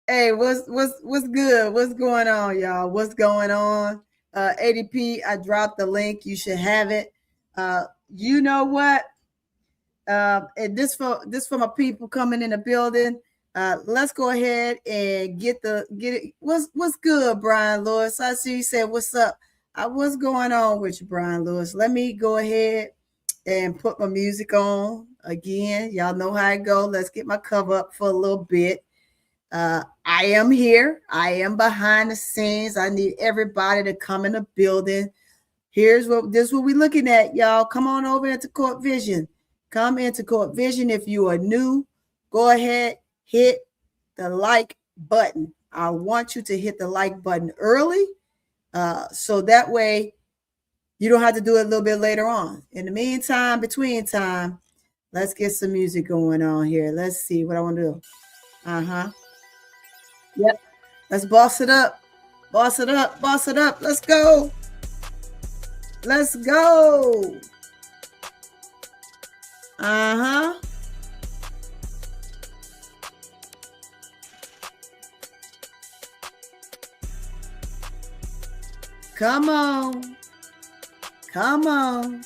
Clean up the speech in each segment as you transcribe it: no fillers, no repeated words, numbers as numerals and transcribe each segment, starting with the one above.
Hey, what's good? What's going on, y'all? What's going on? ADP, I dropped the link. You should have it. You know what? And this for my people coming in the building. Let's go ahead and get it. What's good, Brian Lewis? I see you said what's up. What's going on with you, Brian Lewis? Let me go ahead and put my music on again. Y'all know how it go. Let's get my cover up for a little bit. I am here. I am behind the scenes. I need everybody to come in the building. This is what we're looking at, y'all. Come on over into CourtVision. Come into CourtVision. If you are new, go ahead, hit the like button. I want you to hit the like button early, so that way you don't have to do it a little bit later on. In the meantime, between time, let's get some music going on here. Let's see what I want to do. Yep. Let's boss it up. Boss it up. Boss it up. Let's go. Let's go. Come on. Come on.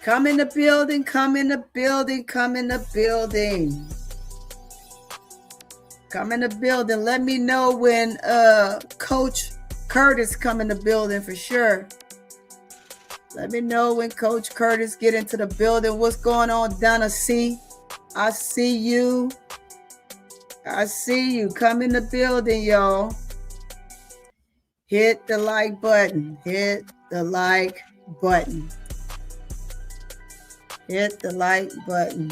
Come in the building, come in the building, come in the building. Come in the building. Let me know when Coach Curtis come in the building for sure. Let me know when Coach Curtis get into the building. What's going on, Donna C? I see you. I see you. Come in the building, y'all. Hit the like button. Hit the like button. Hit the like button.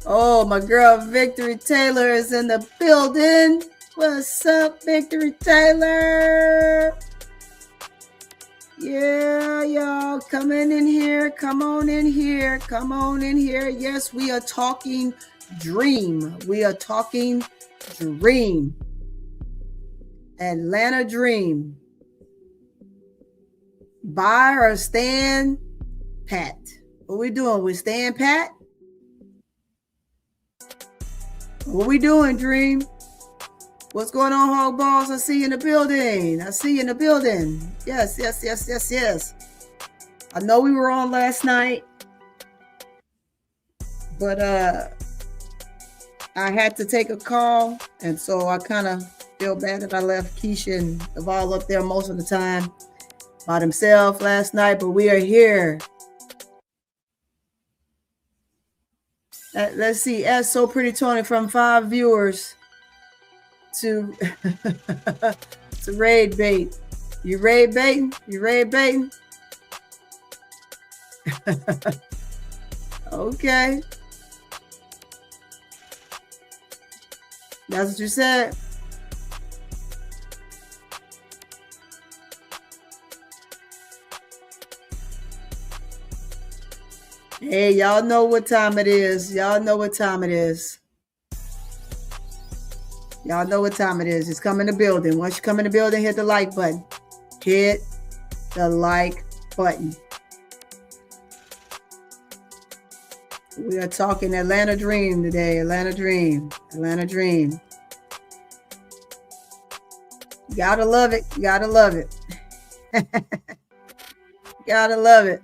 Oh, my girl Victory Taylor is in the building. What's up, Victory Taylor? Yeah, y'all, coming in here. Come on in here. Come on in here. Yes, we are talking dream. We are talking dream. Atlanta Dream. Buy or stand pat? What we doing? We stand pat? What we doing, Dream? What's going on, Hog Balls? I see you in the building. I see you in the building. Yes, yes, yes, yes, yes. I know we were on last night, but I had to take a call, and so I kind of feel bad that I left Keisha and Duval up there most of the time by himself last night, but we are here. Let's see. SoPrettyToni from 5 viewers to to raid bait. You raid baiting? You raid baiting? Okay. That's what you said. Hey, y'all know what time it is. Y'all know what time it is. Y'all know what time it is. Just come in the building. Once you come in the building, hit the like button. Hit the like button. We are talking Atlanta Dream today. Atlanta Dream. Atlanta Dream. You gotta love it. You gotta love it. Gotta love it.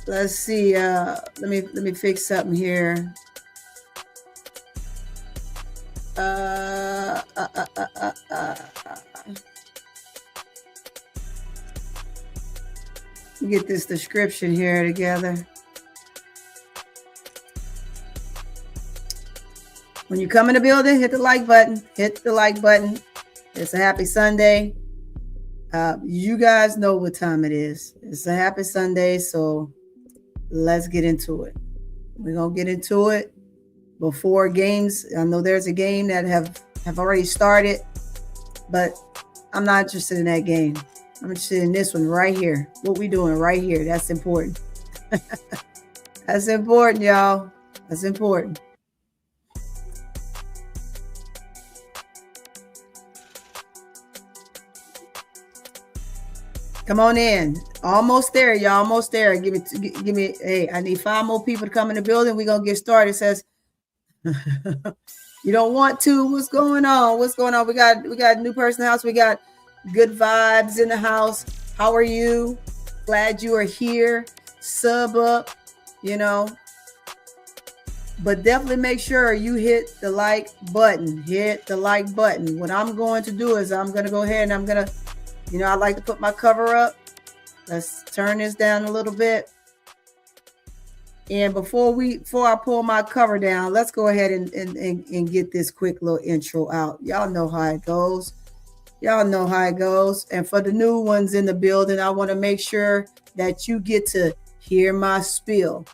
Let's see. Let me fix something here. Get this description here together. When you come in the building, hit the like button. Hit the like button. It's a happy Sunday. You guys know what time it is. It's a happy Sunday, so let's get into it. We're going to get into it before games. I know there's a game that have already started, but I'm not interested in that game. I'm interested in this one right here. What we doing right here. That's important. That's important, y'all. That's important. Come on in. Almost there, y'all. Almost there. Give me. Hey, I need 5 more people to come in the building. We're gonna get started. It says you don't want to. What's going on? What's going on? We got a new person in the house. We got good vibes in the house. How are you? Glad you are here. Sub up, you know. But definitely make sure you hit the like button. Hit the like button. What I'm going to do is I'm gonna go ahead and I'm gonna, I like to put my cover up. Let's turn this down a little bit. And before I pull my cover down, let's go ahead and get this quick little intro out. Y'all know how it goes. Y'all know how it goes. And for the new ones in the building, I want to make sure that you get to hear my spiel.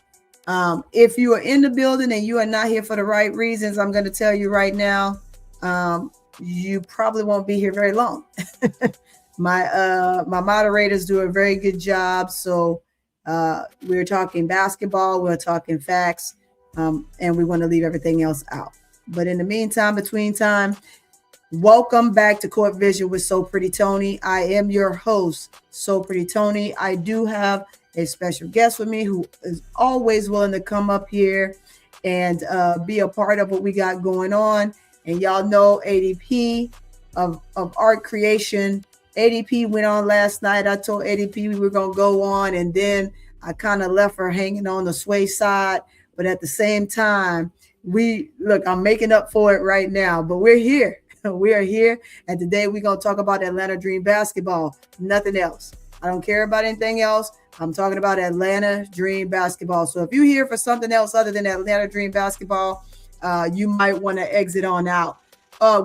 If you are in the building and you are not here for the right reasons, I'm going to tell you right now, you probably won't be here very long. My moderators do a very good job. So we're talking basketball, we're talking facts, and we want to leave everything else out. But in the meantime, between time, welcome back to CourtVision with SoPrettyToni. I am your host, SoPrettyToni. I do have a special guest with me who is always willing to come up here and be a part of what we got going on. And y'all know ADP of art creation. ADP went on last night. I told ADP we were going to go on, and then I kind of left her hanging on the sway side. But at the same time, I'm making up for it right now. But we're here. We are here. And today we're going to talk about Atlanta Dream basketball. Nothing else. I don't care about anything else. I'm talking about Atlanta Dream basketball. So if you're here for something else other than Atlanta Dream basketball, you might want to exit on out.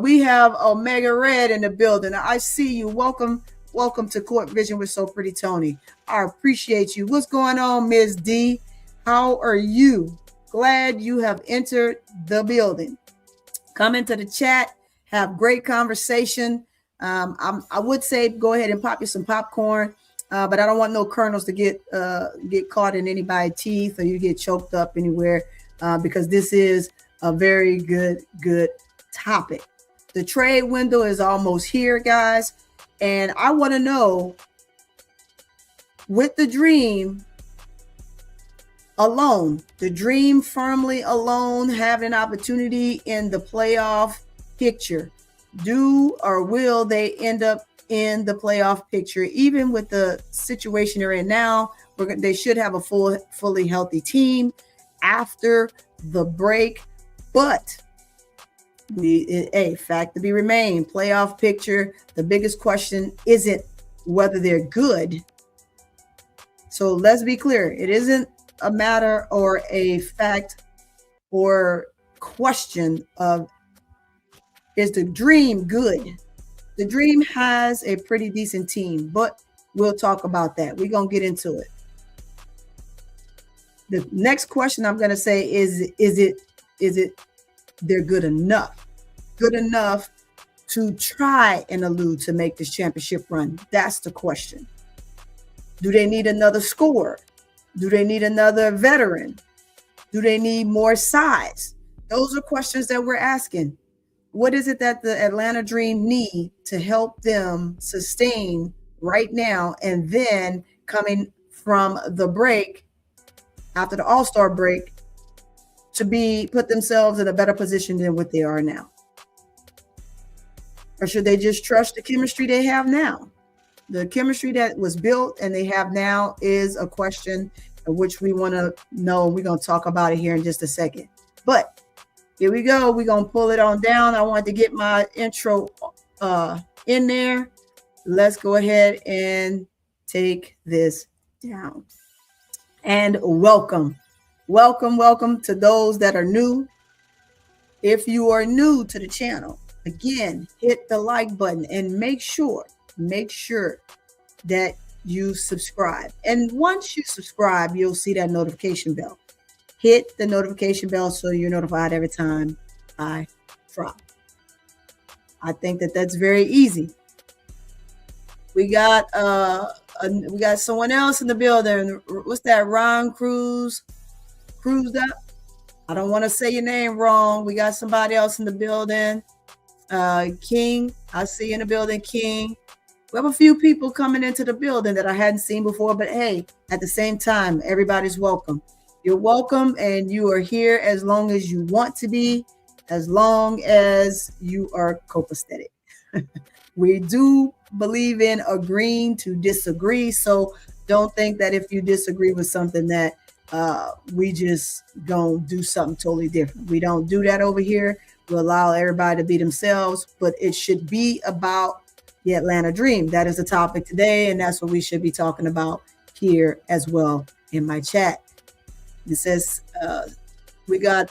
We have Omega Red in the building. I see you. Welcome to CourtVision with SoPrettyToni. I appreciate you. What's going on, Ms. D? How are you? Glad you have entered the building. Come into the chat. Have great conversation. I would say go ahead and pop you some popcorn, but I don't want no kernels to get caught in anybody's teeth or you get choked up anywhere because this is a very good topic. The trade window is almost here, guys. And I want to know, with the dream alone, the dream firmly alone, having an opportunity in the playoff picture, do or will they end up in the playoff picture? Even with the situation they're in now, they should have a fully healthy team after the break. But a fact to be remained, playoff picture, the biggest question isn't whether they're good. So let's be clear. It isn't a matter or a fact or question of, is the dream good? The dream has a pretty decent team, but we'll talk about that. We're going to get into it. The next question I'm going to say is it they're good enough? Good enough to try and allude to make this championship run? That's the question. Do they need another scorer? Do they need another veteran? Do they need more size? Those are questions that we're asking. What is it that the Atlanta Dream need to help them sustain right now, and then coming from the break, after the All-Star break, to put themselves in a better position than what they are now? Or should they just trust the chemistry they have now? The chemistry that was built and they have now is a question of which we want to know. We're going to talk about it here in just a second. But here we go. We're going to pull it on down. I wanted to get my intro in there. Let's go ahead and take this down. And welcome to those that are new. If you are new to the channel, again, hit the like button and make sure that you subscribe. And once you subscribe, you'll see that notification bell. Hit the notification bell so you're notified every time I drop. I think that's very easy. We got someone else in the building. What's that? Ron Cruz? Cruzed up? I don't want to say your name wrong. We got somebody else in the building. King, I see you in the building, King. We have a few people coming into the building that I hadn't seen before, but hey, at the same time, everybody's welcome. You're welcome, and you are here as long as you want to be, as long as you are copacetic. We do believe in agreeing to disagree. So don't think that if you disagree with something that we just gonna do something totally different. We don't do that over here. We allow everybody to be themselves, but it should be about the Atlanta dream. That is the topic today, and that's what we should be talking about here as well in my chat. It says we got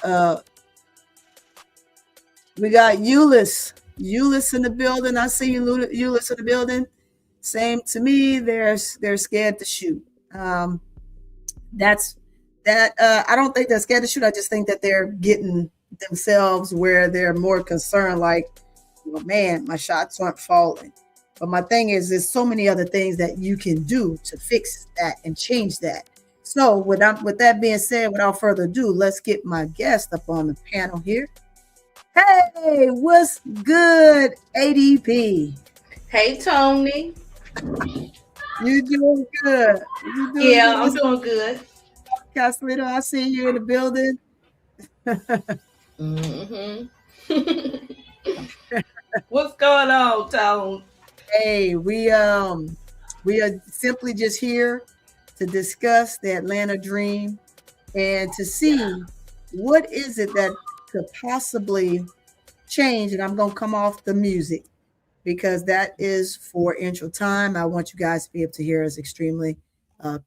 Euless. Euless in the building. I see you, Euless in the building. Same to me. They're scared to shoot. That's that. I don't think they're scared to shoot. I just think that they're getting themselves where they're more concerned. Like, well, man, my shots aren't falling. But my thing is, there's so many other things that you can do to fix that and change that. So, with that being said, without further ado, let's get my guest up on the panel here. Hey, what's good, ADP? Hey, Tony. You doing good? I'm doing good. Castellino, I see you in the building. Mm-hmm. What's going on, Tone? Hey, we are simply just here to discuss the Atlanta dream and to see what is it that could possibly change. And I'm going to come off the music because that is for intro time. I want you guys to be able to hear us extremely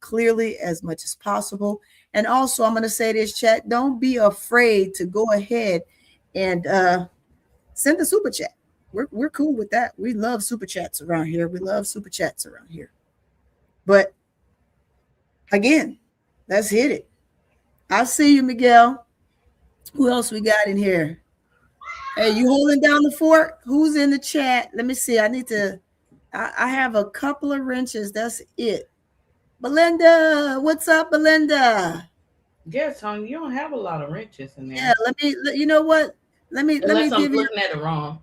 clearly as much as possible. And also, I'm going to say this, chat, don't be afraid to go ahead and send a super chat. We're cool with that. We love super chats around here. But again, let's hit it. I see you, Miguel. Who else we got in here? Hey, you holding down the fort? Who's in the chat? Let me see. I have a couple of wrenches. That's it. Belinda, what's up, Belinda? Yes, Tony, you don't have a lot of wrenches in there. Yeah, you know what? Let me I'm give you. looking at it wrong.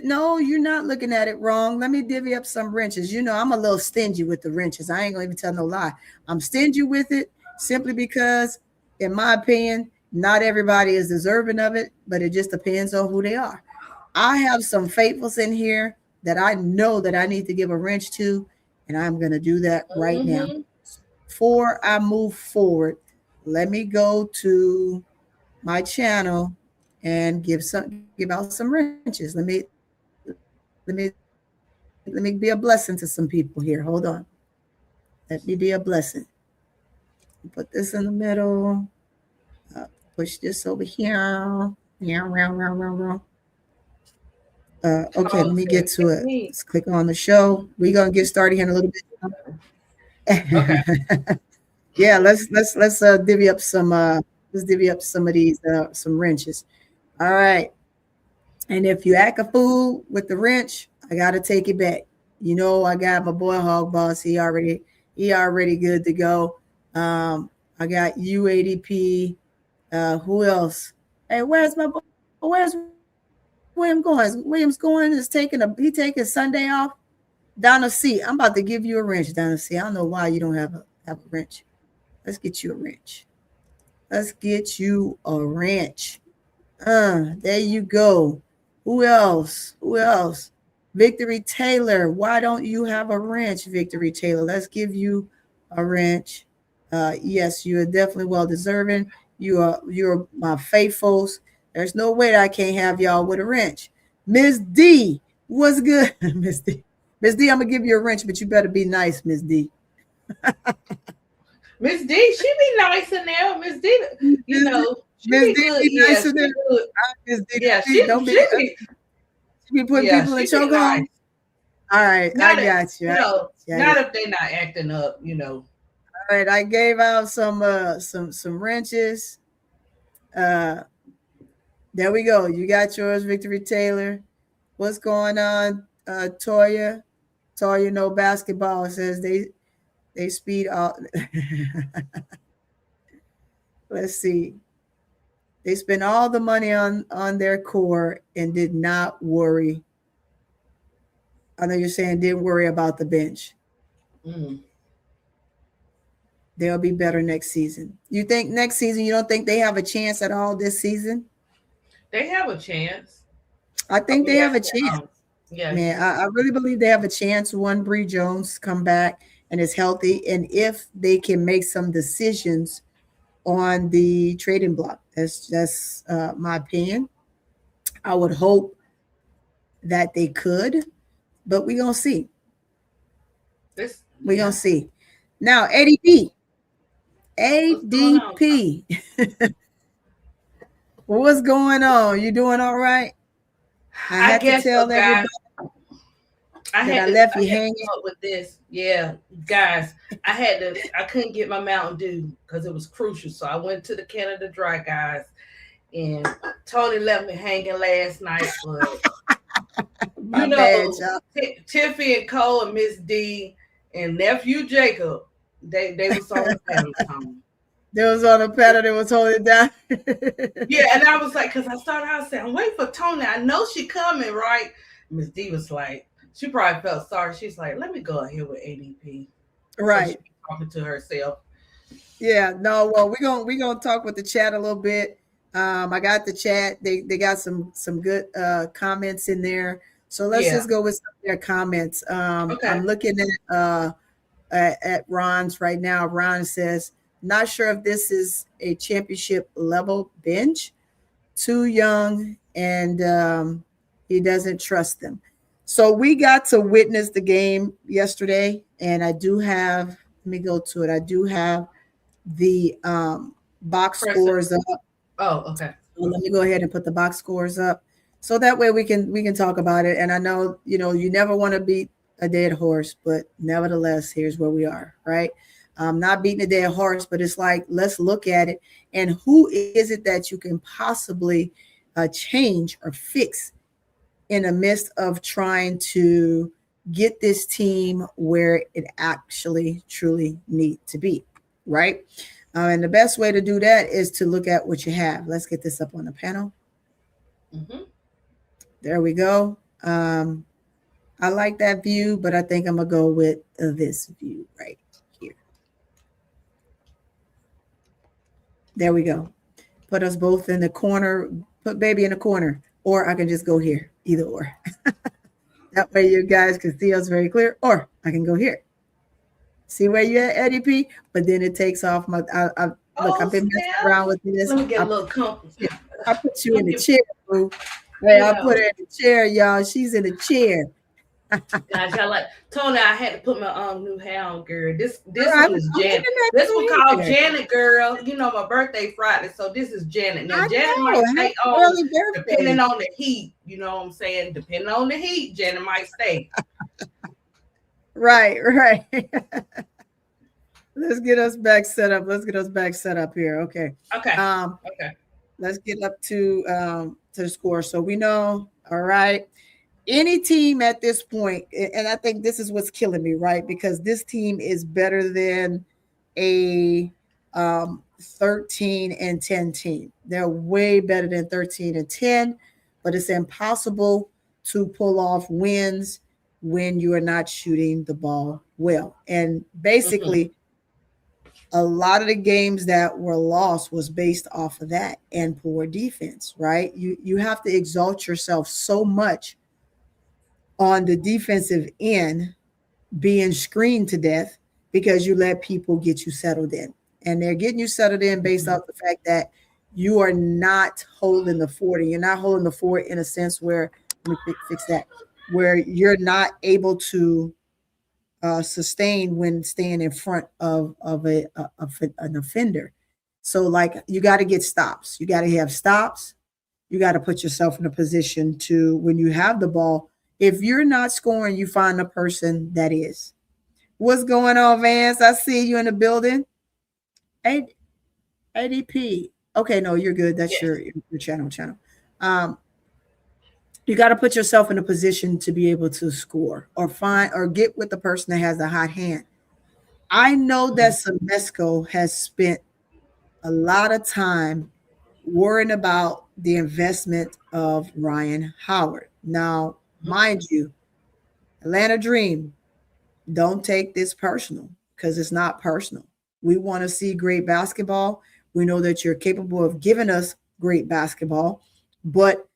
No, you're not looking at it wrong. Let me divvy up some wrenches. You know, I'm a little stingy with the wrenches. I ain't gonna even tell no lie. I'm stingy with it simply because, in my opinion, not everybody is deserving of it, but it just depends on who they are. I have some faithfuls in here that I know that I need to give a wrench to, and I'm gonna do that right now. Before I move forward, let me go to my channel and give out some wrenches. Let me be a blessing to some people here. Hold on. Let me be a blessing. Put this in the middle. Push this over here. Okay, let me get to it. Let's click on the show. We're gonna get started here in a little bit. Okay. Yeah, let's divvy up some of these some wrenches. All right. And if you act a fool with the wrench, I gotta take it back. You know, I got my boy Hog Boss. He already good to go. I got UADP. Who else? Hey, where's William going? William's going is taking Sunday off. Donna C, I'm about to give you a wrench, Donna C. I don't know why you don't have a wrench. Let's get you a wrench. There you go. Who else? Victory Taylor. Why don't you have a wrench, Victory Taylor? Let's give you a wrench. Yes, you are definitely well deserving. You're my faithfuls. There's no way that I can't have y'all with a wrench. Miss D, what's good? Miss D, I'm gonna give you a wrench, but you better be nice, Miss D. Miss D, she be nice in there. Miss D, you know, she be good. Nice in there. Miss D, yeah, she be putting people in chokehold. Nice. All right, I got you. Not if they're not acting up, you know. All right, I gave out some wrenches. There we go. You got yours, Victory Taylor. What's going on, Toya? Toya, no basketball says they speed out. Let's see. They spent all the money on their core and did not worry I know you're saying didn't worry about the bench. Mm. They'll be better next season. You think next season? You don't think they have a chance at all this season? They have a chance. I Oh think they have yes, a chance. yeah, Man, I really believe they have a chance. One Bree Jones come back and is healthy, and if they can make some decisions on the trading block, that's my opinion. I would hope that they could, but we gonna see. this We gonna yeah. see. Now, ADP, What's going on? ADP, what's going on? You doing all right? I I had to guess so, tell everybody guys. I that had I to left I you had to hanging. come up with this. Yeah, guys. I couldn't get my Mountain Dew because it was crucial. So I went to the Canada Dry, guys. And Tony left me hanging last night, but My you bad, know, y'all. Tiffy and Cole and Miss D and nephew Jacob, they was on the panel, Tony. There was on a panel that was holding down. Yeah, and I was like, because I started out saying, I'm waiting for Tony. I know she coming, right? Miss D was like, she probably felt sorry. She's like, let me go ahead with ADP. So she Right. be talking to herself. Yeah, no, well, we're gonna talk with the chat a little bit. I got the chat. They got some good comments in there. So let's Yeah. just go with some of their comments. Okay. I'm looking at Ron's right now. Ron says, not sure if this is a championship level bench. Too young, and he doesn't trust them. So we got to witness the game yesterday, and I do have. Let me go to it. I do have the box Presser. scores up. Oh, okay. So let me go ahead and put the box scores up, so that way we can talk about it. And I know you never want to beat a dead horse, but nevertheless, here's where we are, right? Not beating a dead horse, but it's like let's look at it and who is it that you can possibly change or fix in the midst of trying to get this team where it actually truly need to be, right? And the best way to do that is to look at what you have. Let's get this up on the panel. Mm-hmm. There we go. I like that view, but I think I'm gonna go with this view right here. There we go. Put us both in the corner. Put baby in the corner, or I can just go here. Either or. That way you guys can see us very clear. Or I can go here. See where you at, Eddie P? But then it takes off my. Look. Oh, I've been messing snap. around with this. Let me get a little comfort. I put you in Let the me, chair, boo. Hey, I yeah. put her in the chair, y'all. She's in the chair. Guys, y'all like Tony. I had to put my new hound girl. This I'm one is looking Janet. at This one you called here. Janet girl. You know my birthday Friday, so this is Janet. Now I Janet know. might Happy stay on early depending birthday. on the heat. You know what I'm saying? Depending on the heat, Janet might stay. Right, right. Let's get us back set up. Let's get us back set up here. Okay. Okay. Um, Okay. let's get up to the score. So we know, all right. Any team at this point, and I think this is what's killing me, right? Because this team is better than a 13 and 10 team. They're way better than 13 and 10, but it's impossible to pull off wins when you are not shooting the ball well. And Mm-hmm. basically, a lot of the games that were lost was based off of that and poor defense, right? You have to exalt yourself so much on the defensive end, being screened to death because you let people get you settled in. And they're getting you settled in based Mm-hmm. off the fact that you are not holding the fort. And you're not holding the fort in a sense where, let me fix that, where you're not able to sustain when staying in front of an offender. So, like, you got to get stops. You got to have stops. You got to put yourself in a position to, when you have the ball, if you're not scoring, you find a person that is. What's going on, Vance? I see you in the building. A- ADP. Okay, no, you're good. That's Yes. your channel. Um, you got to put yourself in a position to be able to score or find or get with the person that has a hot hand. I know that Mm-hmm. Semesco has spent a lot of time worrying about the investment of Ryan Howard. Now, mind you, Atlanta Dream, don't take this personal because it's not personal. We want to see great basketball. We know that you're capable of giving us great basketball, but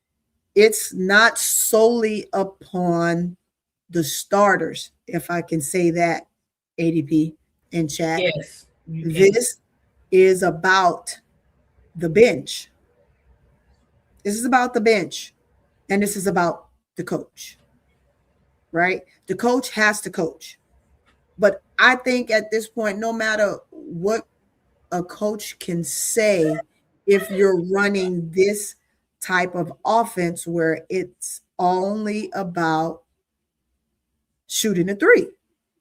it's not solely upon the starters, if I can say that, ADP in chat. Yes, you can. This is about the bench. This is about the bench, and this is about the coach, right? The coach has to coach. But I think at this point, no matter what a coach can say, if you're running this type of offense where it's only about shooting a three,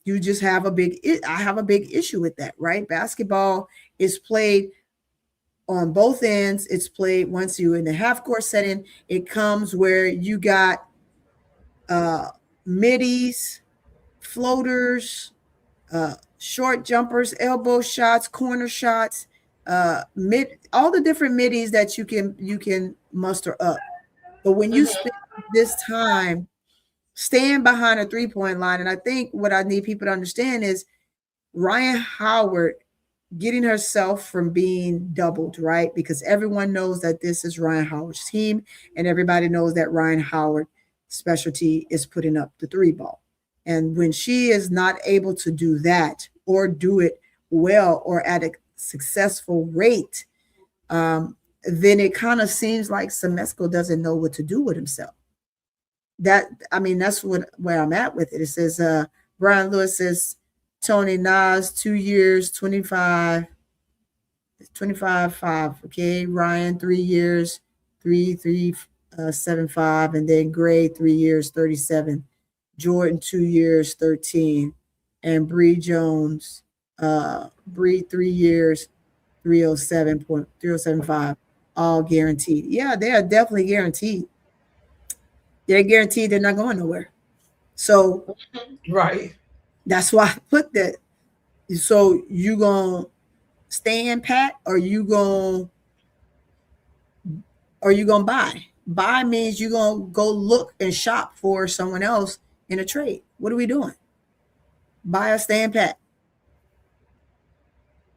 you just have a big, I have a big issue with that, right? Basketball is played on both ends. It's played once you're in the half court setting. It comes where you got middies, floaters, short jumpers, elbow shots, corner shots, mid, all the different middies that you can muster up. But when you spend this time staying behind a 3-point line, and I think what I need people to understand is Ryan Howard getting herself from being doubled, right? Because everyone knows that this is Ryan Howard's team, and everybody knows that Ryan Howard specialty is putting up the three ball. And when she is not able to do that or do it well or at a successful rate, then it kind of seems like Semesco doesn't know what to do with himself. That's where I'm at with it. It says Brian Lewis says Toni Nas 2 years 25 5. Okay, Ryan 3 years 3.75, and then Gray 3 years 37. Jordan 2 years 13, and Bree Jones, Bree 3 years 307.3075, all guaranteed. Yeah, they are definitely guaranteed. They're guaranteed they're not going nowhere. So right, that's why I put that. So you gonna stand pat, or you gonna buy? Buy means you gonna go look and shop for someone else in a trade. What are we doing? Buy or stand pat?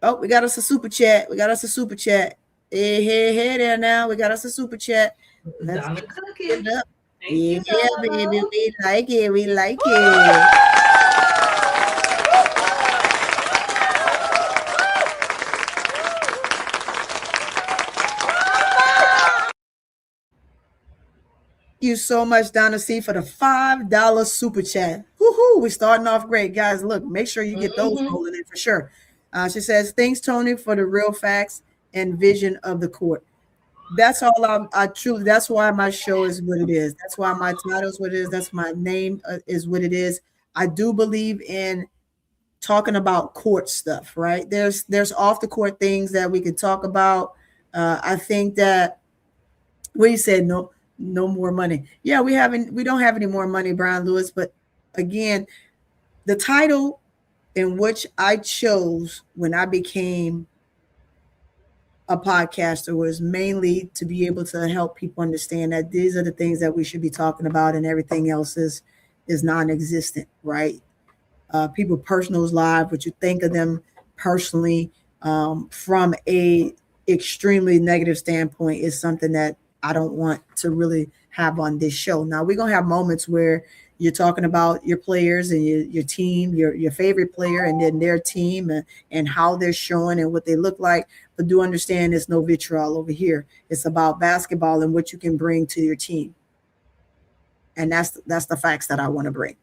Oh, we got us a super chat. Hey there now. We got us a super chat. Let's Donna get Cookie. it up. Thank Yeah, you, baby. Donna. We like it. We like it. Thank you so much, Donna C, for the $5 super chat. Woohoo! We're starting off great, guys. Look, make sure you get those rolling in for sure. She says, "Thanks, Toni, for the real facts and vision of the court." That's all I truly. That's why my show is what it is. That's why my title is what it is. That's my name is what it is. I do believe in talking about court stuff, right? There's off the court things that we could talk about. I think that what you said, no more money. Yeah, we don't have any more money, Brian Lewis. But again, the title in which I chose when I became a podcaster was mainly to be able to help people understand that these are the things that we should be talking about, and everything else is non-existent, right? People personal lives, what you think of them personally, from a extremely negative standpoint, is something that I don't want to really have on this show. Now, we're gonna have moments where you're talking about your players and your team, your favorite player, and then their team, and how they're showing and what they look like. But do understand there's no vitriol over here. It's about basketball and what you can bring to your team. And that's the facts that I want to bring.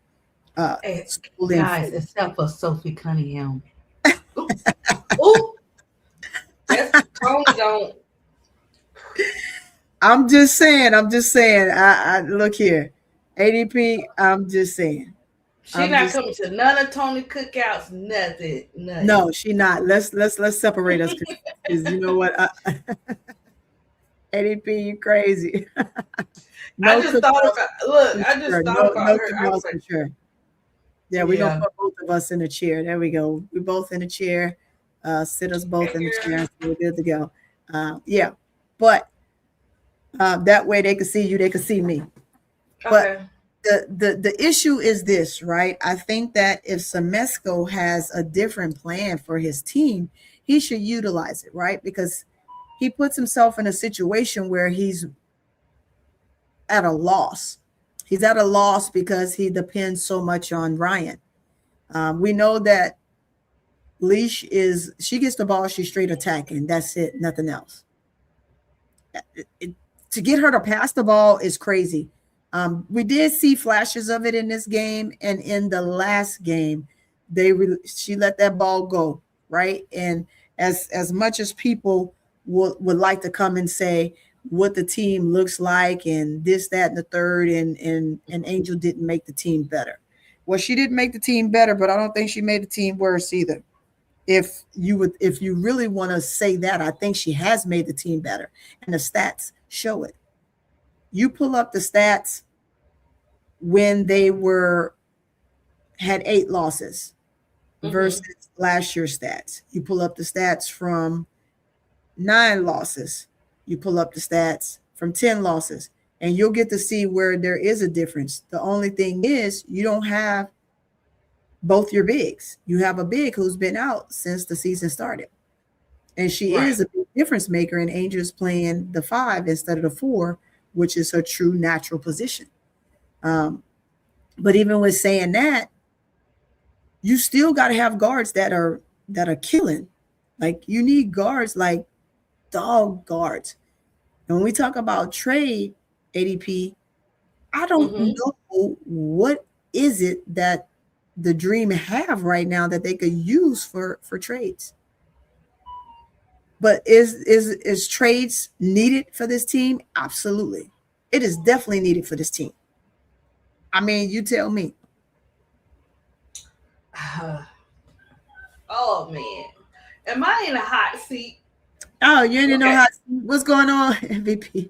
Guys, except for Sophie Cunningham. Ooh. That's Toni don't. I'm just saying. I look here. ADP, I'm just saying. She not coming to none of Toni cookouts, nothing. No, she not. Let's separate us, because you know what? ADP, you crazy. No, I just thought about her. For sure. Yeah, we're gonna put both of us in a chair. There we go. We're both in a chair. Sit us both in the chair, and we're good to go. Yeah, but that way they can see you, they can see me. Okay. But the issue is this, right? I think that if Semesco has a different plan for his team, he should utilize it, right? Because he puts himself in a situation where he's at a loss. He's at a loss because he depends so much on Ryan. We know that Leash she gets the ball, she's straight attacking. That's it, nothing else. To get her to pass the ball is crazy. We did see flashes of it in this game, and in the last game, she let that ball go, right? And as much as people would like to come and say what the team looks like and this, that, and the third, and Angel didn't make the team better. Well, she didn't make the team better, but I don't think she made the team worse either. If you really want to say that, I think she has made the team better, and the stats show it. You pull up the stats when they had 8 losses versus last year's stats. You pull up the stats from 9 losses. You pull up the stats from 10 losses, and you'll get to see where there is a difference. The only thing is you don't have both your bigs. You have a big who's been out since the season started. And she is a big difference maker, and Angel's playing the 5 instead of the 4, which is her true natural position. But even with saying that, you still got to have guards that are killing. Like, you need guards like dog guards. And when we talk about trade, ADP, I don't know what is it that the Dream have right now that they could use for trades. But is trades needed for this team? Absolutely. It is definitely needed for this team. I mean, you tell me. Oh man, am I in a hot seat? Oh, you didn't know what's going on, MVP?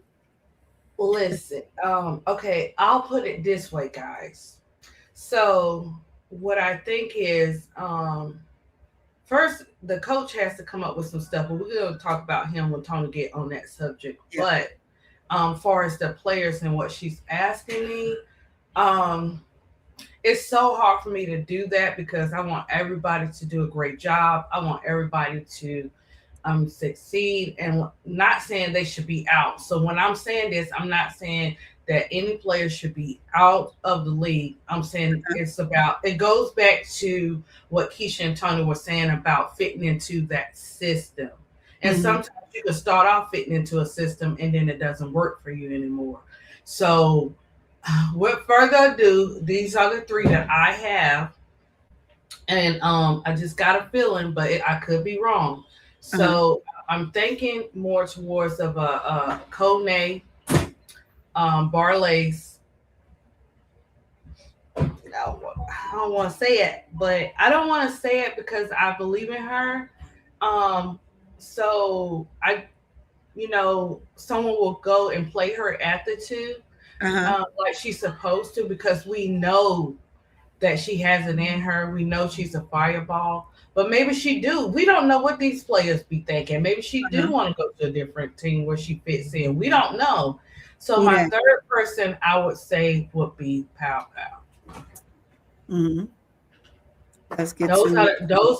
Listen, okay, I'll put it this way, guys. So what I think is, first, the coach has to come up with some stuff, but we're going to talk about him when Toni get on that subject. Yeah. But far as the players and what she's asking me, it's so hard for me to do that because I want everybody to do a great job. I want everybody to succeed, and not saying they should be out. So when I'm saying this, I'm not saying that any player should be out of the league. I'm saying it goes back to what Keisha and Toni were saying about fitting into that system. And sometimes you can start off fitting into a system and then it doesn't work for you anymore. So with further ado, these are the 3 that I have. And I just got a feeling, but I could be wrong. So I'm thinking more towards of a Kone, Barlays. I don't want to say it, but I don't want to say it because I believe in her. So someone will go and play her at the 2, like she's supposed to, because we know that she has it in her. We know she's a fireball, but maybe she do. We don't know what these players be thinking. Maybe she do want to go to a different team where she fits in. We don't know. So my third person I would say would be Pow Pow. Let's get those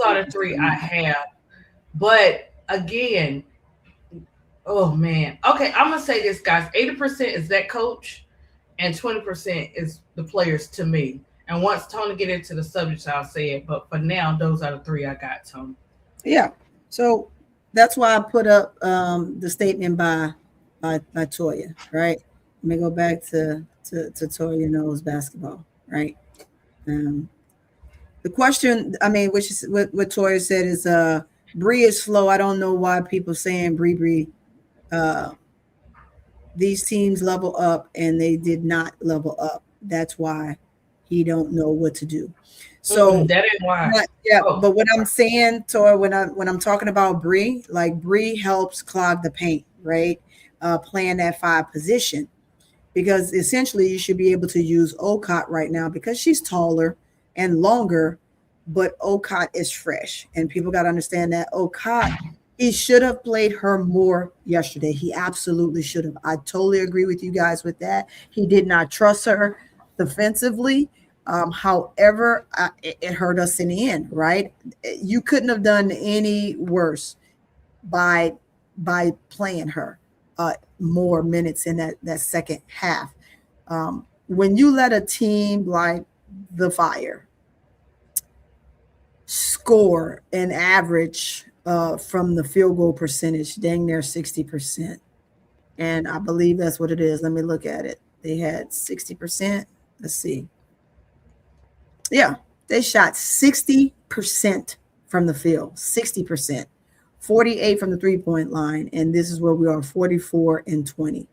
are the 3 I have. But again, oh man. Okay, I'm gonna say this, guys. 80% is that coach, and 20% is the players to me. And once Toni get into the subjects, I'll say it. But for now, those are the 3 I got, Toni. Yeah. So that's why I put up the statement by Toya, right? Let me go back to Toya knows basketball, right? The question, I mean, which is what Toya said is Bree is slow. I don't know why people saying Bree these teams level up and they did not level up. That's why he don't know what to do. So that is why. But what I'm saying, Toya, when I'm talking about Bree, like Bree helps clog the paint, right? Playing that 5 position, because essentially you should be able to use Ocott right now because she's taller and longer, but Ocott is fresh, and people got to understand that Ocott, he should have played her more yesterday. He absolutely should have. I totally agree with you guys with that. He did not trust her. defensively. However, it hurt us in the end, right? You couldn't have done any worse by playing her more minutes in that second half. When you let a team like the Fire score an average from the field goal percentage, dang near 60%. And I believe that's what it is. Let me look at it. They had 60%. Let's see. Yeah, they shot 60% from the field, 60%, 48 from the 3-point line. And this is where we are, 44-20.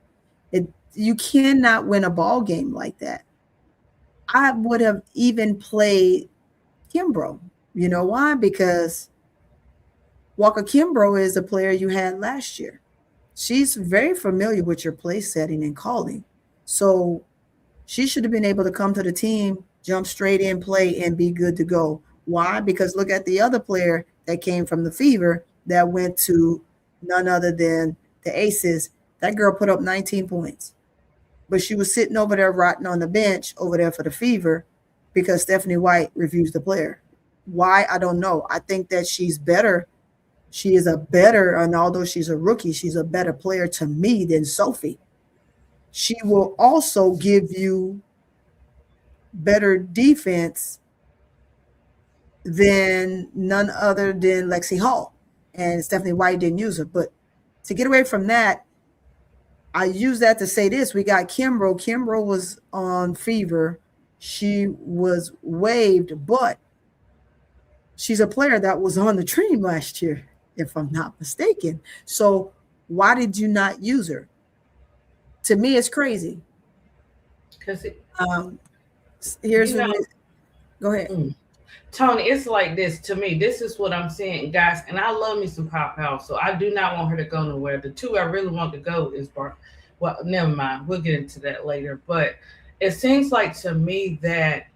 You cannot win a ball game like that. I would have even played Kimbrough. You know why? Because Walker Kimbrough is a player you had last year. She's very familiar with your play setting and calling. So she should have been able to come to the team, jump straight in, play, and be good to go. Why? Because look at the other player that came from the Fever that went to none other than the Aces. That girl put up 19 points. But she was sitting over there rotting on the bench over there for the Fever because Stephanie White refused to play her. Why? I don't know. I think that she's better. She is a better, and although she's a rookie, she's a better player to me than Sophie. She will also give you better defense than none other than Lexi Hall. And Stephanie White didn't use her. But to get away from that, I use that to say this. We got Kimbrough. Kimbrough was on Fever. She was waived, but she's a player that was on the Dream last year, if I'm not mistaken. So why did you not use her? To me, it's crazy. Because here's go ahead. Toni, it's like this to me. This is what I'm saying, guys. And I love me some Pop House, so I do not want her to go nowhere. The two I really want to go is well, never mind. We'll get into that later. But it seems like to me that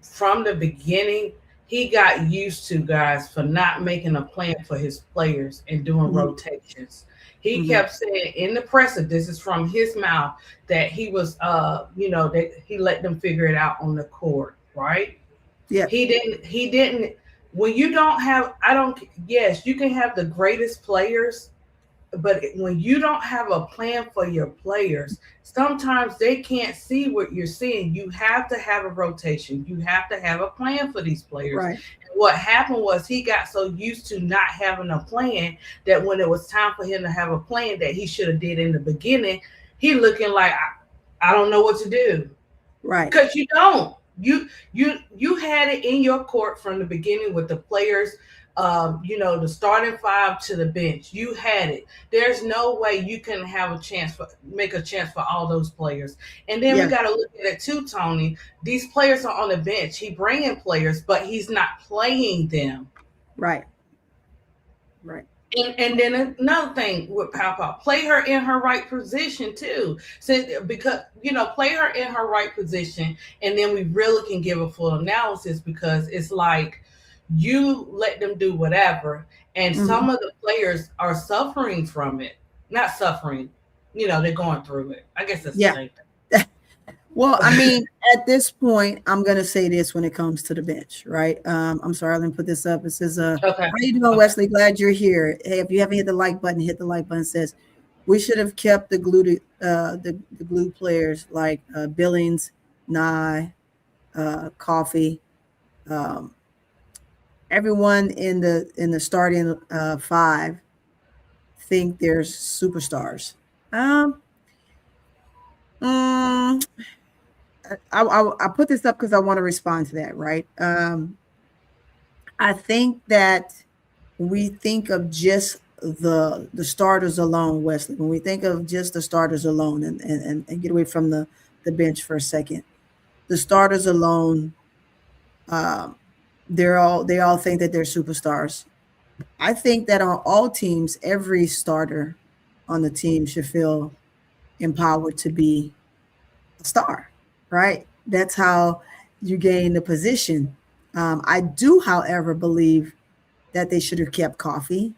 from the beginning, he got used to, guys, for not making a plan for his players and doing rotations. He kept saying in the presser, this is from his mouth, that he was, that he let them figure it out on the court, right? Yeah. He didn't, when you don't have, yes, you can have the greatest players, but when you don't have a plan for your players, sometimes they can't see what you're seeing. You have to have a rotation. You have to have a plan for these players. Right. And what happened was he got so used to not having a plan that when it was time for him to have a plan that he should have did in the beginning, he looking like, I don't know what to do. Right. Because you don't. You had it in your court from the beginning with the players, the starting five to the bench. You had it. There's no way you can make a chance for all those players. And then we got to look at it too, Toni. These players are on the bench. He bringing players, but he's not playing them. Right. Right. And then another thing with Pop, play her in her right position too. Because play her in her right position, and then we really can give a full analysis, because it's like you let them do whatever, and some of the players are suffering from it. Not suffering, they're going through it. I guess that's the same thing. Well, I mean, at this point, I'm going to say this when it comes to the bench, right? I'm sorry, let me put this up. It says, okay. How you doing, Wesley? Glad you're here. Hey, if you haven't hit the like button, hit the like button. It says, we should have kept the glue players like Billings, Nye, Coffee, everyone in the starting five think they're superstars. I put this up because I want to respond to that, right? I think that we think of just the starters alone, Wesley. When we think of just the starters alone, and get away from the bench for a second, the starters alone, they all think that they're superstars. I think that on all teams, every starter on the team should feel empowered to be a star. Right? That's how you gain the position. I do, however, believe that they should have kept Coffee,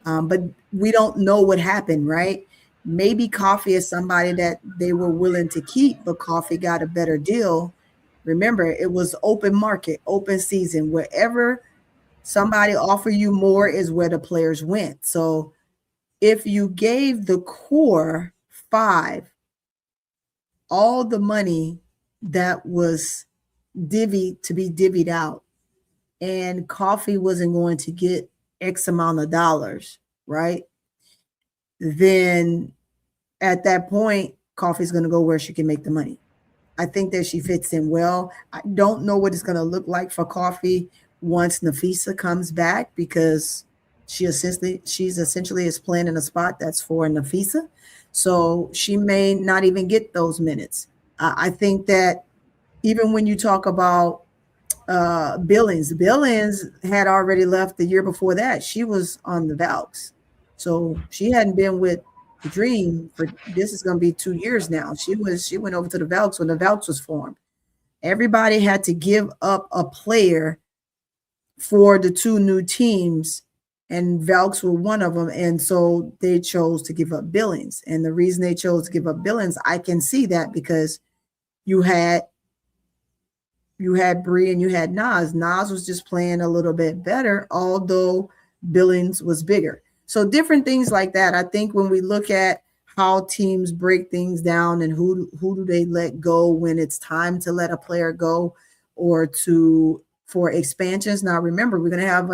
but we don't know what happened, right? Maybe Coffee is somebody that they were willing to keep, but Coffee got a better deal. Remember, it was open market, open season. Wherever somebody offer you more is where the players went. So if you gave the core 5 all the money that was divvied out, and Coffee wasn't going to get X amount of dollars, right? Then at that point, Coffee's going to go where she can make the money. I think that she fits in well. I don't know what it's going to look like for Coffee once Nafisa comes back, because she's essentially is playing in a spot that's for Nafisa. So she may not even get those minutes. I think that even when you talk about Billings had already left the year before that. She was on the Valks. So she hadn't been with the Dream for, this is going to be 2 years now. She went over to the Valks when the Valks was formed. Everybody had to give up a player for the 2 new teams, and Valks were one of them. And so they chose to give up Billings. And the reason they chose to give up Billings, I can see that, because you had Bree and you had Nas. Nas was just playing a little bit better, although Billings was bigger. So different things like that. I think when we look at how teams break things down and who do they let go when it's time to let a player go, or for expansions. Now remember, we're going to have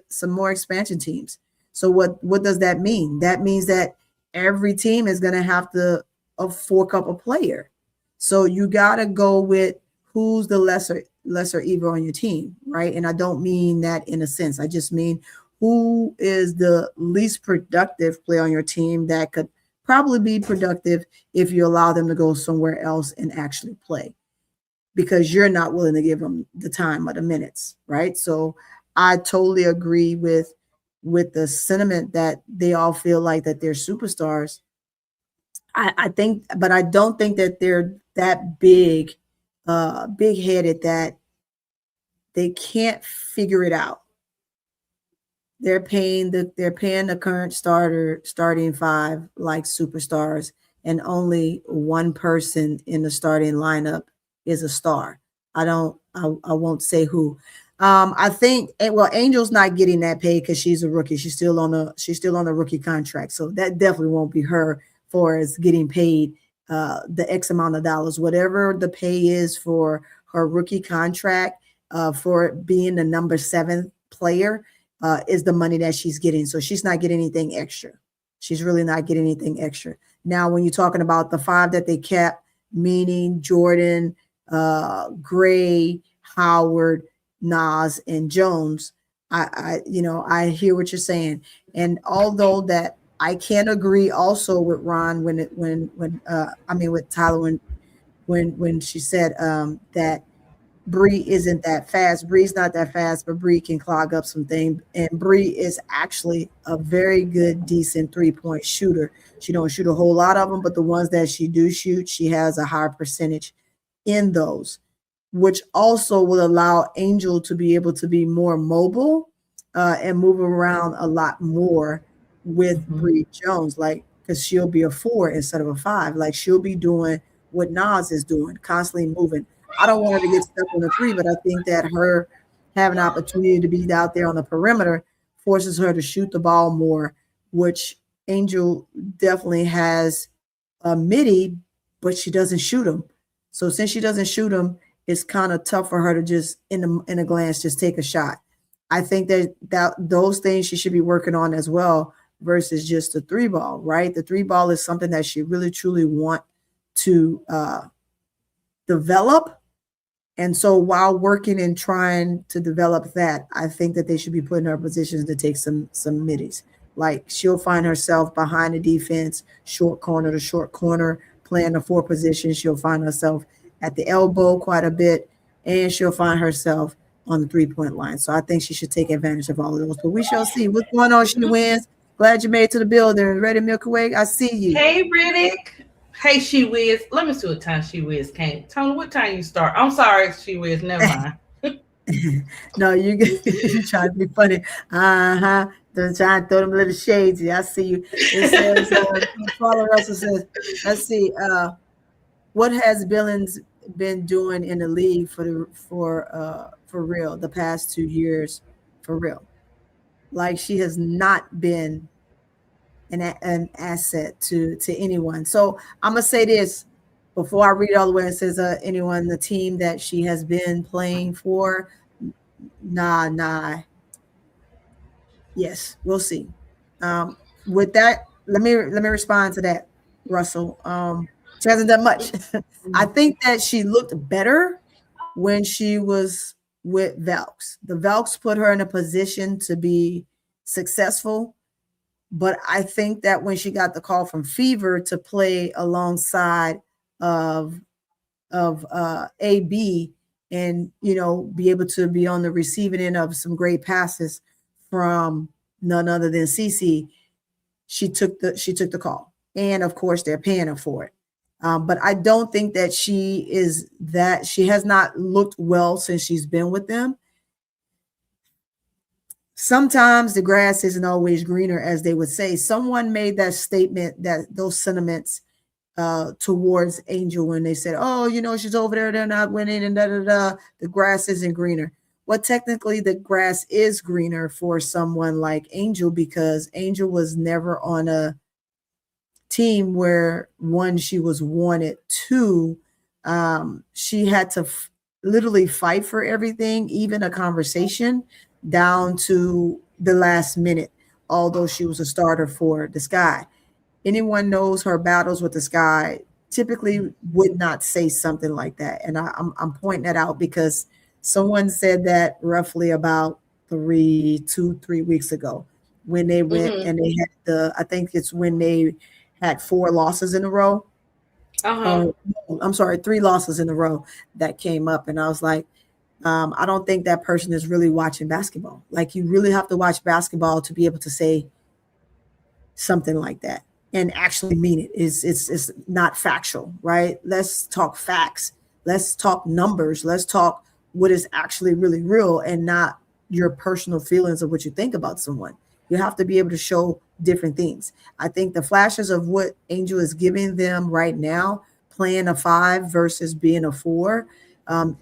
some more expansion teams. So what does that mean? That means that every team is going to have to fork up a player. So you got to go with who's the lesser evil on your team, right? And I don't mean that in a sense. I just mean who is the least productive player on your team that could probably be productive if you allow them to go somewhere else and actually play, because you're not willing to give them the time or the minutes, right? So I totally agree with the sentiment that they all feel like that they're superstars. I think, but I don't think that they're that big-headed that they can't figure it out. They're paying the current starting 5 like superstars, and only one person in the starting lineup is a star. I won't say who. I think, well, Angel's not getting that pay because she's a rookie. She's still on a rookie contract, so that definitely won't be her for as getting paid the X amount of dollars, whatever the pay is for her rookie contract, for being the number 7 player, is the money that she's getting. So she's not getting anything extra. She's really not getting anything extra. Now, when you're talking about the 5 that they kept, meaning Jordan, Gray, Howard, Nas, and Jones, I hear what you're saying. And although that I can't agree also with Ron with Tyler when she said that Bree isn't that fast. Bree's not that fast, but Bree can clog up some things. And Bree is actually a very good, decent 3-point shooter. She don't shoot a whole lot of them, but the ones that she do shoot, she has a high percentage in those, which also will allow Angel to be able to be more mobile and move around a lot more with Bree Jones, like, because she'll be a 4 instead of a 5. Like, she'll be doing what Nas is doing, constantly moving. I don't want her to get stuck on the 3, but I think that her having an opportunity to be out there on the perimeter forces her to shoot the ball more, which Angel definitely has a midi, but she doesn't shoot them. So since she doesn't shoot them, it's kind of tough for her to just in a glance just take a shot. I think that those things she should be working on as well, versus just the 3 ball, right? The 3 ball is something that she really truly want to develop. And so while working and trying to develop that, I think that they should be putting her in positions to take some middies. Like, she'll find herself behind the defense, short corner to short corner, playing the 4 position. She'll find herself at the elbow quite a bit, and she'll find herself on the 3-point line. So I think she should take advantage of all of those. But we shall see. What's going on, She Wins? Glad you made it to the building. Ready, Milky Way? I see you. Hey, Riddick. Hey, She Wiz. Let me see what time She Wiz came. Tony, what time you start? I'm sorry, She Wiz. Never mind. No, you trying to be funny. trying to throw them little shades. I see you. It says, Paula Russell says, let's see, what has Billings been doing in the league for real the past 2 years for real? Like she has not been an asset to anyone. So I'm gonna say this before I read it all the way. It says anyone the team that she has been playing for. Nah. Yes, we'll see. With that, let me respond to that, Russell. She hasn't done much. I think that she looked better when she was with Velks. The Velks put her in a position to be successful. But I think that when she got the call from Fever to play alongside of AB and be able to be on the receiving end of some great passes from none other than CC, she took the call, and of course they're paying her for it. But I don't think that she has not looked well since she's been with them. Sometimes the grass isn't always greener, as they would say. Someone made that statement, that those sentiments towards Angel when they said, "Oh, she's over there, they're not winning, and da da da. The grass isn't greener." Well, technically, the grass is greener for someone like Angel because Angel was never on a team where, one, she was wanted, two, she had to literally fight for everything, even a conversation, down to the last minute, although she was a starter for the Sky. Anyone knows her battles with the Sky typically would not say something like that. And I'm pointing that out because someone said that roughly about 3 weeks ago when they went and they had I think it's when they had 4 losses in a row. I'm sorry, 3 losses in a row that came up. And I was like, I don't think that person is really watching basketball. Like, you really have to watch basketball to be able to say something like that and actually mean it. It's not factual, right? Let's talk facts. Let's talk numbers. Let's talk what is actually really real and not your personal feelings of what you think about someone. You have to be able to show different things. I think the flashes of what Angel is giving them right now, playing a 5 versus being a 4,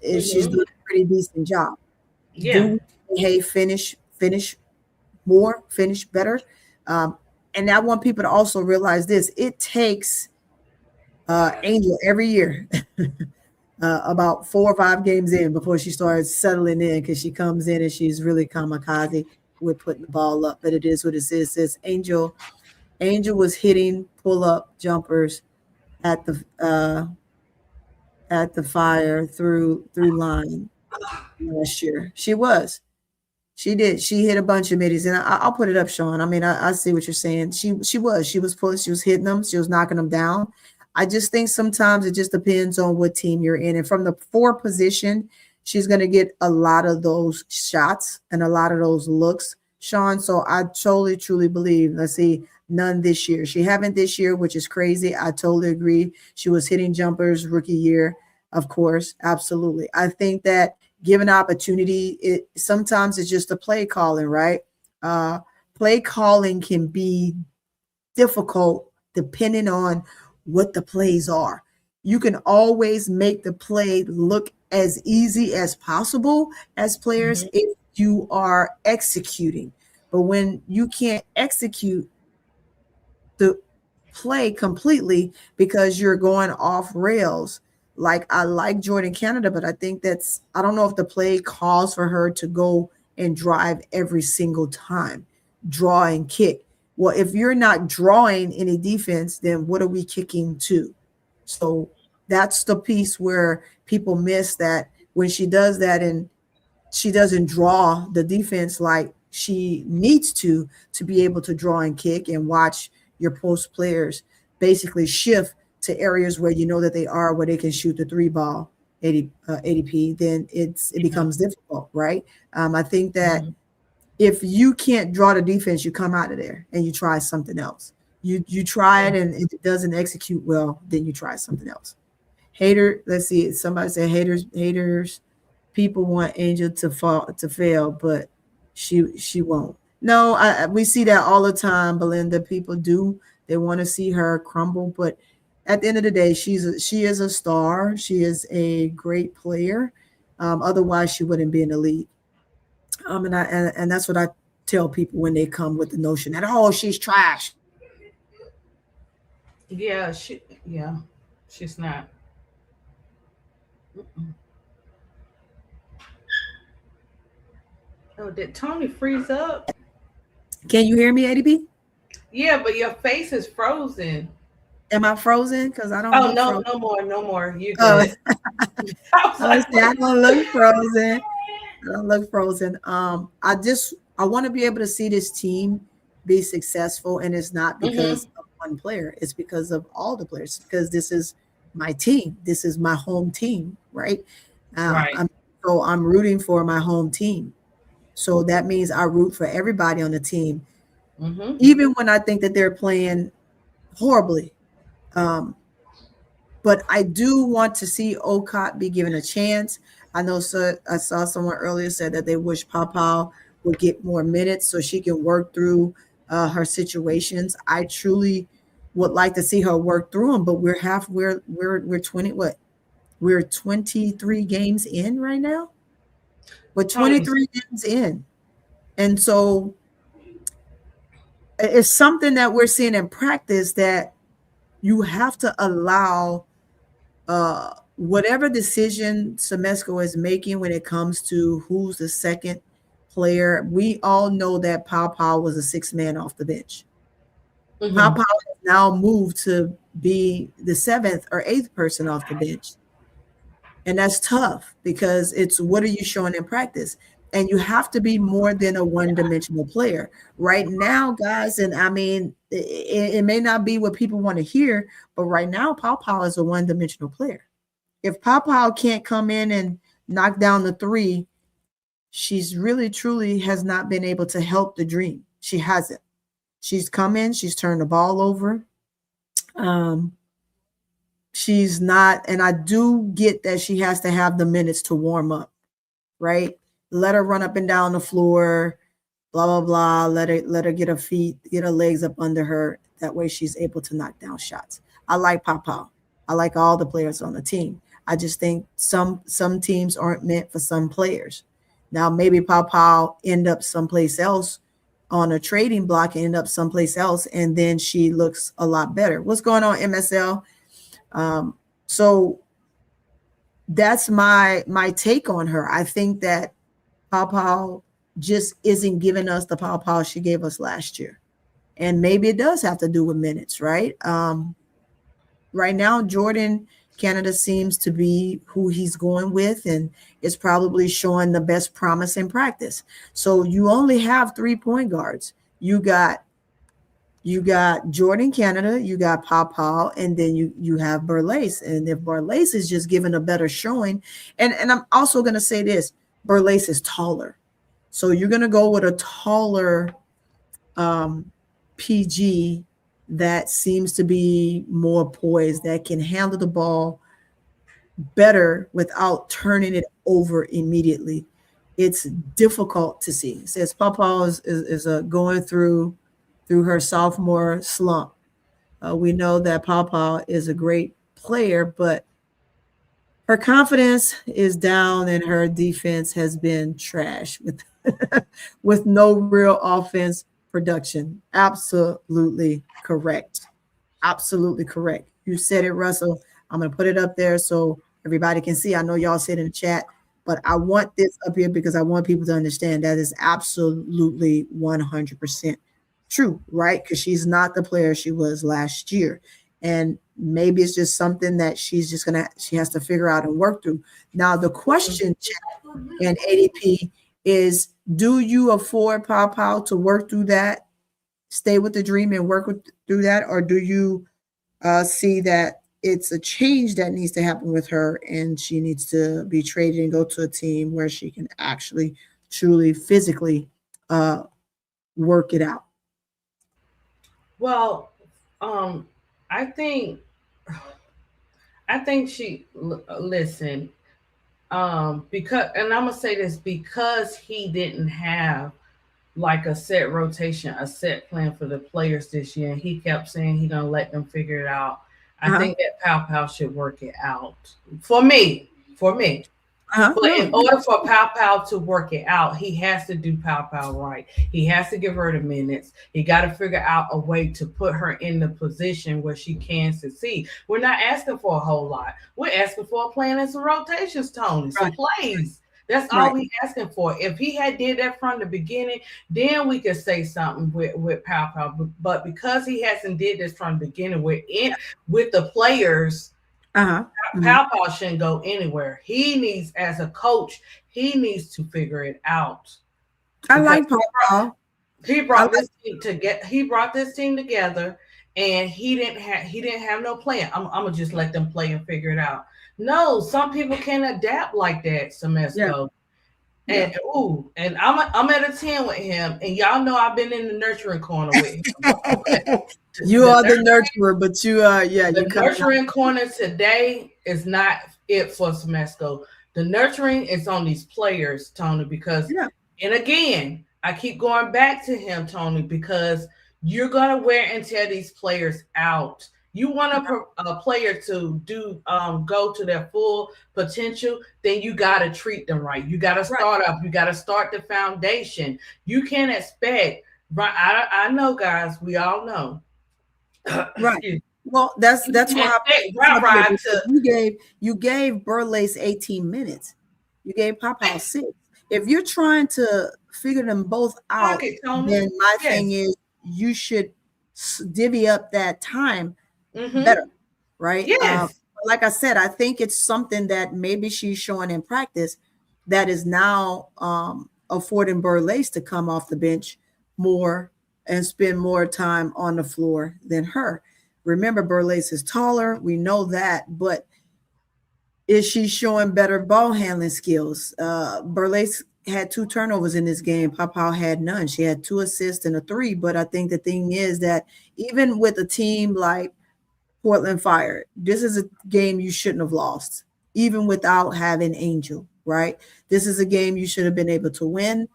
is she's doing a pretty decent job. Yeah. Finish more, finish better. And I want people to also realize this. It takes Angel every year about 4 or 5 games in before she starts settling in, because she comes in and she's really kamikaze with putting the ball up. But it is what it is. Angel was hitting pull-up jumpers at the Fire through line last year. She did. She hit a bunch of middies, and I'll put it up, Sean. I mean, I see what you're saying. She was pulling, she was hitting them, she was knocking them down. I just think sometimes it just depends on what team you're in, and from the 4 position, she's going to get a lot of those shots and a lot of those looks, Sean. So I totally, truly believe. Let's see, none this year. She haven't this year, which is crazy. I totally agree. She was hitting jumpers rookie year, of course, absolutely. I think that given opportunity, sometimes it's just a play calling, right? Play calling can be difficult depending on what the plays are. You can always make the play look as easy as possible as players if you are executing. But when you can't execute the play completely because you're going off rails, like, I like Jordan Canada, but I think I don't know if the play calls for her to go and drive every single time, draw and kick. Well, if you're not drawing any defense, then what are we kicking to? So that's the piece where people miss, that when she does that and she doesn't draw the defense like she needs to be able to draw and kick and watch your post players basically shift to areas where you know that where they can shoot the 3 ball ADP, then it becomes difficult, right? I think that if you can't draw the defense, you come out of there and you try something else. You try it and it doesn't execute well, then you try something else. Let's see. Somebody said haters. People want Angel to fail, but she won't. No, we see that all the time, Belinda. People do, they want to see her crumble, but at the end of the day, she is a star. She is a great player. Otherwise, she wouldn't be in the league. And that's what I tell people when they come with the notion that, oh, she's trash. Yeah, yeah, she's not. Mm-mm. Oh, did Tony freeze up? Can you hear me, ADP? Yeah, but your face is frozen. Am I frozen? Because I don't Oh look no, frozen. no more, no more. You're Oh, good. I was I was like, saying what? I don't look frozen. I don't look frozen. I want to be able to see this team be successful, and it's not Mm-hmm. because of one player. It's because of all the players. Because this is my team. This is my home team, right? Right. I'm so I'm rooting for my home team. So that means I root for everybody on the team, Mm-hmm. even when I think that they're playing horribly. Um, but I do want to see Ocott be given a chance. I know, so I saw someone earlier said that they wish Papa would get more minutes so she can work through her situations. I truly would like to see her work through them, but we're 20 what? We're 23 games in right now. We're Tony. 23 games in. And so it's something that we're seeing in practice that you have to allow whatever decision Semesco is making when it comes to who's the second player. We all know that Pau was a sixth man off the bench. Pau Mm-hmm. has now moved to be the seventh or eighth person off the bench. And that's tough because it's what are you showing in practice? And you have to be more than a one dimensional player. Right now, guys, and I mean, it may not be what people want to hear, but right now, Pau is a one dimensional player. If Pau can't come in and knock down the three, she's really truly has not been able to help the dream. She hasn't. She's come in, she's turned the ball over. Um, she's not, and I do get that she has to have the minutes to warm up, right? Let her run up and down the floor, blah blah blah. Let her get her feet, get her legs up under her. That way she's able to knock down shots. I like Papa. I like all the players on the team. I just think some teams aren't meant for some players. Now maybe Papa end up someplace else on a trading block and end up someplace else, and then she looks a lot better. What's going on, MSL? So that's my take on her. I think that Papa just isn't giving us the Papa she gave us last year. And maybe it does have to do with minutes, right? Right now, Jordan Canada seems to be who he's going with, and is probably showing the best promise in practice. So you only have 3 point guards. You got Jordan Canada, you got Papa, and then you have Burleis. And if Burleis is just giving a better showing, and I'm also gonna say this, Burleis is taller. So you're gonna go with a taller um, PG that seems to be more poised, that can handle the ball better without turning it over immediately. It's difficult to see. It says Papa is going through her sophomore slump. We know that Papa is a great player, but her confidence is down and her defense has been trash with with no real offense production. Absolutely correct. Absolutely correct. You said it, Russell. I'm going to put it up there so everybody can see. I know y'all said in the chat, but I want this up here because I want people to understand that is absolutely 100% true, right? Because she's not the player she was last year. And maybe it's just something that she has to figure out and work through. Now, the question, chat and ADP, is do you afford Pau to work through that, stay with the dream and through that, or do you see that it's a change that needs to happen with her and she needs to be traded and go to a team where she can actually truly physically uh, work it out? Well, um, I think I think listen. Because, and I'm gonna say this, because he didn't have like a set rotation, a set plan for the players this year, and he kept saying he's gonna let them figure it out. I think that Pow Pow should work it out for me. For me. But in order for Pow Pow to work it out, he has to do Pow Pow right. He has to give her the minutes. He got to figure out a way to put her in the position where she can succeed. We're not asking for a whole lot. We're asking for a plan and some rotations, Toni. Some plays. That's all we asking for. If he had did that from the beginning, then we could say something with Pow Pow. But because he hasn't did this from the beginning, with the players. Pow Pow shouldn't go anywhere. He needs, as a coach, he needs to figure it out. I like Pow Pow. He brought this team together. He brought this team together, and he didn't have no plan. I'm gonna just let them play and figure it out. No, some people can't adapt like that, Semesco. And and I'm at a 10 with him, and y'all know I've been in the nurturing corner with him. You are the nurturer, but you are the nurturing corner today is not it for Semesco. The nurturing is on these players, Toni, because and again, I keep going back to him, Toni, because you're gonna wear and tear these players out. You want a player to go to their full potential, then you got to treat them right. You got to start up. You got to start the foundation. You can't expect. I know, guys. We all know. Right. Well, that's why you gave Burleigh 18 minutes. You gave Pow Pow 6. If you're trying to figure them both out, then my thing is you should divvy up that time better, right? Yes. Like I said, I think it's something that maybe she's showing in practice that is now affording Burleigh to come off the bench more and spend more time on the floor than her. Remember, Burleigh is taller. We know that, but is she showing better ball handling skills? Burleigh had 2 turnovers in this game. Pow Pow had none. She had 2 assists and a 3. But I think the thing is that even with a team like Portland Fire, this is a game you shouldn't have lost, even without having Angel, right? This is a game you should have been able to win.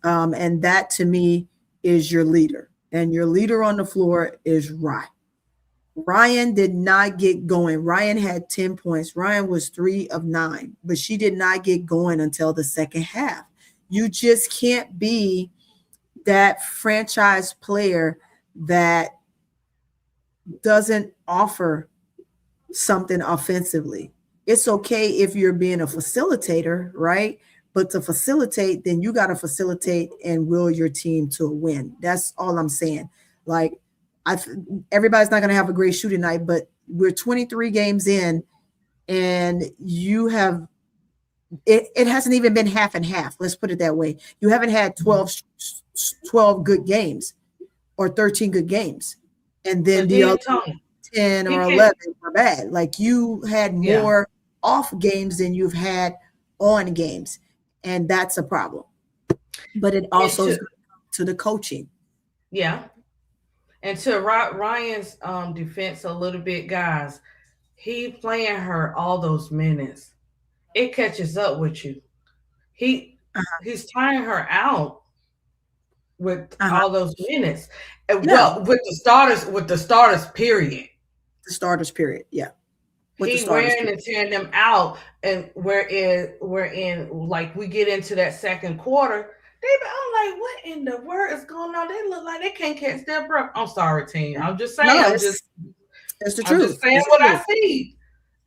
And that, to me, is your leader. And your leader on the floor is Ryan. Ryan did not get going. Ryan had 10 points. Ryan was 3 of 9, but she did not get going until the second half. You just can't be that franchise player that doesn't offer something offensively. It's okay if you're being a facilitator, right? But to facilitate, then you got to facilitate and will your team to a win. That's all I'm saying. Like, everybody's not going to have a great shooting night, but we're 23 games in, and you have it hasn't even been half and half. Let's put it that way. You haven't had 12 good games or 13 good games. And then the other 10 or 11 were bad. Like, you had more off games than you've had on games. And that's a problem. But it also is to the coaching. Yeah. And to Ryan's defense a little bit, guys, he playing her all those minutes. It catches up with you. He's tiring her out with all those minutes. Well, with the starters, period. The starters, period. Yeah. He's wearing and tearing them out, and we're in like we get into that second quarter. I'm like, what in the world is going on? They look like they can't catch their breath. I'm sorry, team. I'm just saying. No, it's the truth. I'm just saying what I see.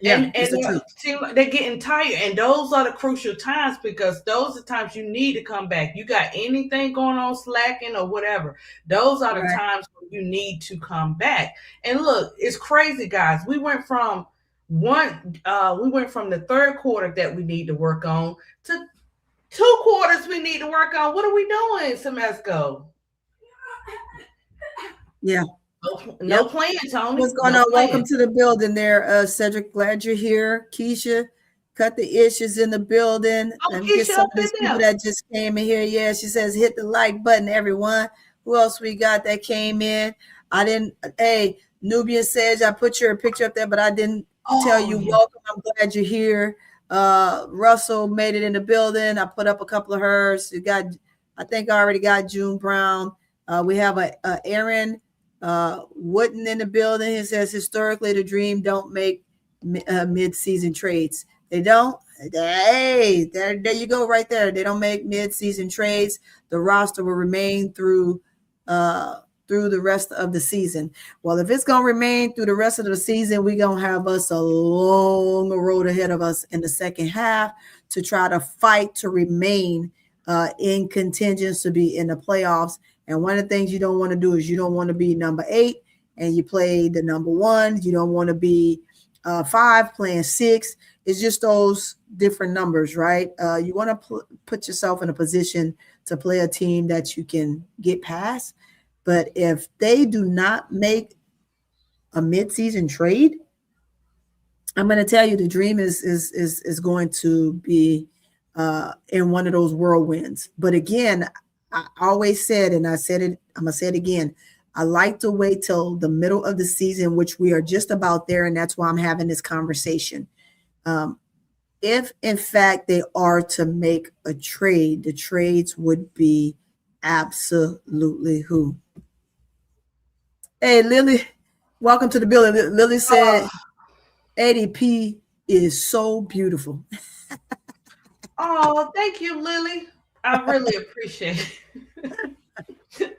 Yeah, and they're getting tired, and those are the crucial times, because those are times you need to come back. You got anything going on, slacking or whatever, those are the times when you need to come back. And look, it's crazy, guys. We went from the third quarter that we need to work on to 2 quarters we need to work on. What are we doing, Semesco? Yeah. No plan, Toni. What's going on? Welcome to the building there, Cedric. Glad you're here. Keisha, cut the issues in the building. Let me get some of these people that just came in here. Yeah, she says hit the like button, everyone. Who else we got that came in? Hey, Nubian Sage, I put your picture up there, but I didn't tell you welcome. I'm glad you're here. Russell made it in the building. I put up a couple of hers. You got I think I already got June Brown. We have a Aaron Wooden in the building. He says historically the Dream don't make mid-season trades. They don't. Hey, there you go, right there. They don't make mid-season trades. The roster will remain through the rest of the season. Well, if it's gonna remain through the rest of the season, we're gonna have us a long road ahead of us in the second half to try to fight to remain in contention to be in the playoffs. And one of the things you don't want to do is you don't want to be number 8 and you play the number 1. You don't want to be 5 playing 6. It's just those different numbers, right? You want to put yourself in a position to play a team that you can get past. But if they do not make a midseason trade, I'm going to tell you the Dream is going to be in one of those whirlwinds. But again, I always said, and I said it, I'm going to say it again, I like to wait till the middle of the season, which we are just about there, and that's why I'm having this conversation. If, in fact, they are to make a trade, the trades would be absolutely who? Hey, Lily, welcome to the building. Lily said ADP is so beautiful. Oh, thank you, Lily. I really appreciate it.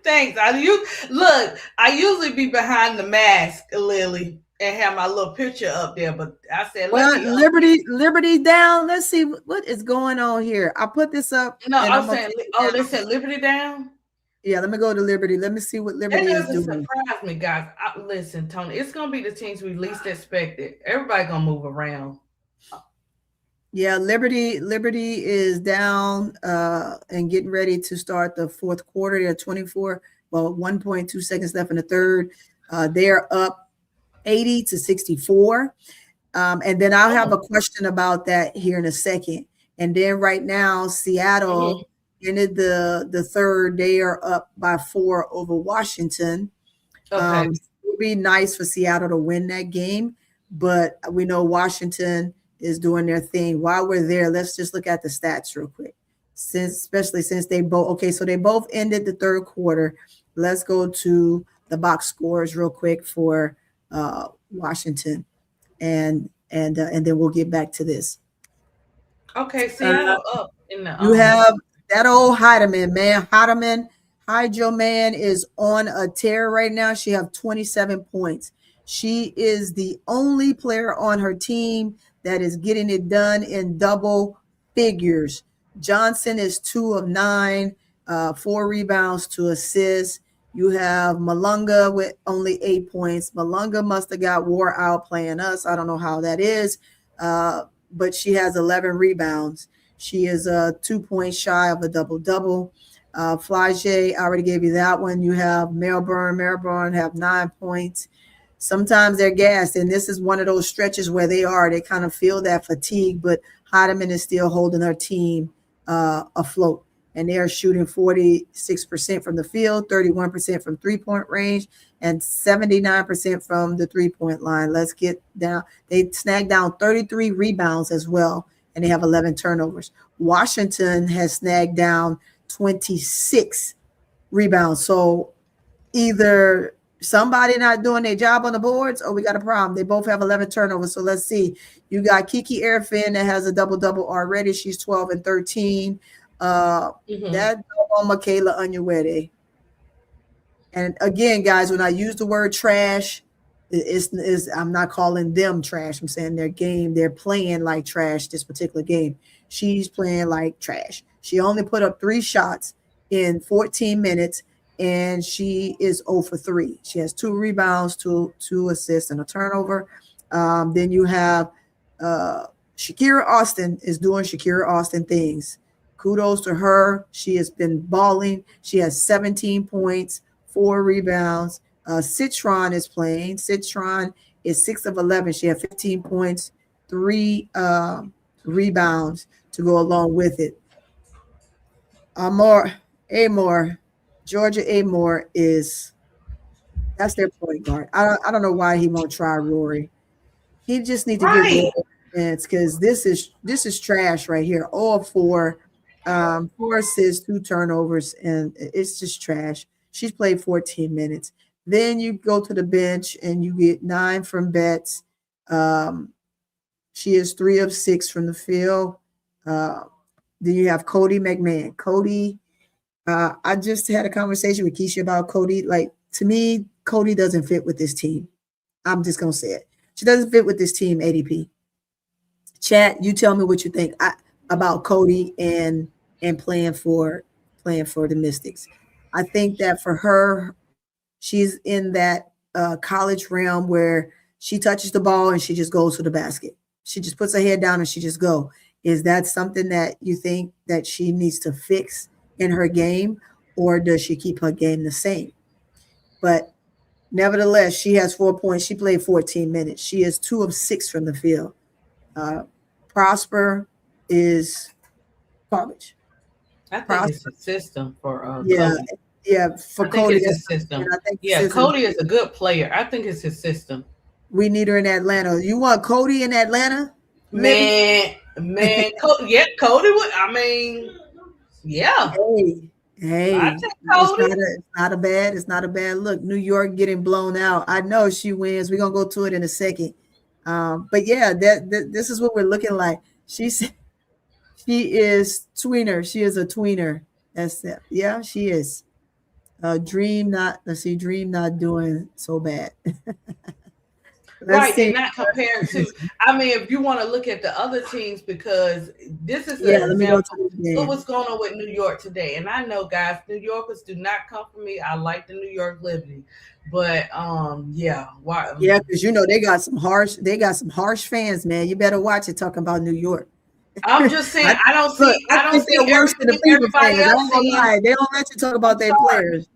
Thanks. I usually be behind the mask, Lily, and have my little picture up there, but I said, well, Liberty down. Let's see what is going on here. I put this up. No, I'm saying, they said Liberty down. Yeah, let me go to Liberty. Let me see what Liberty is doing. Surprise me, guys. Listen, Tony, it's gonna be the teams we least expected. Everybody gonna move around. Yeah, Liberty is down and getting ready to start the fourth quarter. They're 1.2 seconds left in the third. They're up 80-64. And then I'll have a question about that here in a second. And then right now, Seattle ended the third. They are up by 4 over Washington. Okay. It would be nice for Seattle to win that game, but we know Washington is doing their thing. While we're there, let's just look at the stats real quick. Especially since they both so they both ended the third quarter. Let's go to the box scores real quick for Washington, and then we'll get back to this. Okay, Seattle up in the. You have that old Heidemann, man. Hydro man is on a tear right now. She have 27 points. She is the only player on her team that is getting it done in double figures. Johnson is 2 of 9, 4 rebounds, 2 assists. You have Malunga with only 8 points. Malunga must have got wore out playing us. I don't know how that is, but she has 11 rebounds. She is 2 points shy of a double-double. Flage, I already gave you that one. You have Melbourne have 9 points. Sometimes they're gassed, and this is one of those stretches where they kind of feel that fatigue, but Heidemann is still holding her team afloat. And they are shooting 46% from the field, 31% from three-point range, and 79% from the three-point line. Let's get down. They snagged down 33 rebounds as well, and they have 11 turnovers. Washington has snagged down 26 rebounds. So either somebody not doing their job on the boards or we got a problem. They both have 11 turnovers. So let's see. You got Kiki Airfin that has a double-double already. She's 12 and 13. That Michaela Onyenwere. And again, guys, when I use the word trash, I'm not calling them trash. I'm saying their game, they're playing like trash this particular game. She's playing like trash. She only put up 3 shots in 14 minutes, and she is 0 for 3. She has 2 rebounds, 2 assists, and a turnover. Then you have Shakira Austin is doing Shakira Austin things. Kudos to her. She has been balling. She has 17 points, 4 rebounds. Citron is playing. Citron is 6 of 11. She had 15 points, 3 rebounds to go along with it. Georgia Amore that's their point guard. I don't know why he won't try Rory. He just needs to get chance because this is trash right here. All 4 4 assists, 2 turnovers, and it's just trash. She's played 14 minutes. Then you go to the bench and you get 9 from Betts. She is 3 of 6 from the field. Then you have Cody McMahon. Cody, I just had a conversation with Keisha about Cody. Like, to me, Cody doesn't fit with this team. I'm just going to say it. She doesn't fit with this team, ADP. Chat, you tell me what you think about Cody and playing for the Mystics. I think that for her, she's in that college realm where she touches the ball and she just goes to the basket. She just puts her head down and she just go. Is that something that you think that she needs to fix in her game, or does she keep her game the same? But nevertheless, she has 4 points. She played 14 minutes. She is 2 of 6 from the field. Prosper is garbage. I think it's a system for yeah, Cody. yeah. For I think Cody, it's his system. Yeah, system, Cody is a good player. I think it's his system. we need her in Atlanta. You want Cody in Atlanta? Man, Cody, yeah, Cody would. I mean, yeah. I Hey, take it's Cody. it's not a bad look. New York getting blown out. I know she wins. We're gonna go to it in a second. But yeah, this is what we're looking like. She is tweener. She is a tweener. That's it. Yeah, she is. Dream not doing so bad. Let's Right, see. and not compared to. I mean, if you want to look at the other teams, because this is Yeah, an let me go to example. this What game. was going on with New York today? And I know, guys, New Yorkers do not come for me. I like the New York Liberty, but yeah, why? Yeah, because you know they got some harsh fans, man. You better watch it talking about New York. I'm just saying, I look, I I don't think they're see worse than the everything people everybody fans. I else ain't gonna seeing. lie. They don't let you talk about I'm their sorry. players.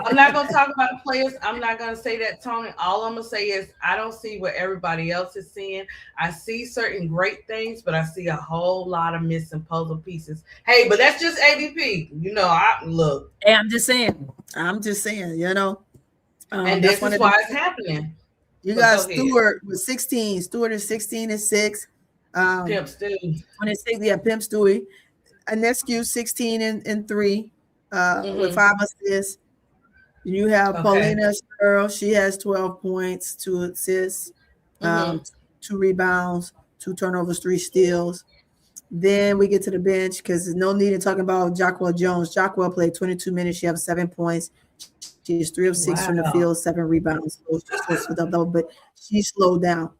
I'm not gonna talk about the players. I'm not gonna say that, Tony. All I'm gonna say is I don't see what everybody else is seeing. I see certain great things, but I see a whole lot of missing puzzle pieces. Hey, but that's just ADP. You know, I look. Hey, I'm just saying. You know. And That's this one is of the why it's happening. you But got go ahead. Stewart with 16. Stewart is 16 and 6. Pimp Stu. 26, yeah, Pimp Stewie. Anescu 16 and 3, with Mm-hmm. 5 assists. You have Okay. Paulina Earl. She has 12 points, 2 assists, Mm-hmm. 2 rebounds, 2 turnovers, 3 steals. Then we get to the bench because there's no need in talking about Jacquel Jones. Jacquel played 22 minutes. She has 7 points. She is 3 of 6 from the field, Wow. 7 rebounds. So she's supposed to double, but she slowed down.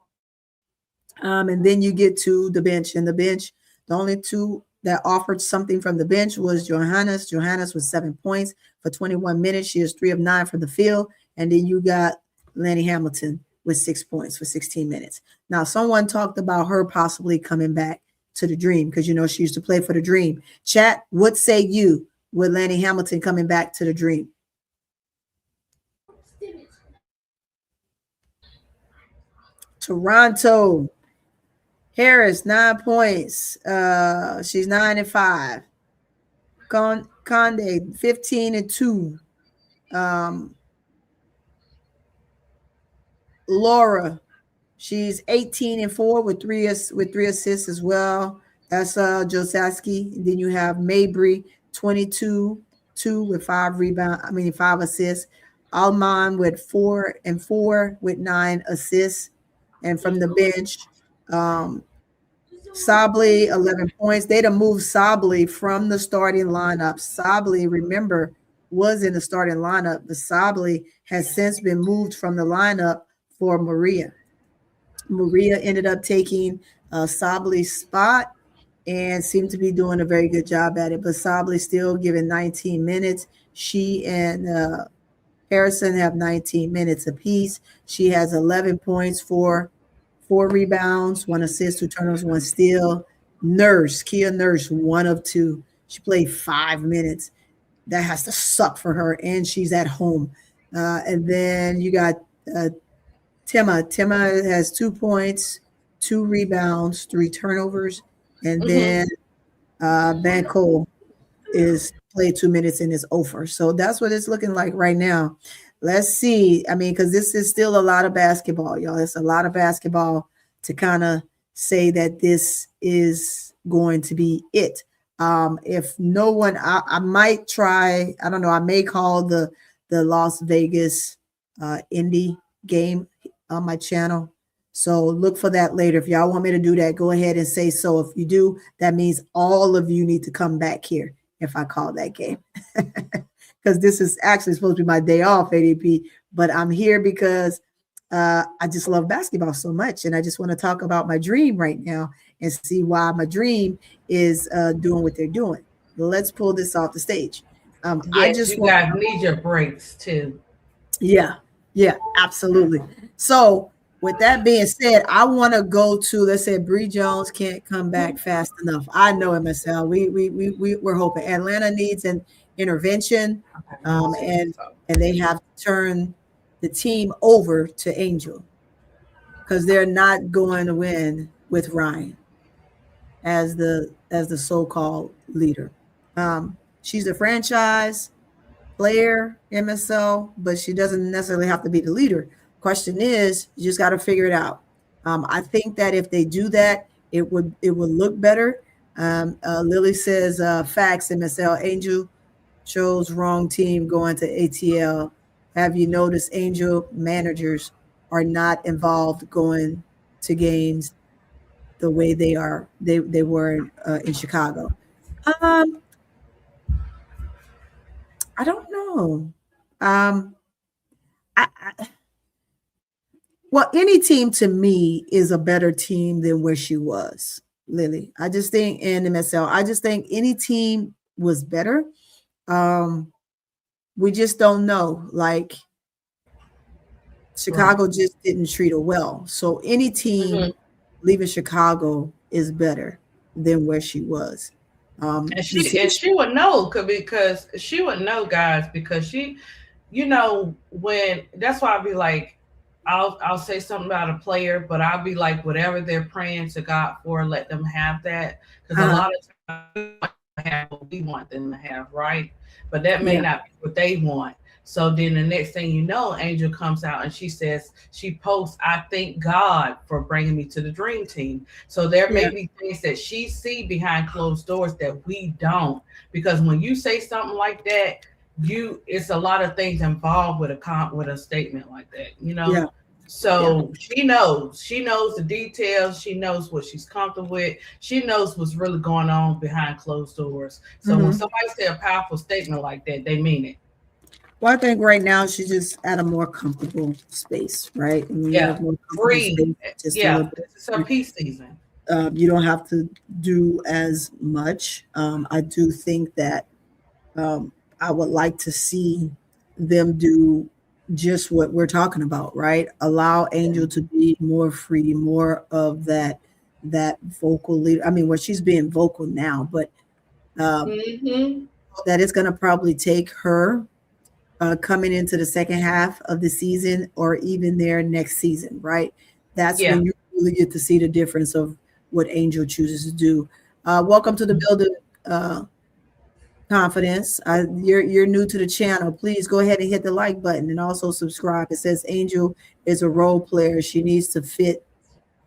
And then you get to the bench. And the bench, the only 2 that offered something from the bench was Johannes. Johannes was 7 points for 21 minutes. She is 3 of 9 from the field. And then you got Lanny Hamilton with 6 points for 16 minutes. Now, someone talked about her possibly coming back to the Dream because you know she used to play for the Dream. Chat, what say you with Lanny Hamilton coming back to the Dream? Toronto. Harris, 9 points. She's 9 and 5. Conde, 15 and 2. Um, Laura, she's 18 and 4 with 3 assists as well. That's Josaski. Then you have Mabry, 22, 2 with 5 assists. Alman with 4 and 4 with 9 assists. And from the bench, Sably, 11 points. They'd have moved Sably from the starting lineup. Sably, remember, was in the starting lineup, but Sably has since been moved from the lineup for Maria. Maria ended up taking Sably's spot and seemed to be doing a very good job at it. But Sably still given 19 minutes. She and Harrison have 19 minutes apiece. She has 11 points for 4 rebounds, 1 assist, 2 turnovers, 1 steal. Kia Nurse, 1 of 2. She played 5 minutes. That has to suck for her, and she's at home. And then you got Tima. Tima has 2 points, 2 rebounds, 3 turnovers. And Mm-hmm. then Banco is played 2 minutes and is over. So that's what it's looking like right now. Let's see. I mean, because this is still a lot of basketball, y'all. It's a lot of basketball to kind of say that this is going to be it. If no one, I might try. I don't know. I may call the Las Vegas indie game on my channel. So look for that later. If y'all want me to do that, go ahead and say so. If you do, that means all of you need to come back here if I call that game. Because this is actually supposed to be my day off, ADP. But I'm here because I just love basketball so much. And I just want to talk about my dream right now and see why my dream is doing what they're doing. Let's pull this off the stage. I Yes, just you want, guys need your breaks too. yeah, yeah, absolutely. So with that being said, I want to go to, let's say Bree Jones can't come back fast enough. I know MSL. We're hoping Atlanta needs an intervention, Okay, and so, they have to turn the team over to Angel because they're not going to win with Ryan as the so-called leader. She's a franchise player, MSL, but she doesn't necessarily have to be the leader. Question is, you just got to figure it out. I think that if they do that, it would look better. Lily says, facts, MSL. Angel chose wrong team going to ATL. Have you noticed Angel managers are not involved going to games the way they were in Chicago? Um, I don't know. Um, I Well, any team to me is a better team than where she was, Lily. I just think in MSL, I just think any team was better. Um, we just don't know. Like right. Chicago just didn't treat her well. So any Mhm. team leaving Chicago is better than where she was. And You see, she would know because she would know, guys, because she, when that's why I'll be like, I'll say something about a player, but I'll be like, whatever they're praying to God for, let them have that, because a uh, lot of times we want them to have what we want them to have, right? But that may yeah, not be what they want. So then the next thing you know, Angel comes out and she says, she posts, I thank God for bringing me to the dream team. So there may yeah, be things that she see behind closed doors that we don't. Because when you say something like that, it's a lot of things involved with a statement like that, you yeah, know. yeah. So she knows the details, she knows what she's comfortable with, she knows what's really going on behind closed doors. So when Hmm. somebody say a powerful statement like that, they mean it. Well, I think right now she's just at a more comfortable space, right? And when you're Yeah, at a more comfortable breathe. space, just a little Yeah, bit. this is her peace season. You don't have to do as much. I do think that um, I would like to see them do just what we're talking about, right? Allow Angel to be more free, more of that vocal leader. I mean, well, she's being vocal now, but um, Mm-hmm. that it's going to probably take her coming into the second half of the season or even there next season, right? That's Yeah. when you really get to see the difference of what Angel chooses to do. Welcome to the building, uh, confidence. You're new to the channel. Please go ahead and hit the like button and also subscribe. It says Angel is a role player. She needs to fit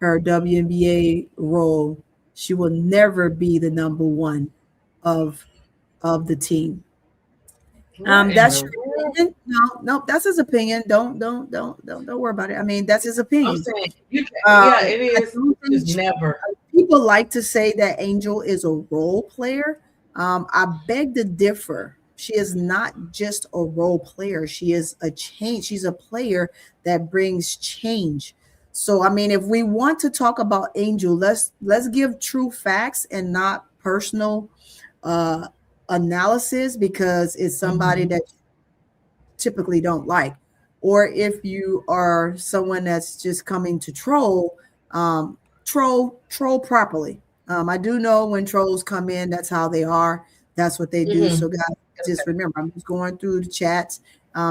her WNBA role. She will never be the number one of the team. What in That's the your world? opinion. No, no, that's his opinion. Don't worry about it. I mean, that's his I'm opinion. saying you can, yeah, it I is. don't Just think never. people like to say that Angel is a role player. I beg to differ. She is not just a role player. She is a change. She's a player that brings change. So, I mean, if we want to talk about Angel, let's give true facts and not personal uh, analysis because it's somebody Hmm. that typically don't like. Or if you are someone that's just coming to troll, troll properly. I do know when trolls come in, that's how they are. That's what they do. Hmm. So guys, just remember, I'm just going through the chats.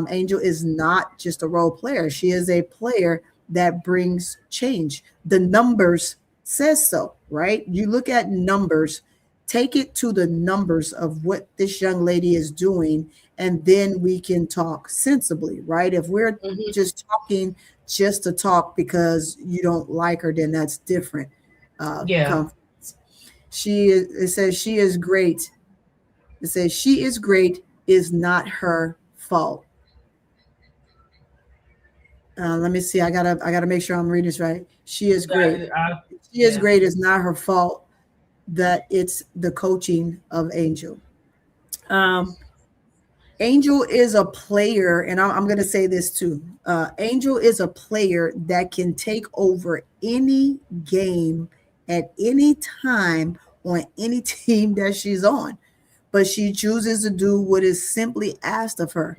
Angel is not just a role player. She is a player that brings change. The numbers says so, right? You look at numbers, take it to the numbers of what this young lady is doing and then we can talk sensibly, right? If we're Hmm. just talking just to talk because you don't like her, then that's different. Yeah. Come. It says she is great. It says she is great is not her fault. Let me see. I gotta make sure I'm reading this right. She is great. She is Yeah. great is not her fault. That it's the coaching of Angel. Um, Angel is a player, and I'm going to say this too. Angel is a player that can take over any game at any time on any team that she's on, but she chooses to do what is simply asked of her.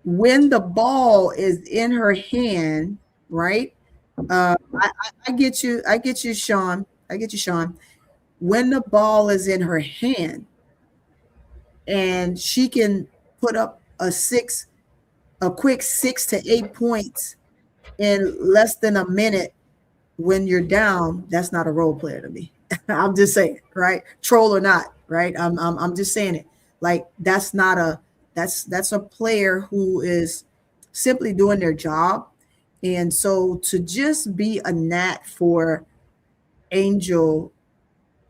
When the ball is in her hand, right? I get you. I get you, Sean. I get you, Sean. When the ball is in her hand and she can put up a quick 6 to 8 points in less than a minute when you're down, that's not a role player to me. I'm just saying, right? Troll or not, right? I'm just saying it. Like that's a player who is simply doing their job. And so to just be a gnat for Angel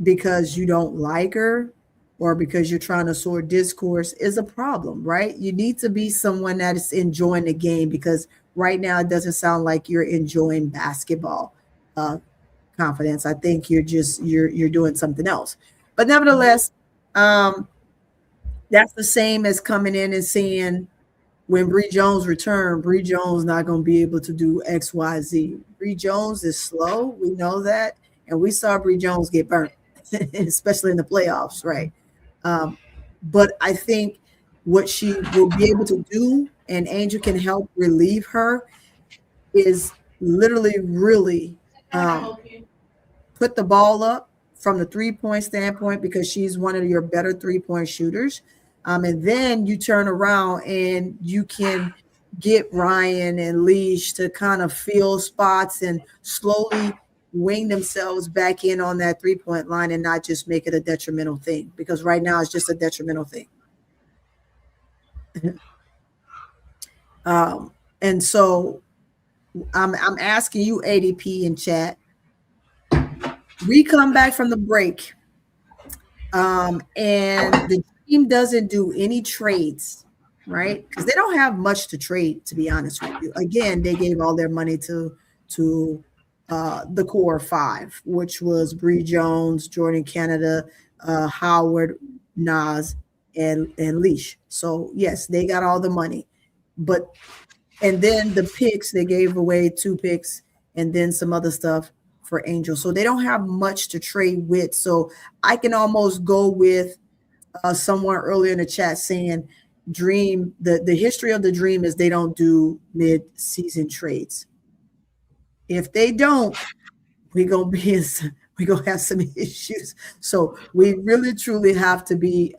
because you don't like her or because you're trying to sow discourse is a problem, right? You need to be someone that is enjoying the game because right now it doesn't sound like you're enjoying basketball uh, confidence. I think you're doing something else. But nevertheless, um, that's the same as coming in and saying when Bree Jones returned, Bree Jones not going to be able to do X, Y, Z. Bree Jones is slow. We know that, and we saw Bree Jones get burnt, especially in the playoffs, right? Um, but I think what she will be able to do, and Angel can help relieve her, is literally really Can I um, help you? put the ball up from the 3 point standpoint because she's one of your better 3 point shooters. And then you turn around and you can get Ryan and Leash to kind of fill spots and slowly wing themselves back in on that 3 point line and not just make it a detrimental thing because right now it's just a detrimental thing. Um, and so I'm asking you, ADP in chat, we come back from the break. And the team doesn't do any trades, right? Because they don't have much to trade, to be honest with you. Again, they gave all their money to the core five, which was Bree Jones, Jordan Canada, Howard, Nas, and Leash. So yes, they got all the money, but and then the picks they gave away 2 picks and then some other stuff for Angel. So they don't have much to trade with. So I can almost go with someone earlier in the chat saying dream the history of the dream is they don't do mid-season trades. If they don't, we're gonna be in we're gonna have some issues. So we really truly have to be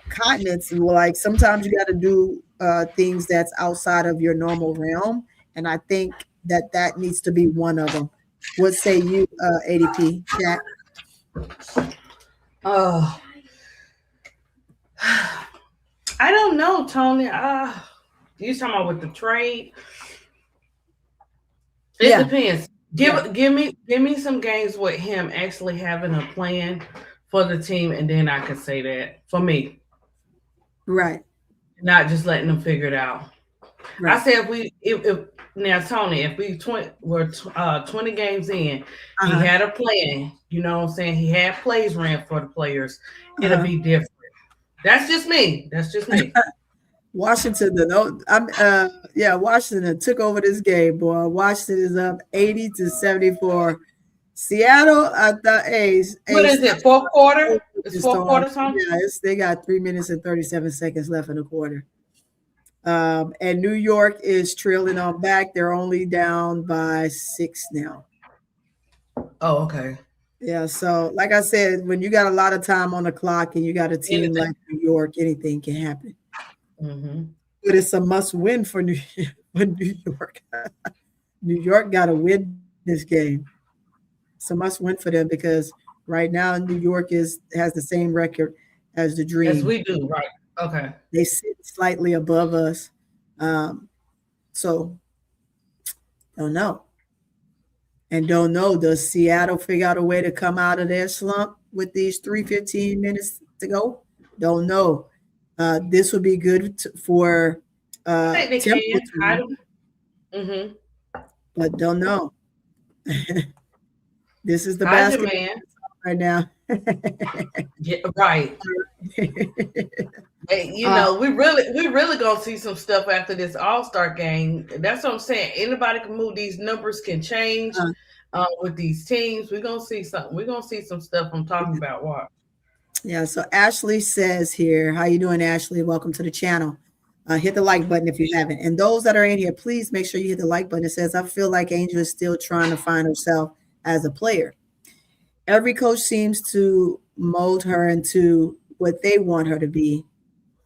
continents. Like sometimes you got to do things that's outside of your normal realm, and I think that needs to be one of them. What say you, ADP Jack? Oh, I don't know, Tony. You talking about with the trade? It Yeah, depends. yeah, Give me some games with him actually having a plan for the team, and then I could say that for me, right, not just letting them figure it out. I right. said if now Tony, if we 20 games in, he Uh-huh, had a plan. You know what I'm saying? He had plays ran for the players. It'll uh-huh. be different. That's just me. That's just me. Washington, no, I'm yeah, Washington took over this game, boy. Washington is up 80-74. Seattle, I thought, What is it? Fourth quarter? It's just fourth on. quarter, Tony. Yeah, they got 3 minutes and 37 seconds left in the quarter. And New York is trailing on back. They're only down by 6 now. Oh, okay. Yeah, so like I said, when you got a lot of time on the clock and you got a team Anything. like New York, anything can happen. Mm-hmm. But it's a must win for for New York. New York got to win this game. It's a must win for them because right now New York has the same record as the As Dream. we do, right? Okay. They sit slightly above us. Um, so don't know. And don't know, does Seattle figure out a way to come out of their slump with these 3:15 minutes to go? Don't know. This would be good for I think they tempo can. I time, don't. Mm-hmm. but don't know. This is the Hide your basketball man. right now. Yeah, right. Hey, uh, we really gonna see some stuff after this All-Star game. That's what I'm saying. Anybody can move. These numbers can change uh, with these teams. We're gonna see something. We're gonna see some stuff I'm talking about. What? yeah, so Ashley says here, how you doing, Ashley? Welcome to the channel. Hit the like button if you haven't. And those that are in here, please make sure you hit the like button. It says, I feel like Angel is still trying to find herself as a player. Every coach seems to mold her into what they want her to be.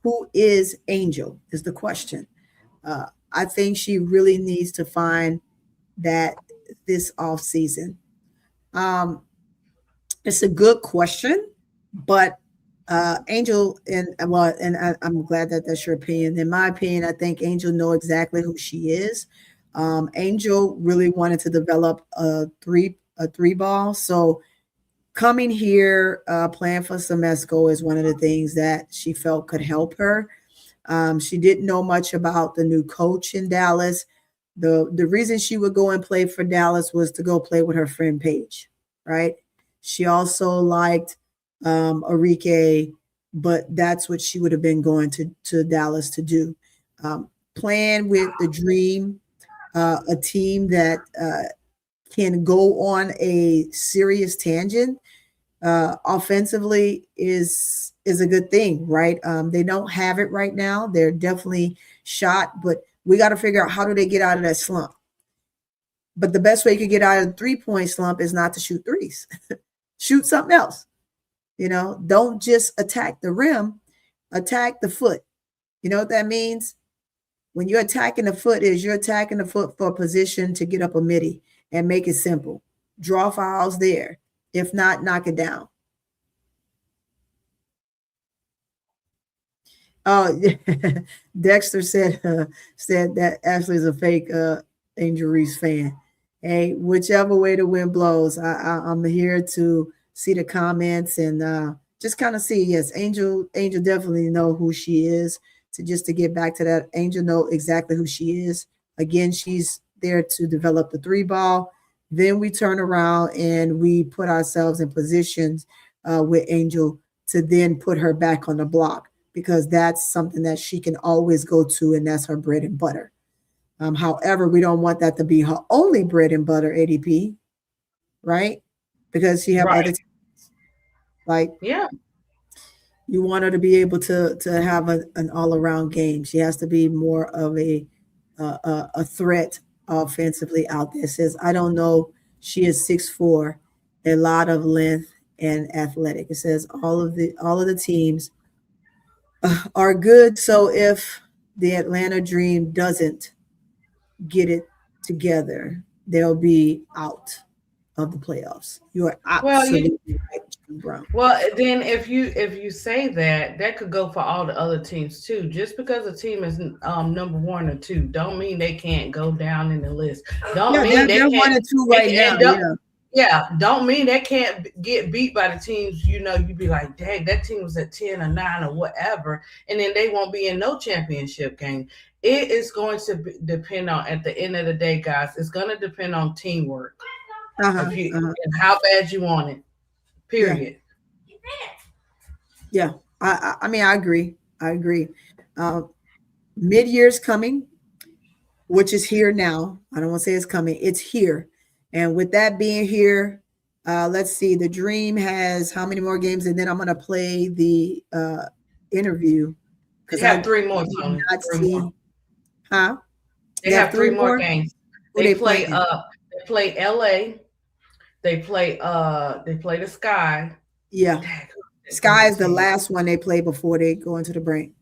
Who is Angel is the question. I think she really needs to find that this off season. It's a good question, but Angel I'm glad that that's your opinion. In my opinion, I think Angel know exactly who she is. Angel really wanted to develop a three ball, so coming here, playing for Semesco is one of the things that she felt could help her. She didn't know much about the new coach in Dallas. The reason she would go and play for Dallas was to go play with her friend Paige, right? She also liked Enrique, but that's what she would have been going to Dallas to do. Playing with the Dream, a team that can go on a serious tangent offensively is a good thing, right? They don't have it right now. They're definitely shot, but we got to figure out how do they get out of that slump. But the best way you could get out of the 3-point slump is not to shoot threes. Shoot something else. Don't just attack the rim, attack the foot. You know what that means? When you're attacking the foot you're attacking the foot for a position to get up a midi and make it simple. Draw fouls there. If not, knock it down. Oh, Dexter said that Ashley is a fake Angel Reese fan. Hey, whichever way the wind blows, I'm here to see the comments and just kind of see. Yes, Angel definitely know who she is. To get back to that, Angel know exactly who she is. Again, she's there to develop the 3-ball. Then we turn around and we put ourselves in positions with Angel to then put her back on the block, because that's something that she can always go to, and that's her bread and butter. However, we don't want that to be her only bread and butter, ADP, right? Because she have Right. other teams. Like, Yeah. you want her to be able to have an all-around game. She has to be more of a threat offensively out there. It says, I don't know. She is 6'4", a lot of length and athletic. It says all of the teams are good. So if the Atlanta Dream doesn't get it together, they'll be out of the playoffs. You are absolutely right, Jim Brown. Well, then if you say that could go for all the other teams too. Just because a team is number 1 or 2, don't mean they can't go down in the list. Don't mean they're 1 and 2 right now. Don't mean they can't get beat by the teams. You'd be like, dang, that team was at 10 or 9 or whatever, and then they won't be in no championship game. It is going to depend on, at the end of the day, guys, it's going to depend on teamwork. And how bad you want it. Period. Yeah. I mean, I agree. Mid-year's coming, which is here now. I don't want to say it's coming. It's here. And with that being here, let's see. The Dream has how many more games? And then I'm going to play the interview. They have 3 more, Tony. Huh? They have 3 more games. They play LA. They play the Sky. Yeah. Sky is the last one they play before they go into the break.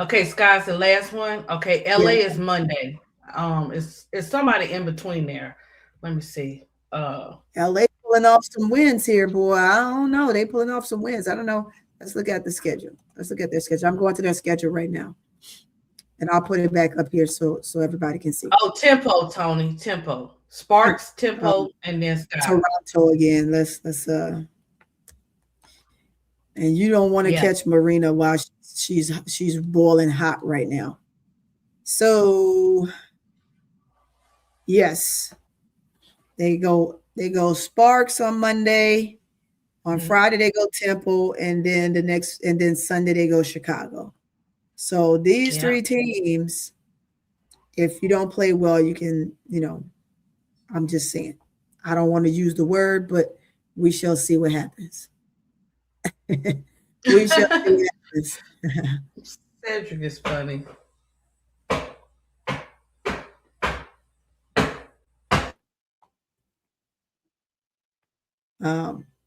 Okay, Sky's the last one. Okay, LA is Monday. It's somebody in between there. Let me see. LA pulling off some wins here, boy. I don't know. They pulling off some wins. I don't know. Let's look at the schedule. Let's look at their schedule. I'm going to their schedule right now. And I'll put it back up here so everybody can see. Oh, tempo, Tony. Tempo. Sparks, Tempo, and then Sky. Toronto again. Let's and you don't want to catch Marina while she's boiling hot right now. So yes, they go Sparks on Monday. On Friday they go Temple, and then Sunday they go Chicago. So these three teams, if you don't play well, you can, I'm just saying. I don't want to use the word, but we shall see what happens. We shall see what happens. Cedric is funny.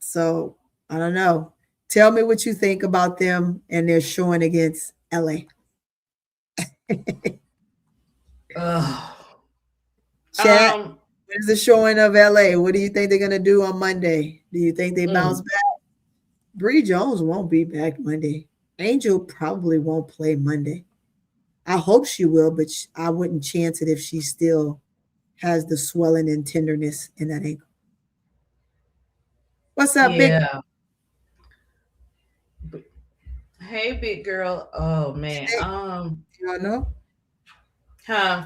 So I don't know. Tell me what you think about them and their showing against LA. Chat, what is the showing of LA? What do you think they're gonna do on Monday? Do you think they bounce back? Bree Jones won't be back Monday. Angel probably won't play Monday. I hope she will, but I wouldn't chance it if she still has the swelling and tenderness in that ankle. What's up, Big? Hey, big girl. Oh man. You don't know?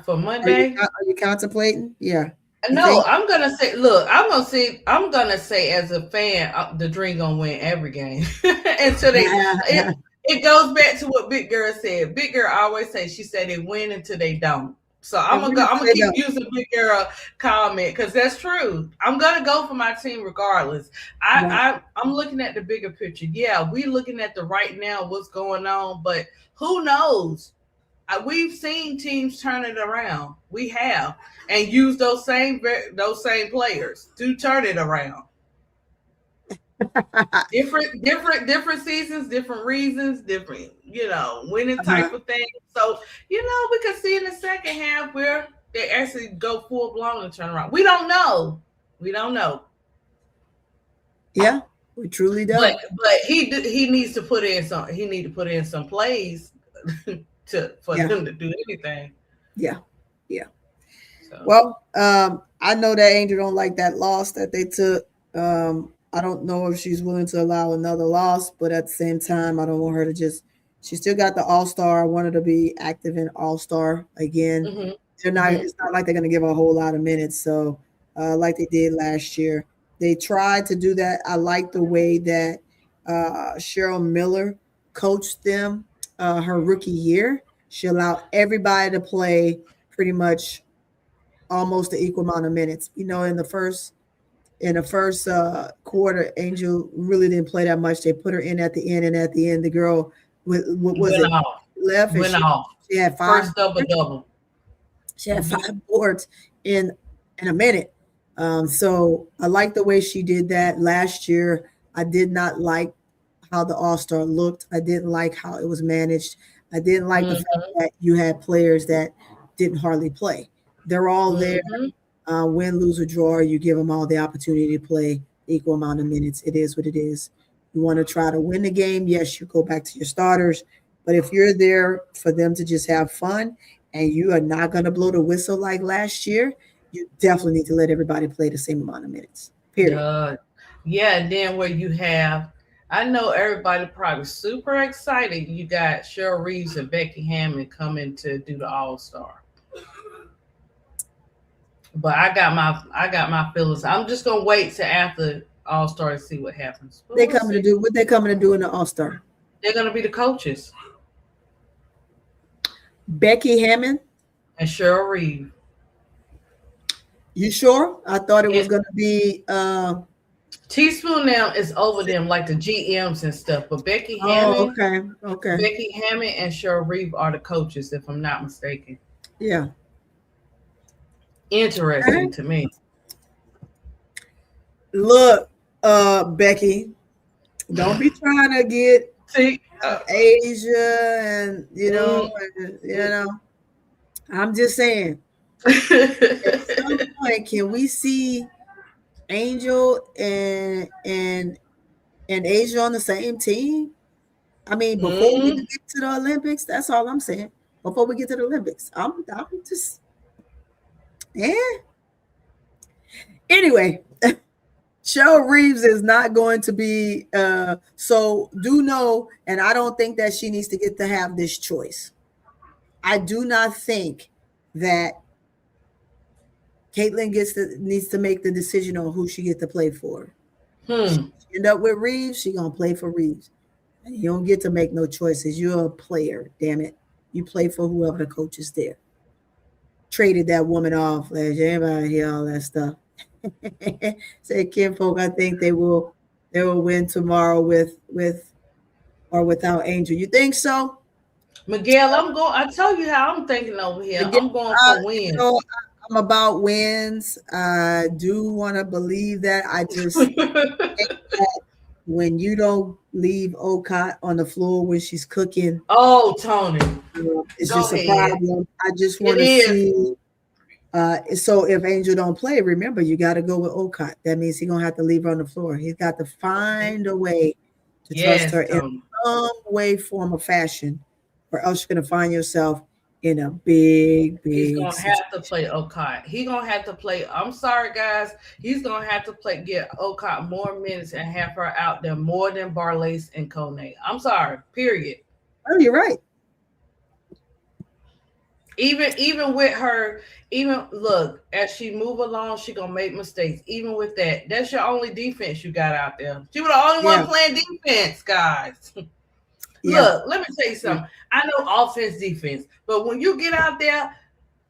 For Monday? Are you contemplating? Yeah. No, I'm gonna say. Look, I'm gonna say as a fan, the Dream gonna win every game until they. It goes back to what Big Girl said. Big Girl always say, she said they win until they don't. So I'm gonna keep using Big Girl comment because that's true. I'm gonna go for my team regardless. I'm looking at the bigger picture. Yeah, we looking at the right now, what's going on, but who knows? We've seen teams turn it around. We have, and use those same players to turn it around. different seasons, different reasons, different winning type of thing. So we could see in the second half where they actually go full blown and turn around. We don't know. Yeah, we truly don't. But he needs to put in some. He need to put in some plays for them to do anything. Yeah. So. Well, I know that Angel don't like that loss that they took. I don't know if she's willing to allow another loss, but at the same time, I don't want her to she still got the All-Star. I want her to be active in All-Star again. Mm-hmm. It's not like they're going to give her a whole lot of minutes. So like they did last year, they tried to do that. I like the way that Cheryl Miller coached them her rookie year. She allowed everybody to play pretty much almost the equal amount of minutes. In the first quarter, Angel really didn't play that much. They put her in at the end, and at the end, the girl left. Went off. She had 5 first double. She had 5 boards in a minute. So I like the way she did that last year. I did not like how the All-Star looked. I didn't like how it was managed. I didn't like the fact that you had players that didn't hardly play. They're all there. Win, lose, or draw, you give them all the opportunity to play equal amount of minutes. It is what it is. You want to try to win the game, yes, you go back to your starters. But if you're there for them to just have fun and you are not going to blow the whistle like last year, you definitely need to let everybody play the same amount of minutes, period. And then where you have, I know everybody probably super excited. You got Cheryl Reeves and Becky Hammond coming to do the All-Star. But I got my feelings. I'm just gonna wait till after All-Star and see what happens. What they coming to do in the All-Star? They're gonna be the coaches. Becky Hammond and Cheryl Reeve. You sure? I thought it was gonna be Teaspoon now is over them like the GMs and stuff. But Becky Hammond. Okay. Becky Hammond and Cheryl Reeve are the coaches, if I'm not mistaken. Yeah. Interesting to me. Look, Becky, don't be trying to get Asia and I'm just saying. At some point, can we see Angel and Asia on the same team? I mean, before we get to the Olympics, that's all I'm saying. Before we get to the Olympics, I'm just Anyway, Cheryl Reeves is not going to be so do know, and I don't think that she needs to get to have this choice. I do not think that Caitlin needs to make the decision on who she get to play for. She end up with Reeves, she gonna play for Reeves. And you don't get to make no choices. You're a player, damn it. You play for whoever the coach is there. Traded that woman off last year. Everybody hear all that stuff. Said Kim Folk, I think they will win tomorrow with or without Angel. You think so? Miguel, I tell you how I'm thinking over here. Miguel, I'm going for wins. You know, I'm about wins. I do want to believe that. I just think that when you don't leave Okot on the floor when she's cooking. Oh, Toni. It's just a problem. I just want to see. So if Angel don't play, remember, you got to go with Okot. That means he's going to have to leave her on the floor. He's got to find a way to trust her in some way, form, or fashion, or else you're going to find yourself in a big He's going to have to play Okot. He's going to have to play. I'm sorry, guys. He's going to have to get Okot more minutes and have her out there more than Barlace and Kone. I'm sorry, period. Oh, you're right. Even with her, look, as she move along, she gonna make mistakes. Even with that, that's your only defense you got out there. She was the only one playing defense, guys. Look, let me tell you something. I know offense, defense, but when you get out there,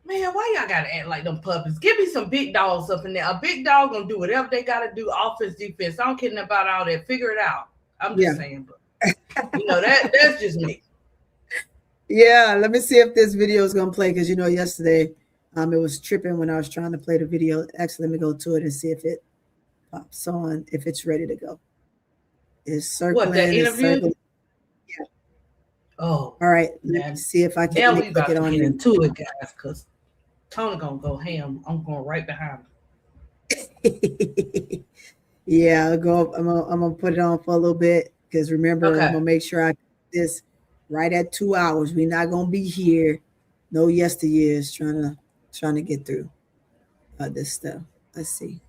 man, why y'all gotta act like them puppies? Give me some big dogs up in there. A big dog gonna do whatever they gotta do, offense, defense. I don't care about all that. Figure it out. I'm just saying, but that's just me. Yeah, let me see if this video is gonna play because yesterday it was tripping when I was trying to play the video. Actually, let me go to it and see if it pops on, if it's ready to go. It's circling. What, the interview? Yeah. Oh, all right. Let me see if I can click it on get into it, guys, because Toni gonna go ham. I'm going right behind him. Yeah, I'll go. I'm gonna put it on for a little bit because remember, I'm gonna make sure I do this right at 2 hours. We're not gonna be here no yesteryears trying to get through this stuff. Let's see.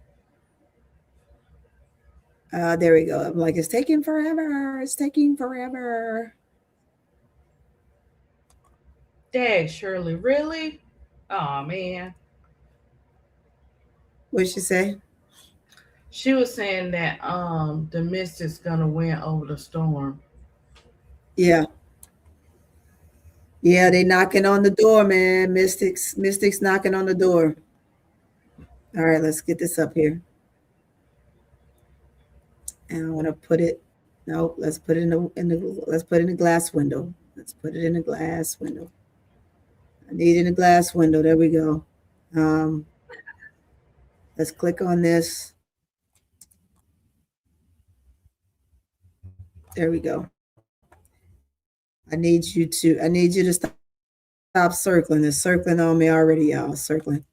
There we go. I'm like, it's taking forever. It's taking forever. Dang, Shirley, really? Oh man. What'd she say? She was saying that the Mystics gonna win over the Storm. Yeah. Yeah, they knocking on the door, man. Mystics knocking on the door. All right, let's get this up here. And I want to put it. No, let's put it in the glass window. Let's put it in the glass window. I need it in the glass window. There we go. Let's click on this. There we go. I need you to stop circling. It's circling on me already, y'all. Circling.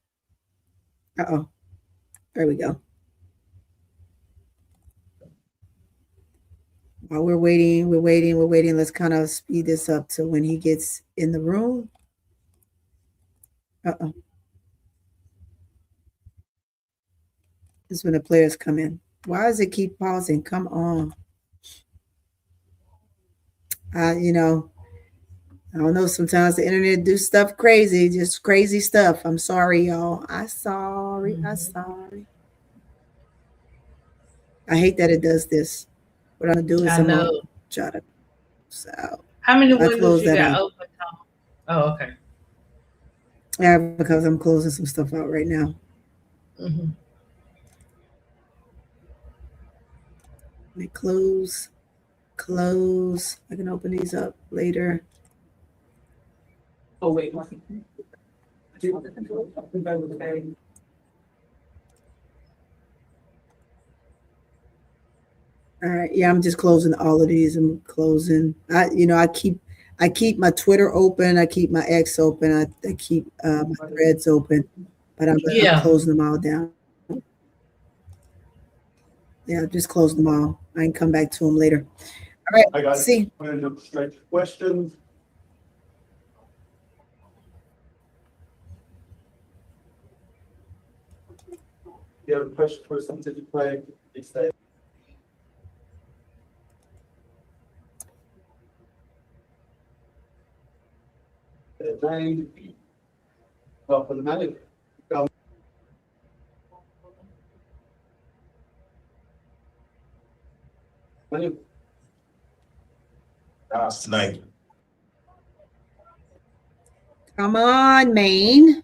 Uh-oh. There we go. While we're waiting. Let's kind of speed this up to when he gets in the room. Uh-oh. This is when the players come in. Why does it keep pausing? Come on. I don't know. Sometimes the internet do stuff crazy, just crazy stuff. I'm sorry, y'all. I'm sorry. I hate that it does this. What I'm gonna do is I'm gonna try to close out. How many windows you got open? Oh, okay. Yeah, because I'm closing some stuff out right now. Mm-hmm. Let me close. I can open these up later. Oh wait. All right. Yeah, I'm just closing all of these. I'm closing. I keep my Twitter open. I keep my X open. I keep my threads open, but I'm closing them all down. Yeah, just close them all. I can come back to them later. All right. I got see. Questions. You have a question for something to play? Excited. Well, for the night. Tonight. Come on, Maine.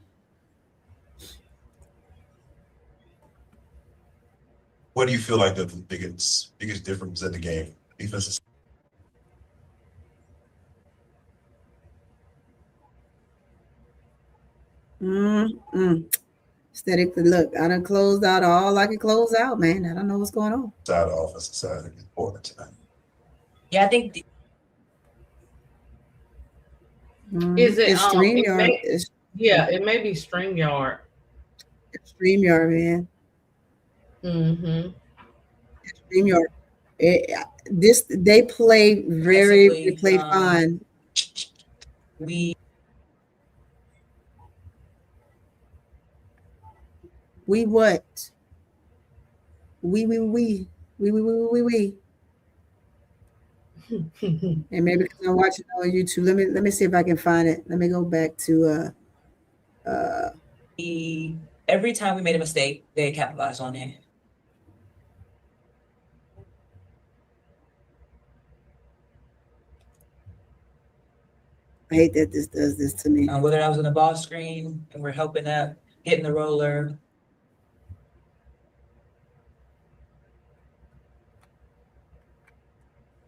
What do you feel like the biggest difference in the game? Defense. Steady. Look, I done closed out all I can close out, man. I don't know what's going on. Side of the offensive side is important tonight. Yeah, I think Is it It's StreamYard. it may be StreamYard. It's StreamYard, man. Mm-hmm. It's StreamYard. They play Basically, fine. we We what? We. And maybe because I'm watching it on YouTube. Let me see if I can find it. Let me go back to every time we made a mistake, they capitalized on it. I hate that this does this to me. Whether I was on the ball screen and we're helping up, hitting the roller.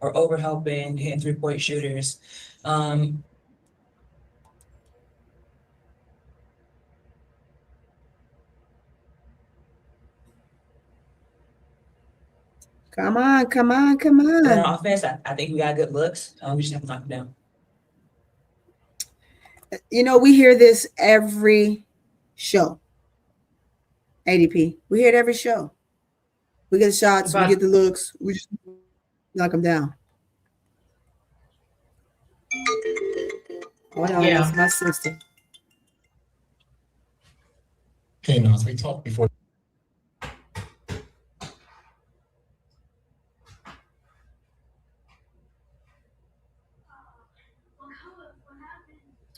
Or over helping, hitting 3-point shooters. Come on. But on offense, I think we got good looks. We just have to knock them down. You know, we hear this every show. ADP. We hear it every show. We get the shots, we get the looks, we just knock them down. Hold on, that's my sister. Okay, now as we talked before.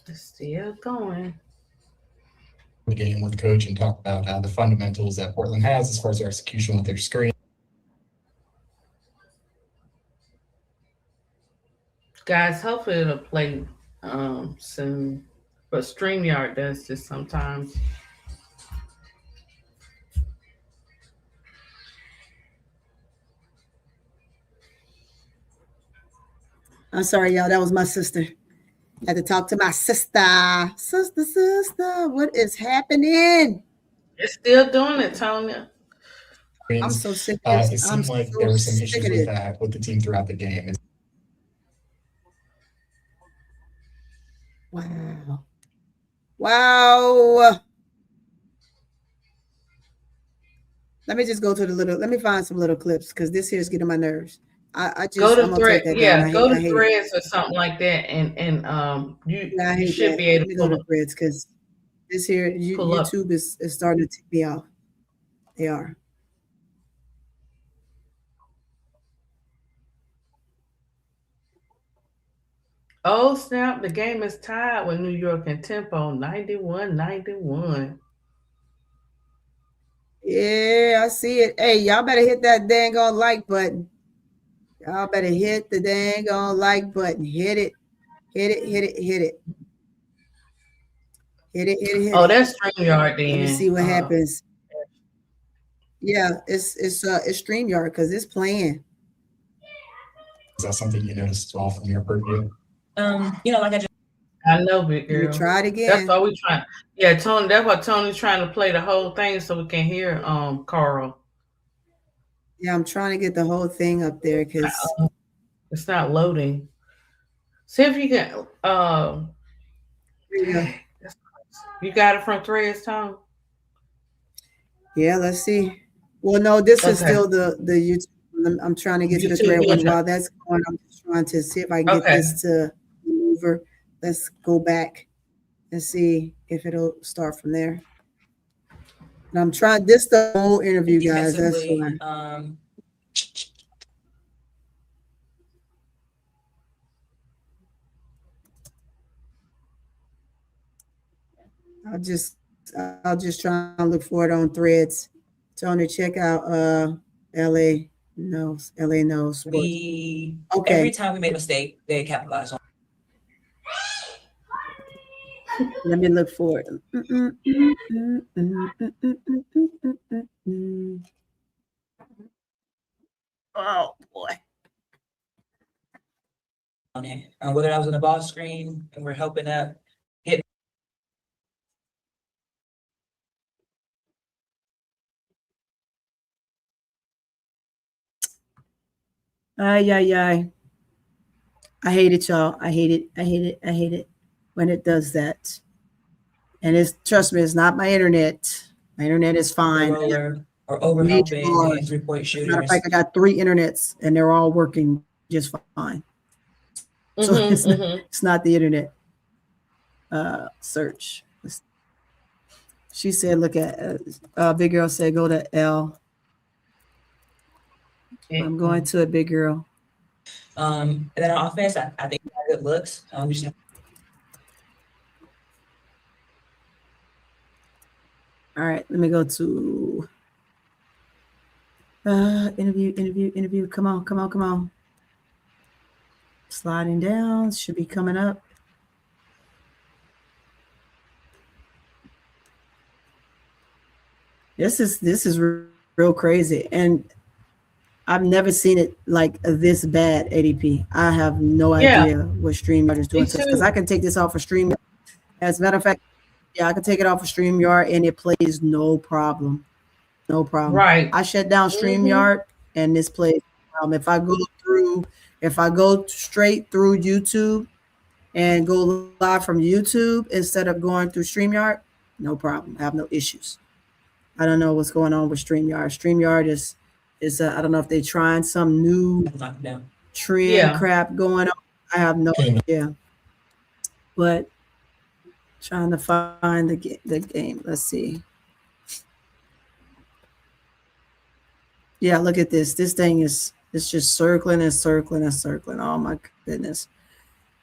It's still going. The game with the coach and talk about the fundamentals that Portland has as far as their execution with their screen. Guys, hopefully it'll play soon. But StreamYard does this sometimes. I'm sorry, y'all. That was my sister. I had to talk to my sister. Sister, what is happening? It's still doing it, Tonya. I'm so sick of this. It seemed like there were some issues with that with the team throughout the game. Wow. Let me just go to let me find some little clips because this here is getting my nerves. I just go to Threads. go to Threads or something like that, and you should be able to go to Threads because this here YouTube is starting to tick me off. They are. Oh snap! The game is tied with New York in tempo, 91-91. Yeah, I see it. Hey, y'all better hit that dang on like button. Y'all better hit the dang on like button. Hit it. Hit it. Hit it. Hit it. Hit it. Hit it. Hit oh, it. that's StreamYard then. Let me see what happens. Yeah, it's StreamYard because it's playing. Is that something you noticed as well from your purview? Like I know, big girl. You try it again. That's why we trying. Yeah, Tony. That's why Tony's trying to play the whole thing so we can hear Carl. Yeah, I'm trying to get the whole thing up there because it's not loading. See if you can. You got it from Threads, Tom? Yeah, let's see. Well, no, this is still the YouTube. I'm trying to get to the Thread one. While that's going, I'm just trying to see if I can get this to maneuver. Let's go back and see if it'll start from there. And I'm trying this the whole interview, guys. That's Defensively, why. I'll just try and look for it on Threads. Tony, check out LA knows sports. we Okay. every time we made a mistake, they capitalized on. Let me look for it. Oh boy. On it. And whether that was on the ball screen and we're helping up hit. Ay. I hate it, y'all. I hate it when it does that. And trust me, it's not my internet. My internet is fine. Roller or overhelping and 3-point shooters. Matter of fact, I got 3 internets and they're all working just fine. So it's not the internet. Search. She said, look at big girl said go to L. I'm going to a big girl. And then on offense, I think we got good looks. We just all right, let me go to interview. Come on. Sliding down, should be coming up. This is real crazy, and I've never seen it like this bad. ADP. I have no idea what StreamYard is doing because I can take this off of StreamYard. As a matter of fact, I can take it off of StreamYard and it plays no problem. No problem. Right. I shut down StreamYard and this plays. If I go straight through YouTube and go live from YouTube instead of going through StreamYard, no problem. I have no issues. I don't know what's going on with StreamYard. StreamYard is I don't know if they're trying some new trend crap going on. I have no idea. But trying to find the game. Let's see. Yeah, look at this. This thing it's just circling and circling and circling. Oh my goodness.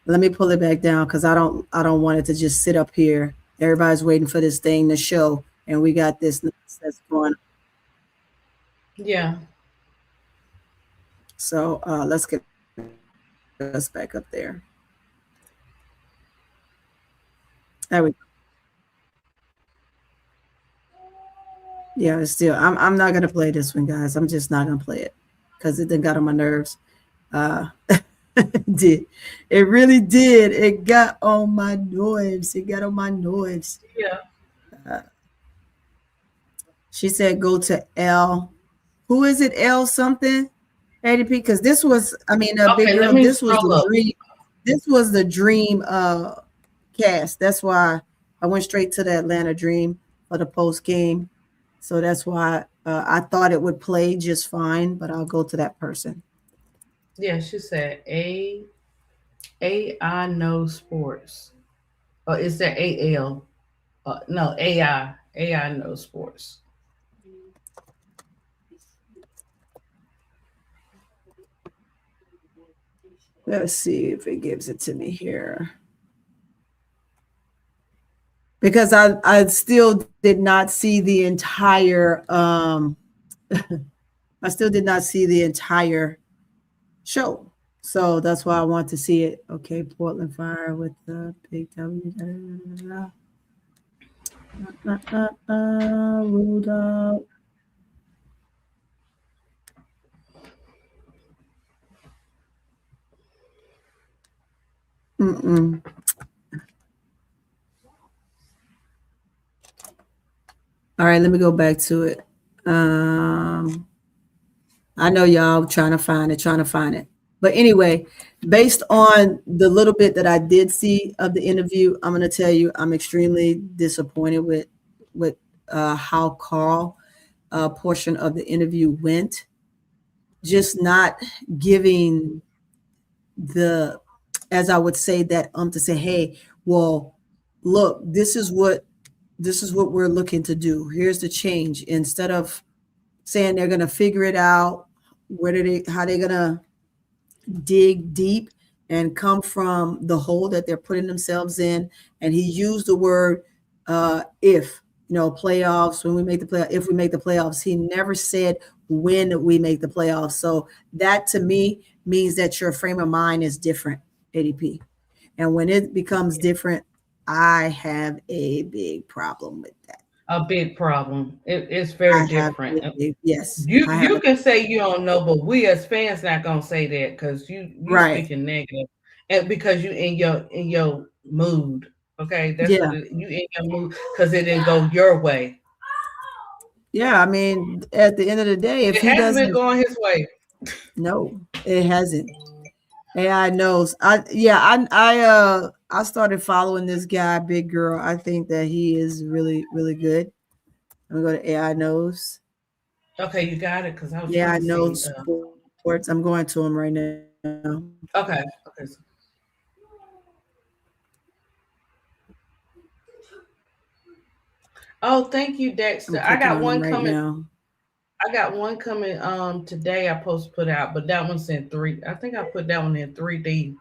Let me pull it back down because I don't want it to just sit up here. Everybody's waiting for this thing to show, and we got this that's going on. Yeah. So let's get us back up there. There we go. Yeah, it's still. I'm not gonna play this one, guys. I'm just not gonna play it because it done got on my nerves. It did. It really did. It got on my nerves. Yeah. She said go to L. Who is it? L something? ADP? Because this was. I mean, big girl. This was the dream. This was the dream cast. That's why I went straight to the Atlanta Dream for the post game. So that's why I thought it would play just fine, but I'll go to that person. Yeah, she said AI know sports. Or is there AL? No, AI. AI know sports. Let's see if it gives it to me here. Because I still did not see the entire I still did not see the entire show. So that's why I want to see it. Okay, Portland Fire with the big W. Ruled out. All right, let me go back to it. I know y'all trying to find it. But anyway, based on the little bit that I did see of the interview, I'm going to tell you I'm extremely disappointed with how Carl portion of the interview went. Just not giving as I would say that to say, hey, well, look, this is what this is what we're looking to do. Here's the change. Instead of saying they're going to figure it out, how they're going to dig deep and come from the hole that they're putting themselves in. And he used the word if, playoffs, when we make the playoffs, if we make the playoffs. He never said when we make the playoffs. So that to me means that your frame of mind is different, ADP. And when it becomes different, I have a big problem with that. A big problem. It's very different. Yes. You can say you don't know, but we as fans not gonna say that because you speaking negative, and because you in your mood. Okay, that's what you in your mood because it didn't go your way. Yeah, I mean, at the end of the day, if it he hasn't doesn't been going his way, no, it hasn't. AI knows. I started following this guy, Big Girl. I think that he is really, really good. I'm gonna go to AI knows. Okay, you got it because I was AI trying to knows see, sports. I'm going to him right now. Okay. Oh, thank you, Dexter. I got one coming. Now. I got one coming today. I supposed to put out, but that one's in 3. I think I put that one in 3D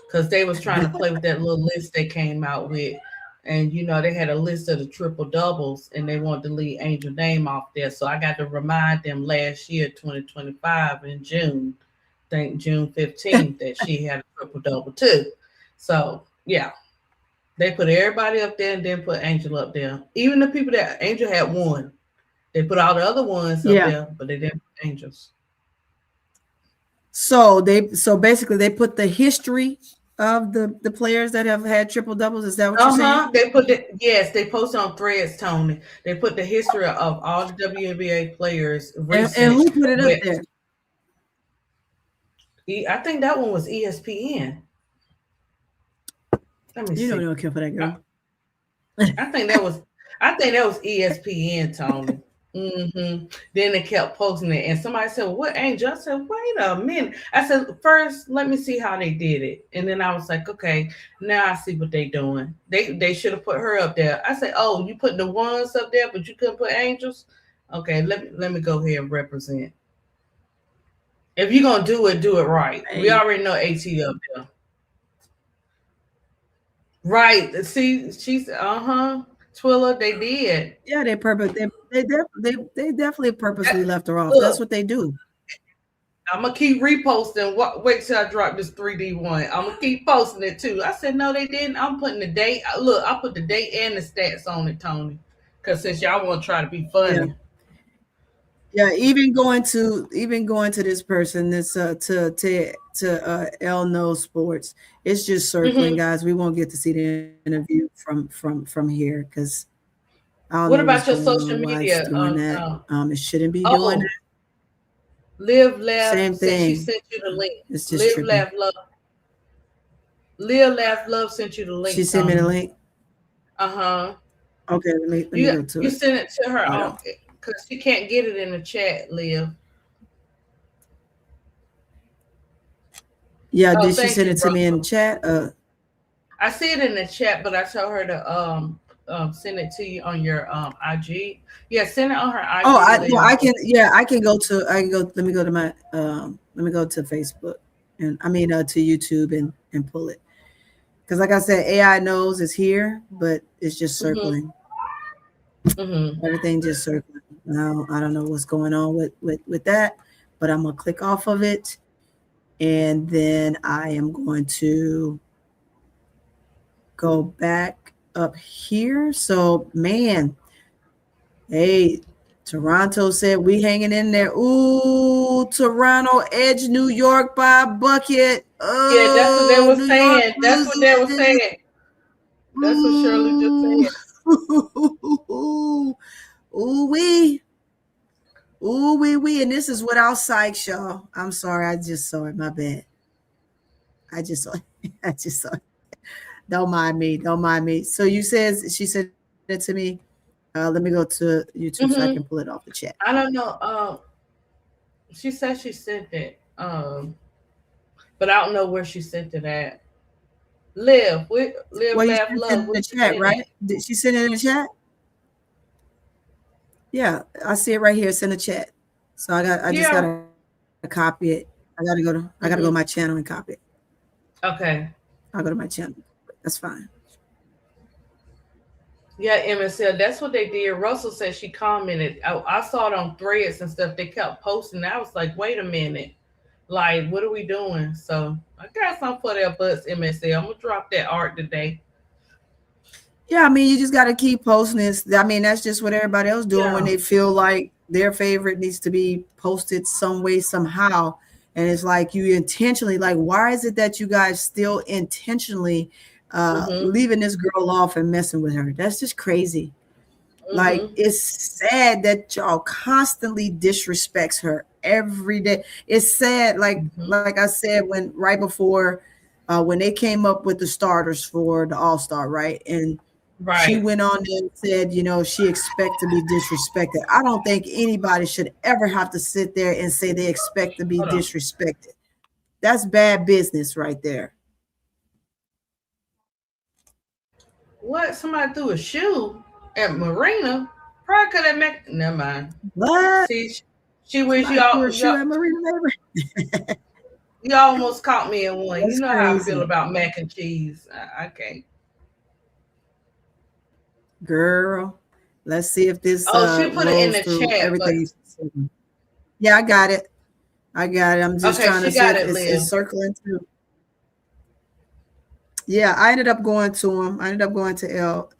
because they was trying to play with that little list they came out with, and they had a list of the triple doubles, and they wanted to leave Angel name off there. So I got to remind them last year, 2025, in June, I think June 15th, that she had a triple double too. So yeah. They put everybody up there and then put Angel up there. Even the people that Angel had won. They put all the other ones up there, but they didn't put Angels. So basically they put the history of the players that have had triple doubles. Is that what you're saying? They put they posted on Threads, Tony. They put the history of all the WNBA players. And who put it up there? I think that one was ESPN. Let me see. You don't care for that girl. I think that was ESPN, Tony. Mm-hmm. Then they kept posting it, and somebody said, "Well, what Angel?" I said, "Wait a minute." I said, "First, let me see how they did it," and then I was like, "Okay, now I see what they doing. They should have put her up there." I said, "Oh, you put the ones up there, but you couldn't put Angels." Okay, let me go ahead and represent. If you're gonna do it right. Hey. We already know AT up there. Right. See, she's Twilla, they did. Yeah, they definitely purposely left her off. That's what they do. I'm gonna keep reposting. Wait till I drop this 3D one. I'm gonna keep posting it too. I said no, they didn't. I'm putting the date. Look, I put the date and the stats on it, Tony. Because since y'all want to try to be funny. Yeah, even going to this person, this to L No Sports, it's just circling, guys. We won't get to see the interview from here because what about your social media? It shouldn't be doing that. Live, laugh. Same thing. She sent you the link. It's just Live, laugh, love. Live, laugh, love sent you the link. She sent me the link. Okay, let me go to it. You sent it to her because she can't get it in the chat, Liv. Yeah, did she send it to me in the chat? I see it in the chat, but I told her to send it to you on your IG. Yeah, send it on her IG. Oh, I can. Yeah, I can go to. Let me go to my. Let me go to Facebook, and to YouTube and pull it. Because like I said, AI knows it's here, but it's just circling. Everything just circling. Now I don't know what's going on with that, but I'm gonna click off of it, and then I am going to go back up here. So man, hey, Toronto said we hanging in there. Ooh, Toronto edge New York by a bucket. Oh, yeah, that's what they were saying. That's what they were saying. That's what Shirley just said. Ooh wee. And this is without Sykes, y'all. I'm sorry, I just saw it. My bad. I just saw it. Don't mind me. So she said it to me. Let me go to YouTube so I can pull it off the chat. I don't know. She said she sent it. But I don't know where she sent it at. Live, laugh, love. In the chat, right? Did she send it in the chat? Yeah, I see it right here. It's in the chat. So I just Yeah. gotta copy it. I gotta go to my channel and copy it. Okay. I'll go to my channel. That's fine. Yeah, MSL. That's what they did. Russell said she commented. I saw it on threads and stuff. They kept posting. I was like, wait a minute. Like, what are we doing? So I got something for their butts, MSL. I'm gonna drop that art today. Yeah, I mean, you just got to keep posting this. I mean, that's just what everybody else doing when they feel like their favorite needs to be posted some way, somehow. And it's like you intentionally, like, why is it that you guys still intentionally leaving this girl off and messing with her? That's just crazy. Like, it's sad that y'all constantly disrespects her every day. It's sad, like I said, when right before when they came up with the starters for the All-Star, right? And she went on and said, you know, she expects to be disrespected. I don't think anybody should ever have to sit there and say they expect to be disrespected. That's bad business right there. What? Somebody threw a shoe at Marina? Probably could have make. Never mind. What? See, she wish Somebody threw a shoe at Marina, baby. You almost caught me in one. That's you know crazy. how I feel about mac and cheese. I can't. Girl, let's see if this. She put it in the chat. Everything. Yeah, I got it. I'm just trying to see if it's circling too. Yeah, I ended up going to him. I ended up going to L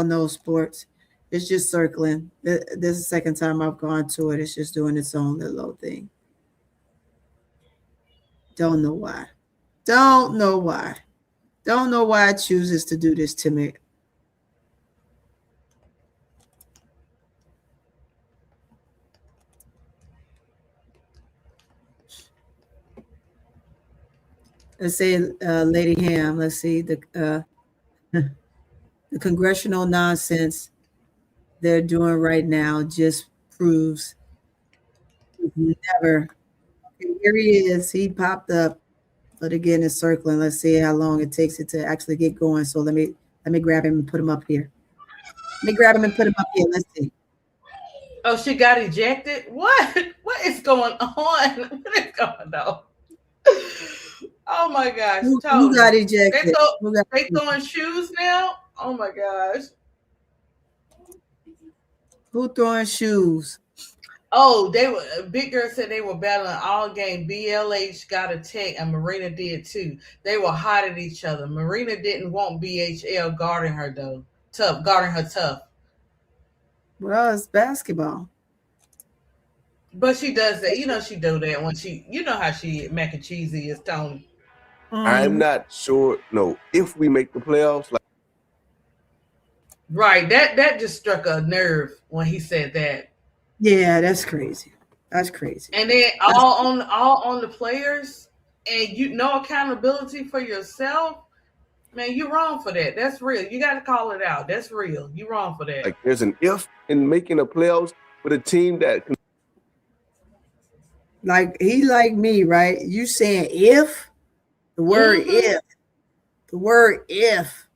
No Sports. It's just circling. This is the second time I've gone to it. It's just doing its own little thing. Don't know why. Don't know why. Don't know why it chooses to do this to me. Let's say, Lady Ham. Let's see the congressional nonsense they're doing right now just proves never. Okay, here he is. He popped up, but again, it's circling. Let's see how long it takes it to actually get going. So let me grab him and put him up here. Let me grab him and put him up here. Let's see. Oh, she got ejected? What? What is going on? What is going on? Oh my gosh. Who got ejected? They throwing shoes now? Oh my gosh. Who throwing shoes? Oh, they were. Big Girl said they were battling all game. BLH got attacked, and Marina did too. They were hot at each other. Marina didn't want BHL guarding her though. Guarding her tough. Well, it's basketball. But she does that. You know she do that when you know how she mac and cheesy is, Tony. I'm not sure. No, if we make the playoffs, like right. That just struck a nerve when he said that. Yeah, that's crazy. That's crazy. And then all on the players, and no accountability for yourself. Man, you're wrong for that. That's real. You got to call it out. That's real. You're wrong for that. Like there's an if in making the playoffs with a team that can. Like he like me, right? You saying if the word if, the word if,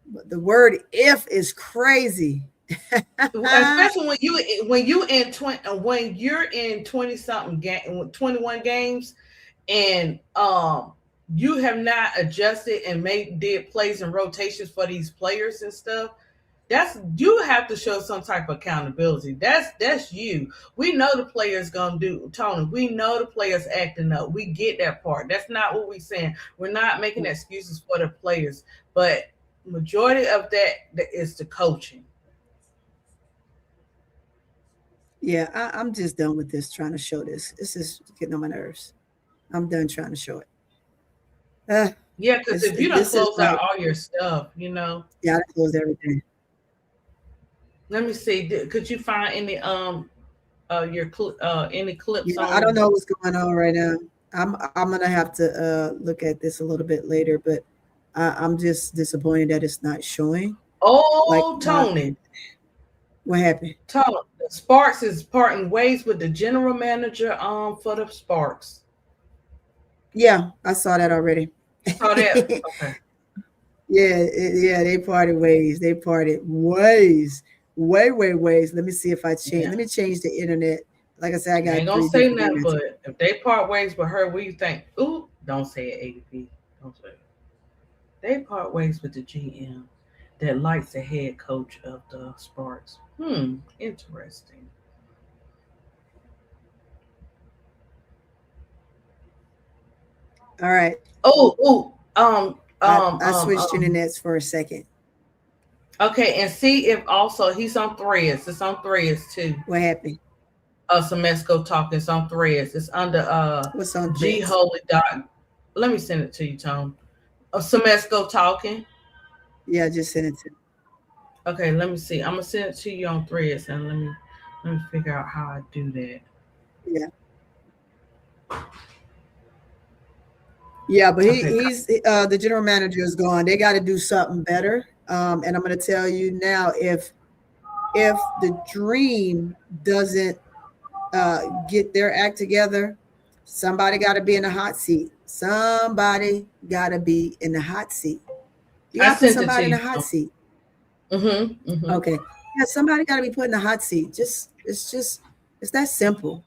but the word if is crazy. Especially when you're in 21 games, and you have not adjusted and did plays and rotations for these players and stuff. You have to show some type of accountability. That's you. We know the players gonna do, Tony. We know the players acting up. We get that part. That's not what we're saying. We're not making excuses for the players, but majority of that is the coaching. Yeah, I'm just done with this. Trying to show this. This is getting on my nerves. I'm done trying to show it. Yeah, because if you don't close out all your stuff, Yeah, I closed everything. Let me see. Could you find any any clips? Yeah, I don't know what's going on right now. I'm gonna have to look at this a little bit later, but I'm just disappointed that it's not showing. Oh, Tony. What happened? Tony, Sparks is parting ways with the general manager for the Sparks. Yeah, I saw that already. Saw that? Okay. Yeah, they parted ways. They parted ways ways. Let me see if I change. Yeah. Let me change the internet. Like I said, I got I ain't gonna 3 say different nothing, internets. but if they part ways with her, what do you think? Ooh, don't say it, ADP. Don't say it. They part ways with the GM that likes the head coach of the Sparks. Interesting. All right. I switched internets for a second. Okay, and see if also he's on Threads. It's on Threads too. What happened? Semesco talk is on Threads. It's under What's on G Threads? Holy dot. Let me send it to you, Tom. Semesco talking. Yeah, I just sent it to. Okay, let me see. I'm gonna send it to you on Threads, and let me figure out how I do that. Yeah. Yeah, but he's the general manager is gone. They got to do something better. And I'm going to tell you now, if the Dream doesn't get their act together, somebody got to be in the hot seat. Somebody got to be in the hot seat. You got to put somebody in the hot seat. Okay. Yeah, somebody got to be put in the hot seat. It's that simple.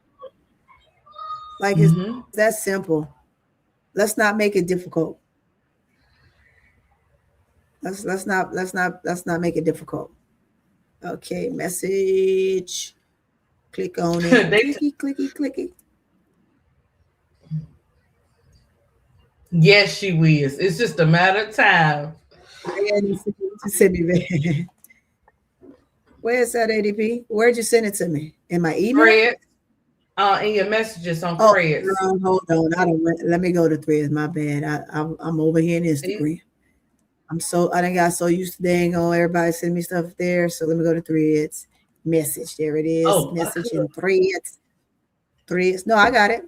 Like it's that simple. Let's not make it difficult. Let's not make it difficult. Okay, message. Click on it. clicky. Yes, she is. It's just a matter of time. Send me that. Where's that, ADP? Where'd you send it to me? In my email? Threads. In your messages on Threads. Girl, hold on. Let me go to Threads. My bad. I'm over here in Instagram. I done got so used to dang on everybody sending me stuff there. So let me go to Threads. Message. There it is. Message in Threads. Threads. No, I got it.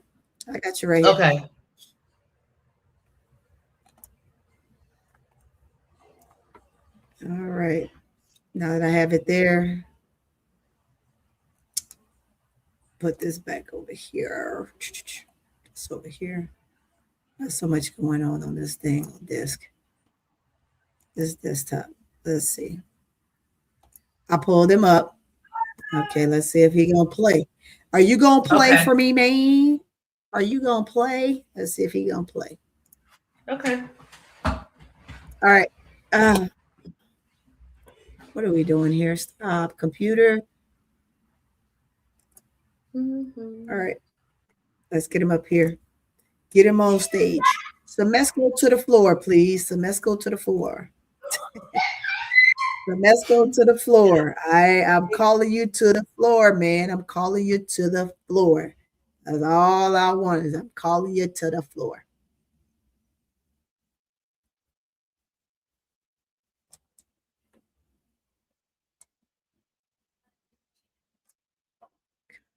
I got you right here. Okay. All right. Now that I have it there, put this back over here. It's over here. There's so much going on this thing, disk. This desktop. Let's see. I pulled him up. Okay, let's see if he gonna play. Are you gonna play for me, man? Are you gonna play? Let's see if he gonna play. Okay. All right. What are we doing here? Stop, computer. All right. Let's get him up here. Get him on stage. Semesco to the floor, please. Semesco to the floor. Semesco to the floor. I'm calling you to the floor, man. I'm calling you to the floor. That's all I want is I'm calling you to the floor.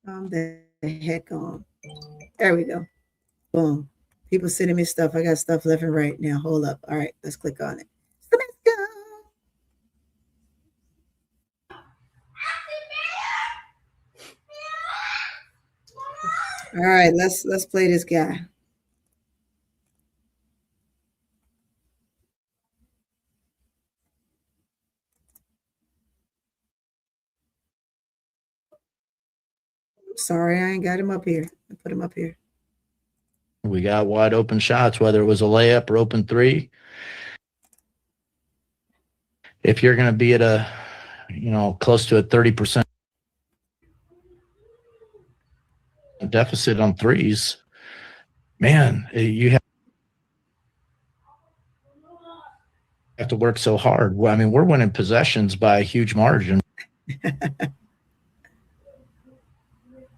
Calm the heck on. There we go. Boom. People sending me stuff. I got stuff left and right now. Hold up. All right, let's click on it. Let's go. All right, let's play this guy. Sorry, I ain't got him up here. I put him up here. We got wide open shots, whether it was a layup or open three. If you're going to be at close to a 30% deficit on threes, man, you have to work so hard. I mean, we're winning possessions by a huge margin.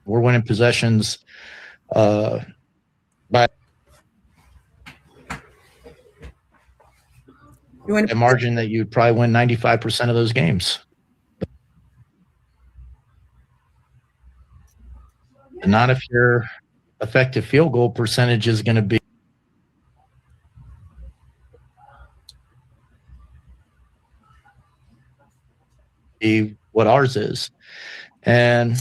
We're winning possessions by a margin that you'd probably win 95% of those games. And not if your effective field goal percentage is going to be what ours is. And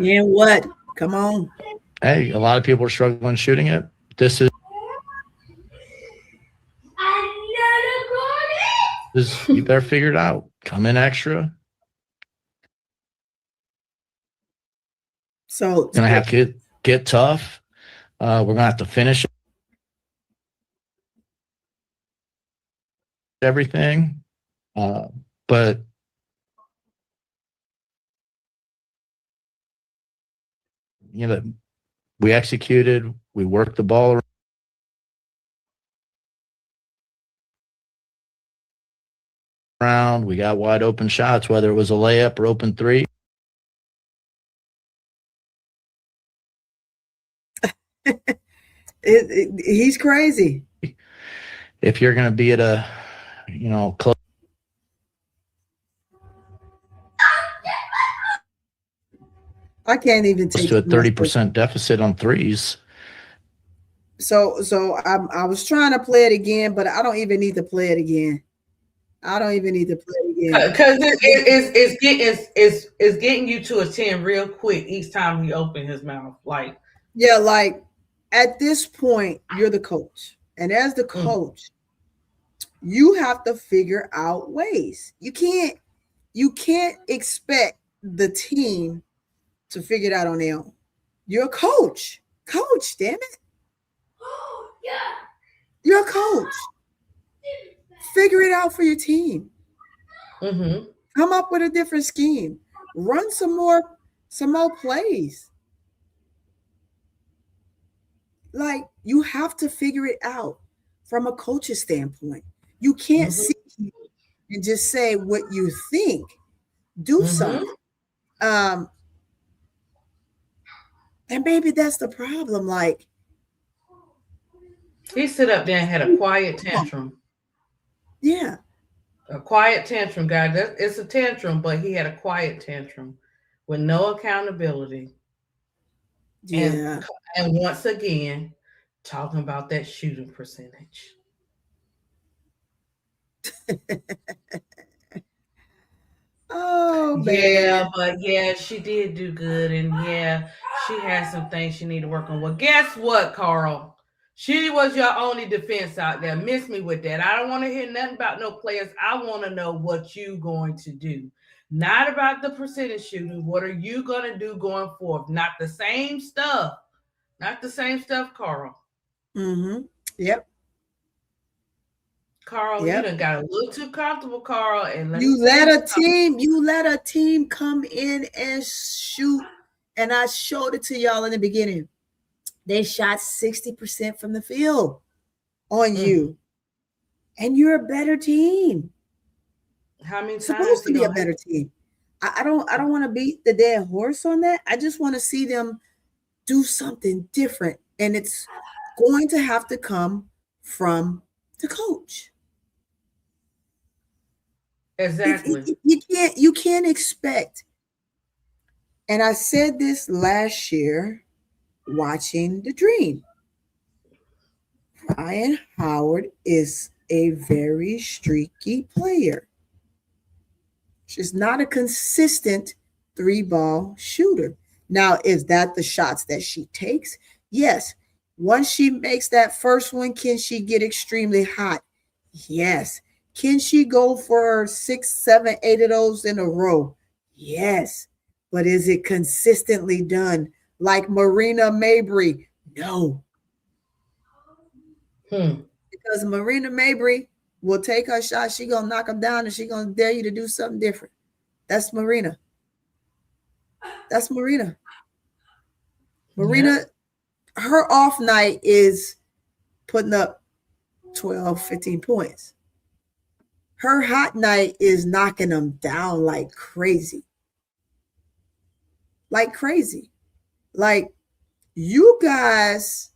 what? Come on. Hey, a lot of people are struggling shooting it. This is You better figure it out. Come in extra. So Gonna have to get tough. We're gonna have to finish everything. But you know, we executed, we worked the ball around, we got wide open shots, whether it was a layup or open three. He's crazy. If you're going to be at a, close I can't even take to a 30% deficit on threes. So I was trying to play it again, but I don't even need to play it again. I don't even need to play it again because it's getting you to a 10 real quick each time he open his mouth. Like at this point, you're the coach, and as the coach, you have to figure out ways. You can't expect the team to figure it out on their own. You're a coach, damn it. Yeah. You're a coach. Figure it out for your team. Mm-hmm. Come up with a different scheme. Run some more plays. Like, you have to figure it out from a coach's standpoint. You can't sit here and just say what you think. Do something. And maybe that's the problem. Like, he stood up there and had a quiet tantrum. Yeah. A quiet tantrum, guys. It's a tantrum, but he had a quiet tantrum with no accountability. Yeah. And once again, talking about that shooting percentage. Oh, man. Yeah, but yeah, she did do good. And yeah, she has some things she need to work on. Well, guess what, Carl? She was your only defense out there. Miss me with that. I don't want to hear nothing about no players. I want to know what you going to do. Not about the percentage shooting. What are you going to do going forward? Not the same stuff. Not the same stuff, Carl. Mm-hmm. Yep. Carl, you done got a little too comfortable, Carl. And you let a team come in and shoot. And I showed it to y'all in the beginning. They shot 60% from the field on you. And you're a better team. How many times supposed to be a better team? I don't want to beat the dead horse on that. I just want to see them do something different. And it's going to have to come from the coach. Exactly. You can't expect. And I said this last year watching The Dream. Ryan Howard is a very streaky player. She's not a consistent 3-ball shooter. Now, is that the shots that she takes? Yes. Once she makes that first one, can she get extremely hot? Yes. Can she go for 6, 7, 8 of those in a row? Yes. But is it consistently done like Marina Mabry? No. Because Marina Mabry will take her shot. She's going to knock them down and she's going to dare you to do something different. That's Marina. Marina, her off night is putting up 12, 15 points. Her hot night is knocking them down like crazy. Like you guys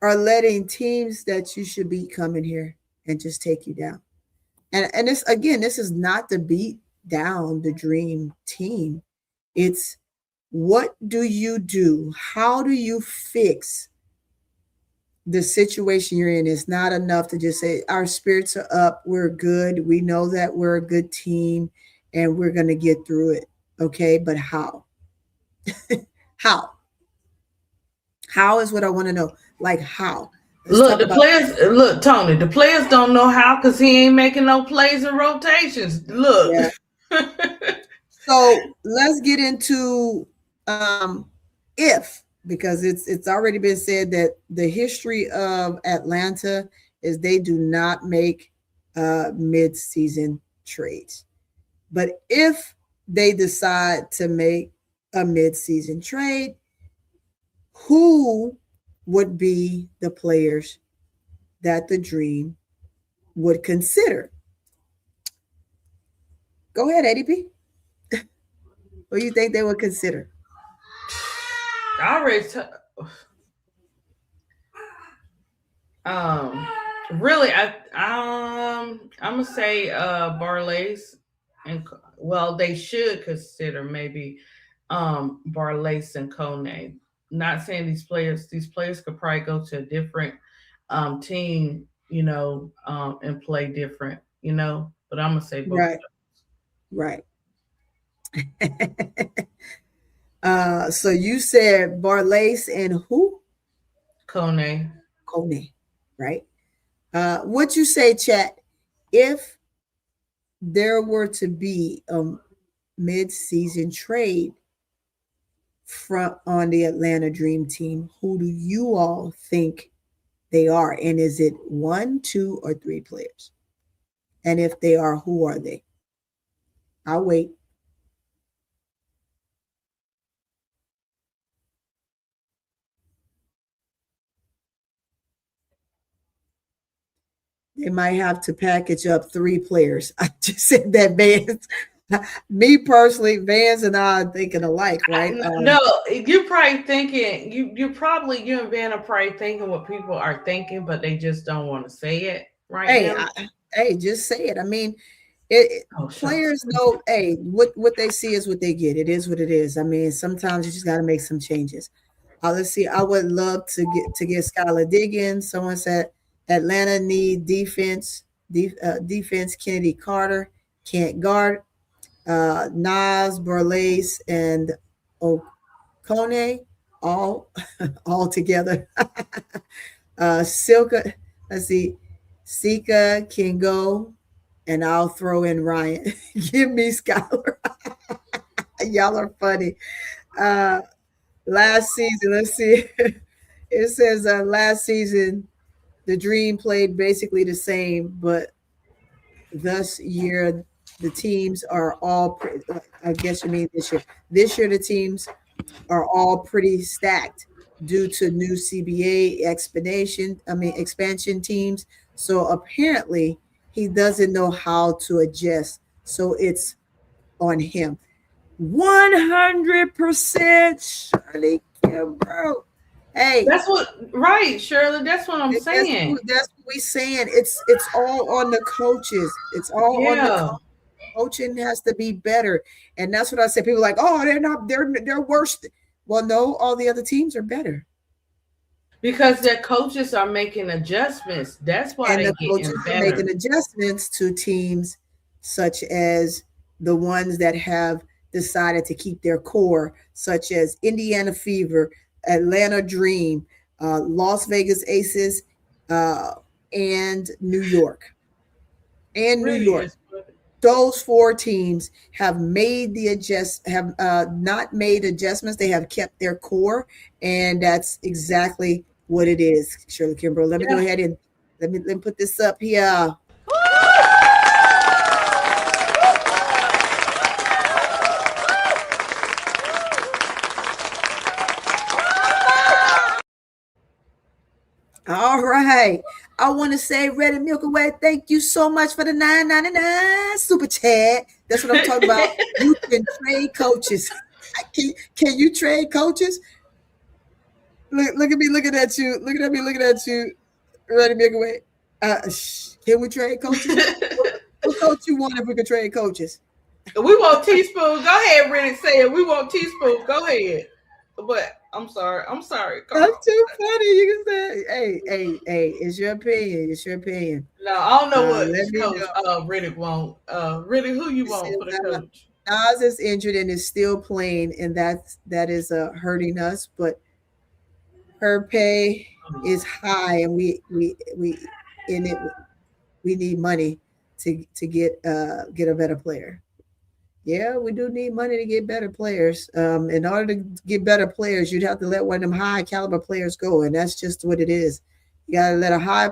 are letting teams that you should beat come in here and just take you down. And this, again, this is not to beat down the Dream team. It's what do you do? How do you fix the situation you're in? It's not enough to just say our spirits are up. We're good. We know that we're a good team and we're going to get through it. Okay. But how? How is what I want to know. Like how? Look, the players. Look, Tony. The players don't know how because he ain't making no plays and rotations. Look. Yeah. So let's get into if, because it's already been said that the history of Atlanta is they do not make mid-season trades. But if they decide to make a mid-season trade, who would be the players that the Dream would consider? Go ahead, ADP. What do you think they would consider? I already really, I'm gonna say Barlays, and well, they should consider maybe Barlays and Kone. Not saying these players could probably go to a different team, and play different, but I'm gonna say both. Right. So you said Barlays and who? Kone, right? What you say, chat? If there were to be a mid-season trade on the Atlanta Dream Team, who do you all think they are? And is it 1, 2, or 3 players? And if they are, who are they? I'll wait. They might have to package up 3 players. I just said that, Vance. Me personally, Vance and I are thinking alike, right? No, you're probably thinking, you and Van are probably thinking what people are thinking, but they just don't want to say it right now. Hey, just say it. I mean, players know, hey, what they see is what they get. It is what it is. I mean, sometimes you just got to make some changes. Let's see. I would love to get Skylar Diggins. Someone said Atlanta need defense. Defense. Kennedy Carter can't guard. Nas, Barlays, and Okone all together. Silka. Let's see. Sika can go, and I'll throw in Ryan. Give me Skylar. Y'all are funny. Last season, let's see. It says last season, the Dream played basically the same, but this year the teams are all, I guess you mean this year. This year the teams are all pretty stacked due to new CBA expansion teams. So apparently he doesn't know how to adjust. So it's on him. 100% Shirley Kimbrough. Hey, that's right, Shirley. That's what I'm saying. That's what we're saying. It's all on the coaches. It's all on the coaching has to be better. And that's what I said. People are like, oh, they're worse. Well, no, all the other teams are better. Because their coaches are making adjustments. That's why the coaches are making adjustments to teams such as the ones that have decided to keep their core, such as Indiana Fever, Atlanta Dream, Las Vegas Aces, and New York. Those 4 teams have made not made adjustments. They have kept their core, and that's exactly what it is. Shirley Kimbrough. Let me go ahead and let me put this up here. All right. I want to say, Red and Milky Way, thank you so much for the $9.99 super chat. That's what I'm talking about. You can trade coaches. Can you trade coaches? Look at me looking at you. Looking at me looking at you. Red and Milky Way. Can we trade coaches? What coach you want if we could trade coaches? We want Teaspoon. Go ahead, Rennie. Say it. We want Teaspoon. Go ahead. But I'm sorry. That's too funny. You can say, hey, it's your opinion. No, I don't know what coach Riddick want. Riddick, who you want for the coach? Nas is injured and is still playing, and that is hurting us. But her pay is high, and we in it we need money to get a better player. Yeah, we do need money to get better players. In order to get better players, you'd have to let one of them high caliber players go, and that's just what it is. You gotta let a high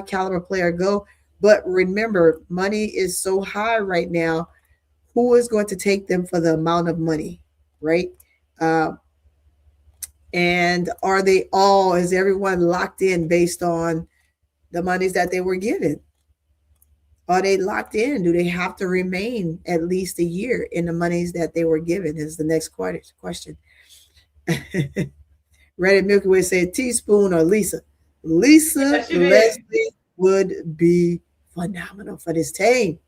caliber player go. But remember, money is so high right now. Who is going to take them for the amount of money, right? And are they all? Is everyone locked in based on the monies that they were given? Are they locked in? Do they have to remain at least a year in the monies that they were given? Is the next question. Reddit Milky Way said teaspoon or Lisa. Lisa Leslie would be phenomenal for this team.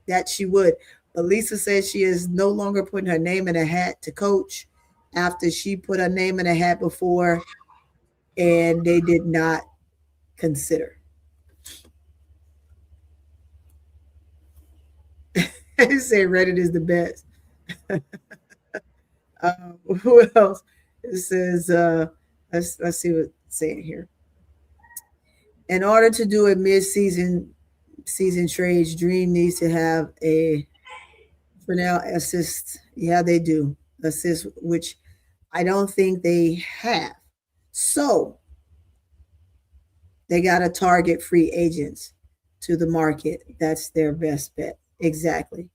That she would. But Lisa says she is no longer putting her name in a hat to coach after she put her name in a hat before and they did not consider. I say Reddit is the best. Who else? It says, let's see what's saying here. In order to do a mid-season trades, Dream needs to have a for now assist. Yeah, they do assist, which I don't think they have. So they got to target free agents to the market. That's their best bet. Exactly.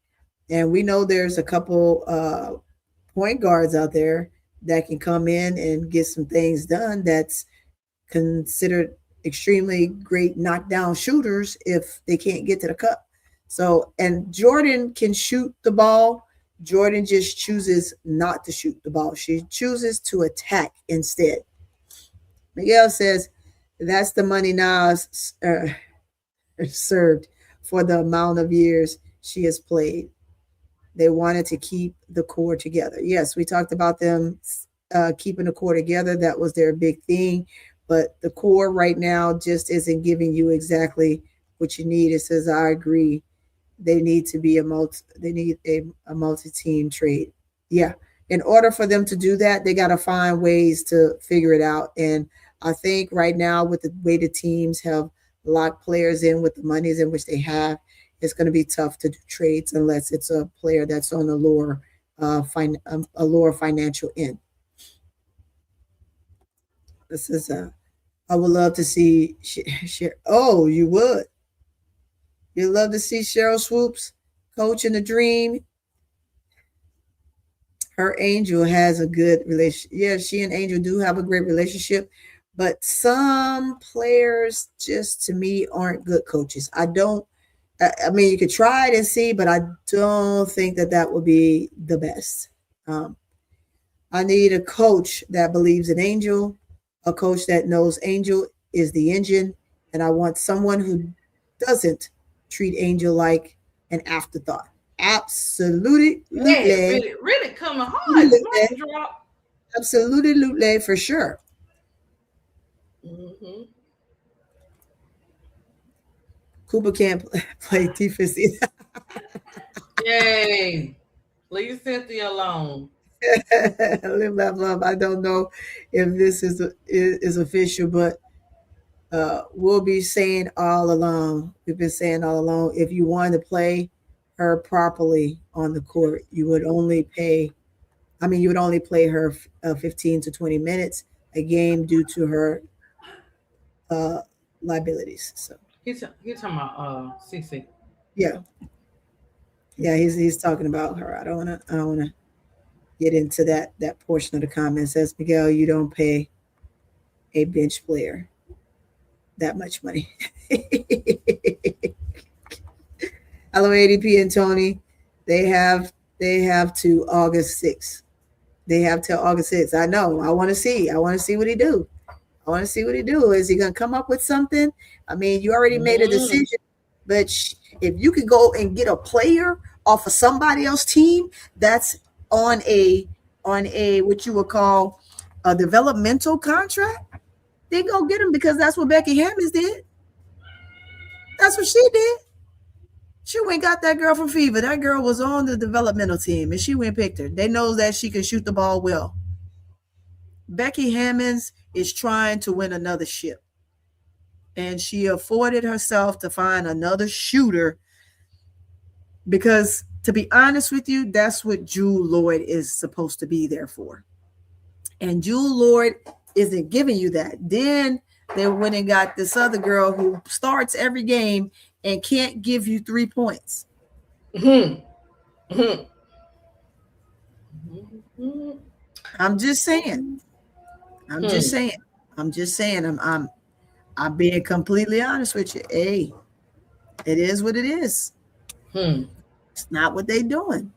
And we know there's a couple point guards out there that can come in and get some things done that's considered extremely great knockdown shooters if they can't get to the cup. So, and Jordan can shoot the ball. Jordan just chooses not to shoot the ball. She chooses to attack instead. Miguel says that's the money now served for the amount of years she has played. They wanted to keep the core together. Yes, we talked about them keeping the core together. That was their big thing. But the core right now just isn't giving you exactly what you need. It says, I agree. They need to be a multi-team trade. Yeah. In order for them to do that, they got to find ways to figure it out. And I think right now, with the way the teams have locked players in with the monies in which they have, it's going to be tough to do trades unless it's a player that's on a lower financial end. This is I would love to see. Oh, you would. You'd love to see Cheryl Swoops coaching the Dream. Her Angel has a good relationship. Yeah, she and Angel do have a great relationship, but some players just to me aren't good coaches. I mean, you could try it and see, but I don't think that would be the best. I need a coach that believes in Angel, a coach that knows Angel is the engine, and I want someone who doesn't treat Angel like an afterthought. Absolutely. Really coming hard. Drop. Absolutely, for sure. Mm-hmm. Cooper can't play defense either. Yay. Leave Cynthia alone. Live, laugh, love. I don't know if this is official, but we'll be saying all along. We've been saying all along, if you wanted to play her properly on the court, you would only play her 15 to 20 minutes a game due to her liabilities. So he's talking about CC. Yeah, he's talking about her. I don't wanna get into that portion of the comments. Says Miguel, you don't pay a bench player that much money. Hello, ADP and Tony. They have to August 6th. They have till August 6th. I know. I want to see what he do. Is he going to come up with something? I mean, you already made a decision, but if you could go and get a player off of somebody else's team that's on a what you would call a developmental contract, they go get him, because that's what Becky Hammons did. That's what she did. She went and got that girl from Fever. That girl was on the developmental team, and she went and picked her. They know that she can shoot the ball well. Becky Hammons is trying to win another ship. And she afforded herself to find another shooter because, to be honest with you, that's what Jewel Lloyd is supposed to be there for. And Jewel Lloyd isn't giving you that. Then they went and got this other girl who starts every game and can't give you 3 points. I'm just saying. I'm being completely honest with you. Hey, it is what it is. It's not what they're doing.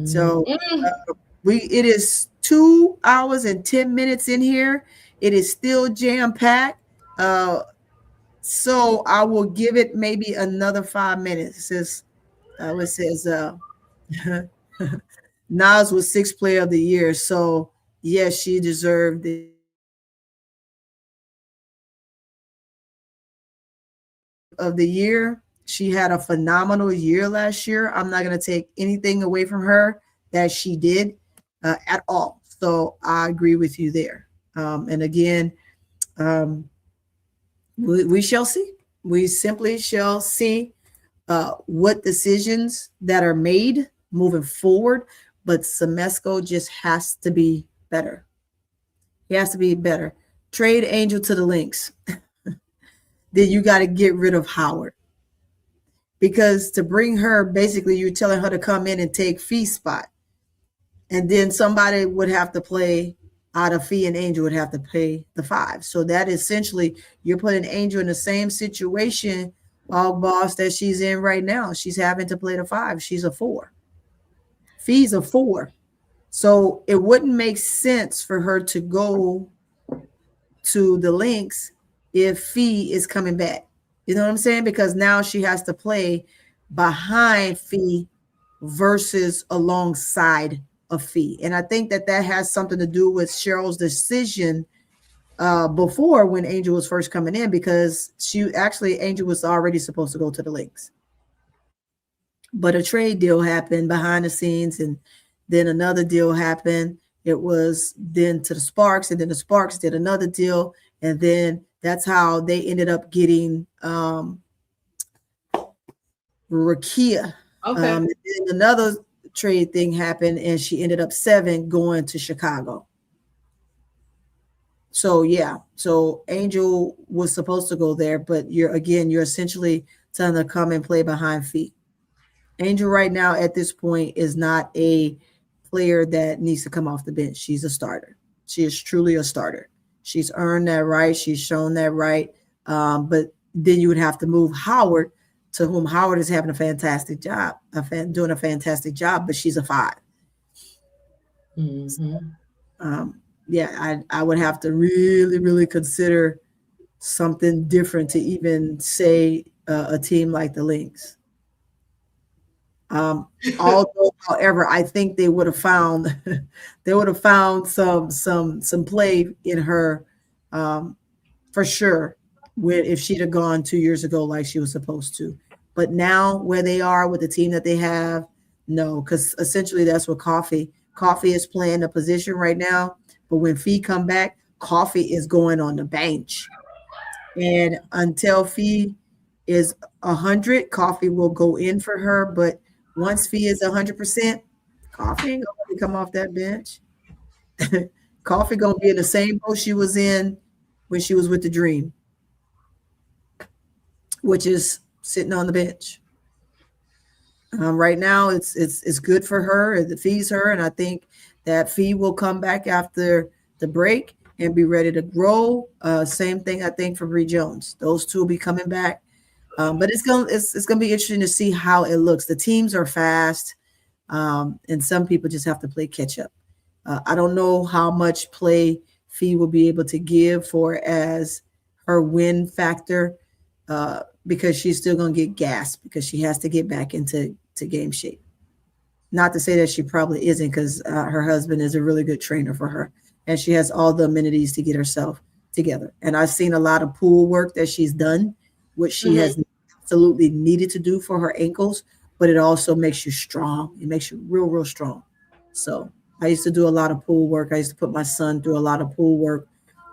So it is 2 hours and 10 minutes in here. It is still jam-packed. So I will give it maybe another 5 minutes. It says Nas was 6th player of the year. So yes, she deserved it. Of the year. She had a phenomenal year last year. I'm not going to take anything away from her that she did at all. So I agree with you there. And again, we shall see. We simply shall see what decisions that are made moving forward. But Semesco just has to be better. He has to be better. Trade Angel to the Lynx. Then you got to get rid of Howard. Because to bring her, basically, you're telling her to come in and take Fee's spot. And then somebody would have to play out of Fee, and Angel would have to pay the 5. So that essentially, you're putting Angel in the same situation, boss, that she's in right now. She's having to play the 5. She's a 4. Fee's a 4. So it wouldn't make sense for her to go to the Lynx if Fee is coming back. You know what I'm saying? Because now she has to play behind Fee versus alongside of Fee. And I think that has something to do with Cheryl's decision before when Angel was first coming in, because Angel was already supposed to go to the Lynx. But a trade deal happened behind the scenes, and then another deal happened. It was then to the Sparks, and then the Sparks did another deal, and then that's how they ended up getting Rakia. Okay. And another trade thing happened, and she ended up 7 going to Chicago. So yeah, so Angel was supposed to go there, but you're essentially telling her to come and play behind Fee. Angel right now at this point is not a player that needs to come off the bench. She's a starter. She is truly a starter. She's earned that right. She's shown that right. But then you would have to move Howard, to whom Howard is having a fantastic job, doing a fantastic job, but she's a 5. Mm-hmm. I would have to really, really consider something different to even say a team like the Lynx. However, I think they would have found some play in her for sure if she'd have gone 2 years ago like she was supposed to. But now where they are with the team that they have, no, because essentially that's what Coffee is playing the position right now. But when Fee come back, Coffee is going on the bench. And until Fee is 100, Coffee will go in for her. But once Fee is 100%, Coffee ain't gonna come off that bench. Coffee gonna be in the same boat she was in when she was with the Dream, which is sitting on the bench. Right now, it's good for her. It feeds her, and I think that Fee will come back after the break and be ready to grow. Same thing, I think, for Bree Jones. Those two will be coming back. But it's gonna be interesting to see how it looks. The teams are fast, and some people just have to play catch up. I don't know how much play Fee will be able to give for as her win factor, because she's still gonna get gassed because she has to get back into game shape. Not to say that she probably isn't, because her husband is a really good trainer for her, and she has all the amenities to get herself together. And I've seen a lot of pool work that she's done, which she has absolutely needed to do for her ankles, but it also makes you strong. It makes you real, real strong. So I used to do a lot of pool work. I used to put my son through a lot of pool work,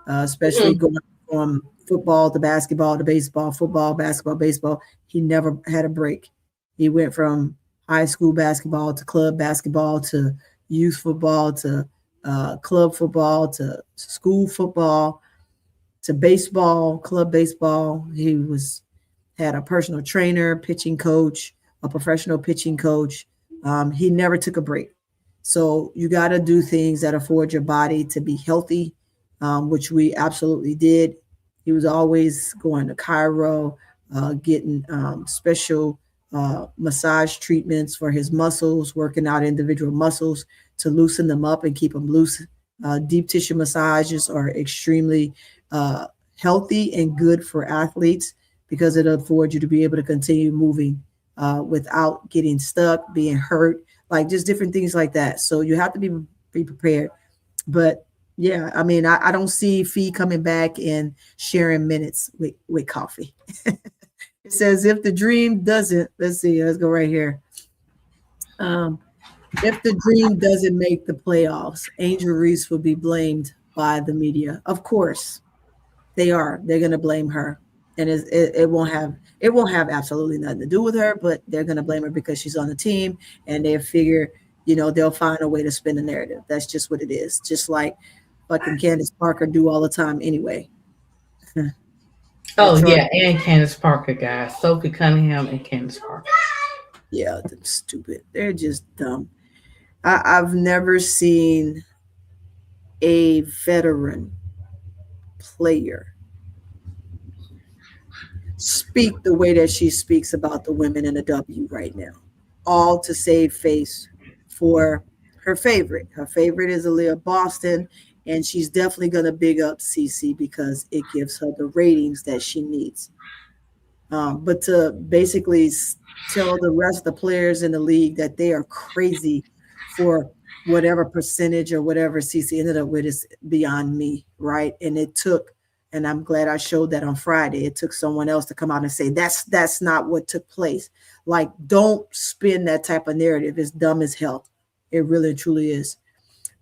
especially going from football to basketball to baseball, football, basketball, baseball. He never had a break. He went from high school basketball to club basketball to youth football to club football to school football to baseball, club baseball. He had a personal trainer, pitching coach, a professional pitching coach. He never took a break. So you got to do things that afford your body to be healthy, which we absolutely did. He was always going to chiro, getting special massage treatments for his muscles, working out individual muscles to loosen them up and keep them loose. Deep tissue massages are extremely healthy and good for athletes because it affords you to be able to continue moving without getting stuck, being hurt, like just different things like that. So you have to be prepared. But yeah, I mean, I don't see Fee coming back and sharing minutes with coffee. It says if the dream doesn't, let's go right here. If the dream doesn't make the playoffs, Angel Reese will be blamed by the media. Of course, they are. They're going to blame her, and it won't have absolutely nothing to do with her. But they're going to blame her because she's on the team, and they figure, they'll find a way to spin the narrative. That's just what it is. Just like fucking Candace Parker do all the time, anyway. Oh yeah, and Candace Parker, guys. Sophie Cunningham and Candace Parker. Yeah, they're stupid. They're just dumb. I've never seen a veteran player speak the way that she speaks about the women in the W right now, all to save face for her favorite. Her favorite is Aaliyah Boston, and she's definitely going to big up CC because it gives her the ratings that she needs. But to basically tell the rest of the players in the league that they are crazy for whatever percentage or whatever CC ended up with is beyond me, right? And it took, and I'm glad I showed that on Friday, it took someone else to come out and say, that's not what took place. Like, don't spin that type of narrative. It's dumb as hell. It really, truly is.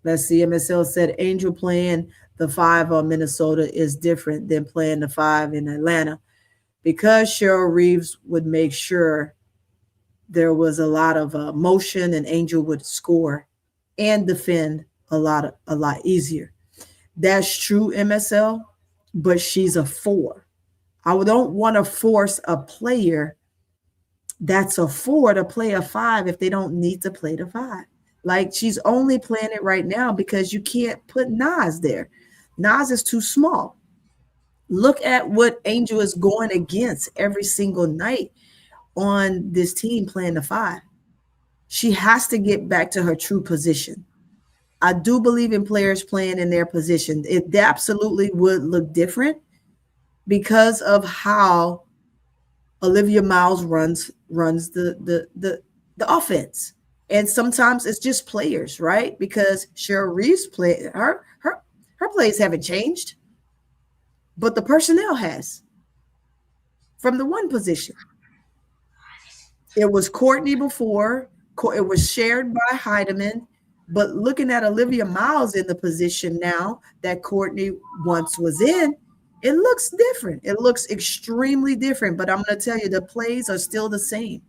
Let's see. MSL said Angel playing the 5 on Minnesota is different than playing the 5 in Atlanta because Cheryl Reeves would make sure there was a lot of motion and Angel would score and defend a lot easier. That's true, MSL, but she's a 4. I don't want to force a player that's a 4 to play a 5 if they don't need to play the 5. Like, she's only playing it right now because you can't put Nas there. Nas is too small. Look at what Angel is going against every single night on this team playing the 5. She has to get back to her true position. I do believe in players playing in their position. It absolutely would look different because of how Olivia Miles runs the offense. And sometimes it's just players, right? Because Cheryl Reeves her plays haven't changed, but the personnel has from the 1 position. It was Courtney before. It was shared by Heidemann. But looking at Olivia Miles in the position now that Courtney once was in, it looks different. It looks extremely different. But I'm going to tell you, the plays are still the same.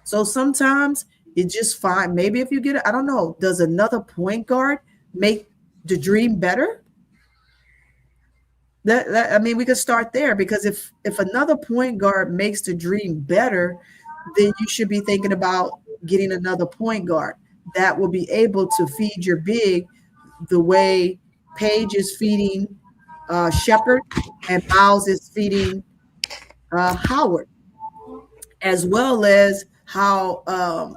So sometimes you just find, maybe if you get it, I don't know, does another point guard make the dream better? I mean, we could start there because if another point guard makes the dream better, then you should be thinking about getting another point guard that will be able to feed your big the way Paige is feeding Shepard and Miles is feeding Howard, as well as how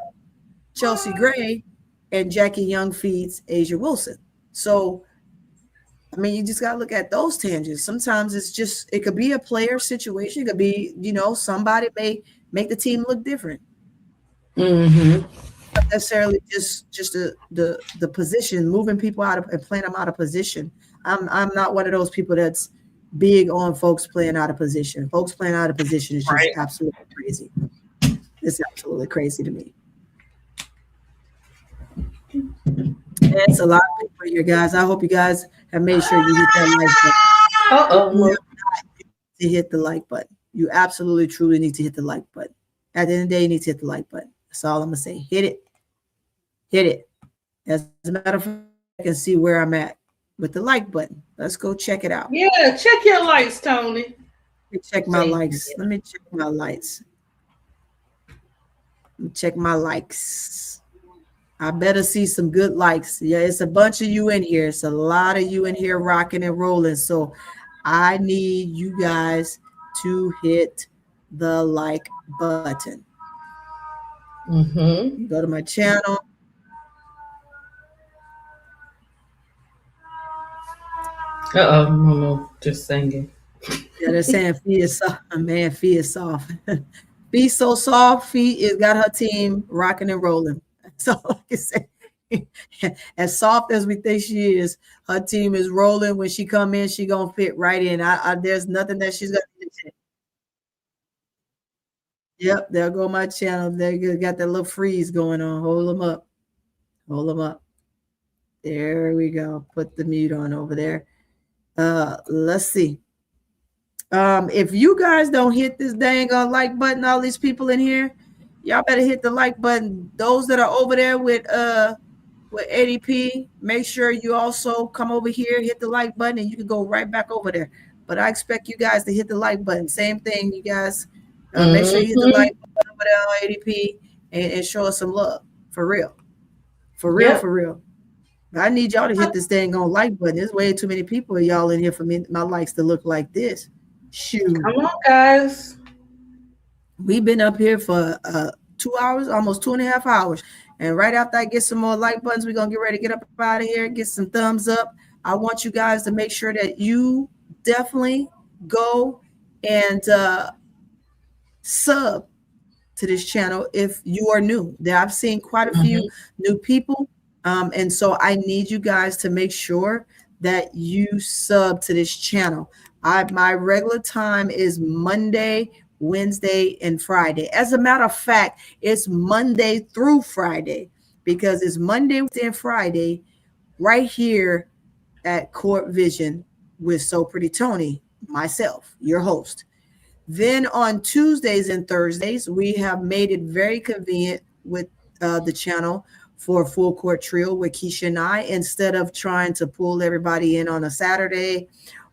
Chelsea Gray and Jackie Young feeds Asia Wilson. So, I mean, you just got to look at those tangents. Sometimes it could be a player situation. It could be, somebody may make the team look different. Mm-hmm. Not necessarily just the position, moving people out of and playing them out of position. I'm not one of those people that's big on folks playing out of position. Folks playing out of position is just absolutely crazy. It's absolutely crazy to me. It's a lot of people here, guys. I hope you guys have made sure you hit that like button. Uh-oh. To hit the like button. You absolutely, truly need to hit the like button. At the end of the day, you need to hit the like button. That's all I'm going to say. Hit it. Hit it. As a matter of fact, I can see where I'm at with the like button. Let's go check it out. Yeah, check your likes, Tony. Let me check my likes. Let me check my likes. Let me check my likes. I better see some good likes. Yeah, it's a bunch of you in here. It's a lot of you in here rocking and rolling. So I need you guys to hit the like button. Mm-hmm. Go to my channel. Uh-oh, no, just singing. Yeah, they're saying Fee is soft. Man, Fee is soft. Fee's so soft. Fee is got her team rocking and rolling. So like I say, as soft as we think she is, her team is rolling. When she come in, she gonna fit right in. There's nothing that she's gonna do. Yep, there go my channel. They got that little freeze going on. Hold them up. Hold them up. There we go. Put the mute on over there. Let's see. If you guys don't hit this dang on like button, all these people in here, y'all better hit the like button. Those that are over there with ADP, make sure you also come over here, hit the like button, and you can go right back over there. But I expect you guys to hit the like button. Same thing, you guys. Make sure you hit the like button over there on ADP and show us some love. For real. For real, Yep. for real. I need y'all to hit this dang on like button. There's way too many people y'all in here for me, my likes to look like this. Shoot. Come on, guys. We've been up here for 2 hours, almost 2.5 hours. And right after I get some more like buttons, we're going to get ready to get up out of here, get some thumbs up. I want you guys to make sure that you definitely go and sub to this channel if you are new. I've seen quite a few new people. And so I need you guys to make sure that you sub to this channel. My regular time is Monday, Wednesday, and Friday. As a matter of fact, it's Monday through Friday because it's Monday, Wednesday, and Friday right here at CourtVision with SoPrettyToni, myself, your host. Then on Tuesdays and Thursdays, we have made it very convenient with the channel for a full court trio with Keisha and I, instead of trying to pull everybody in on a Saturday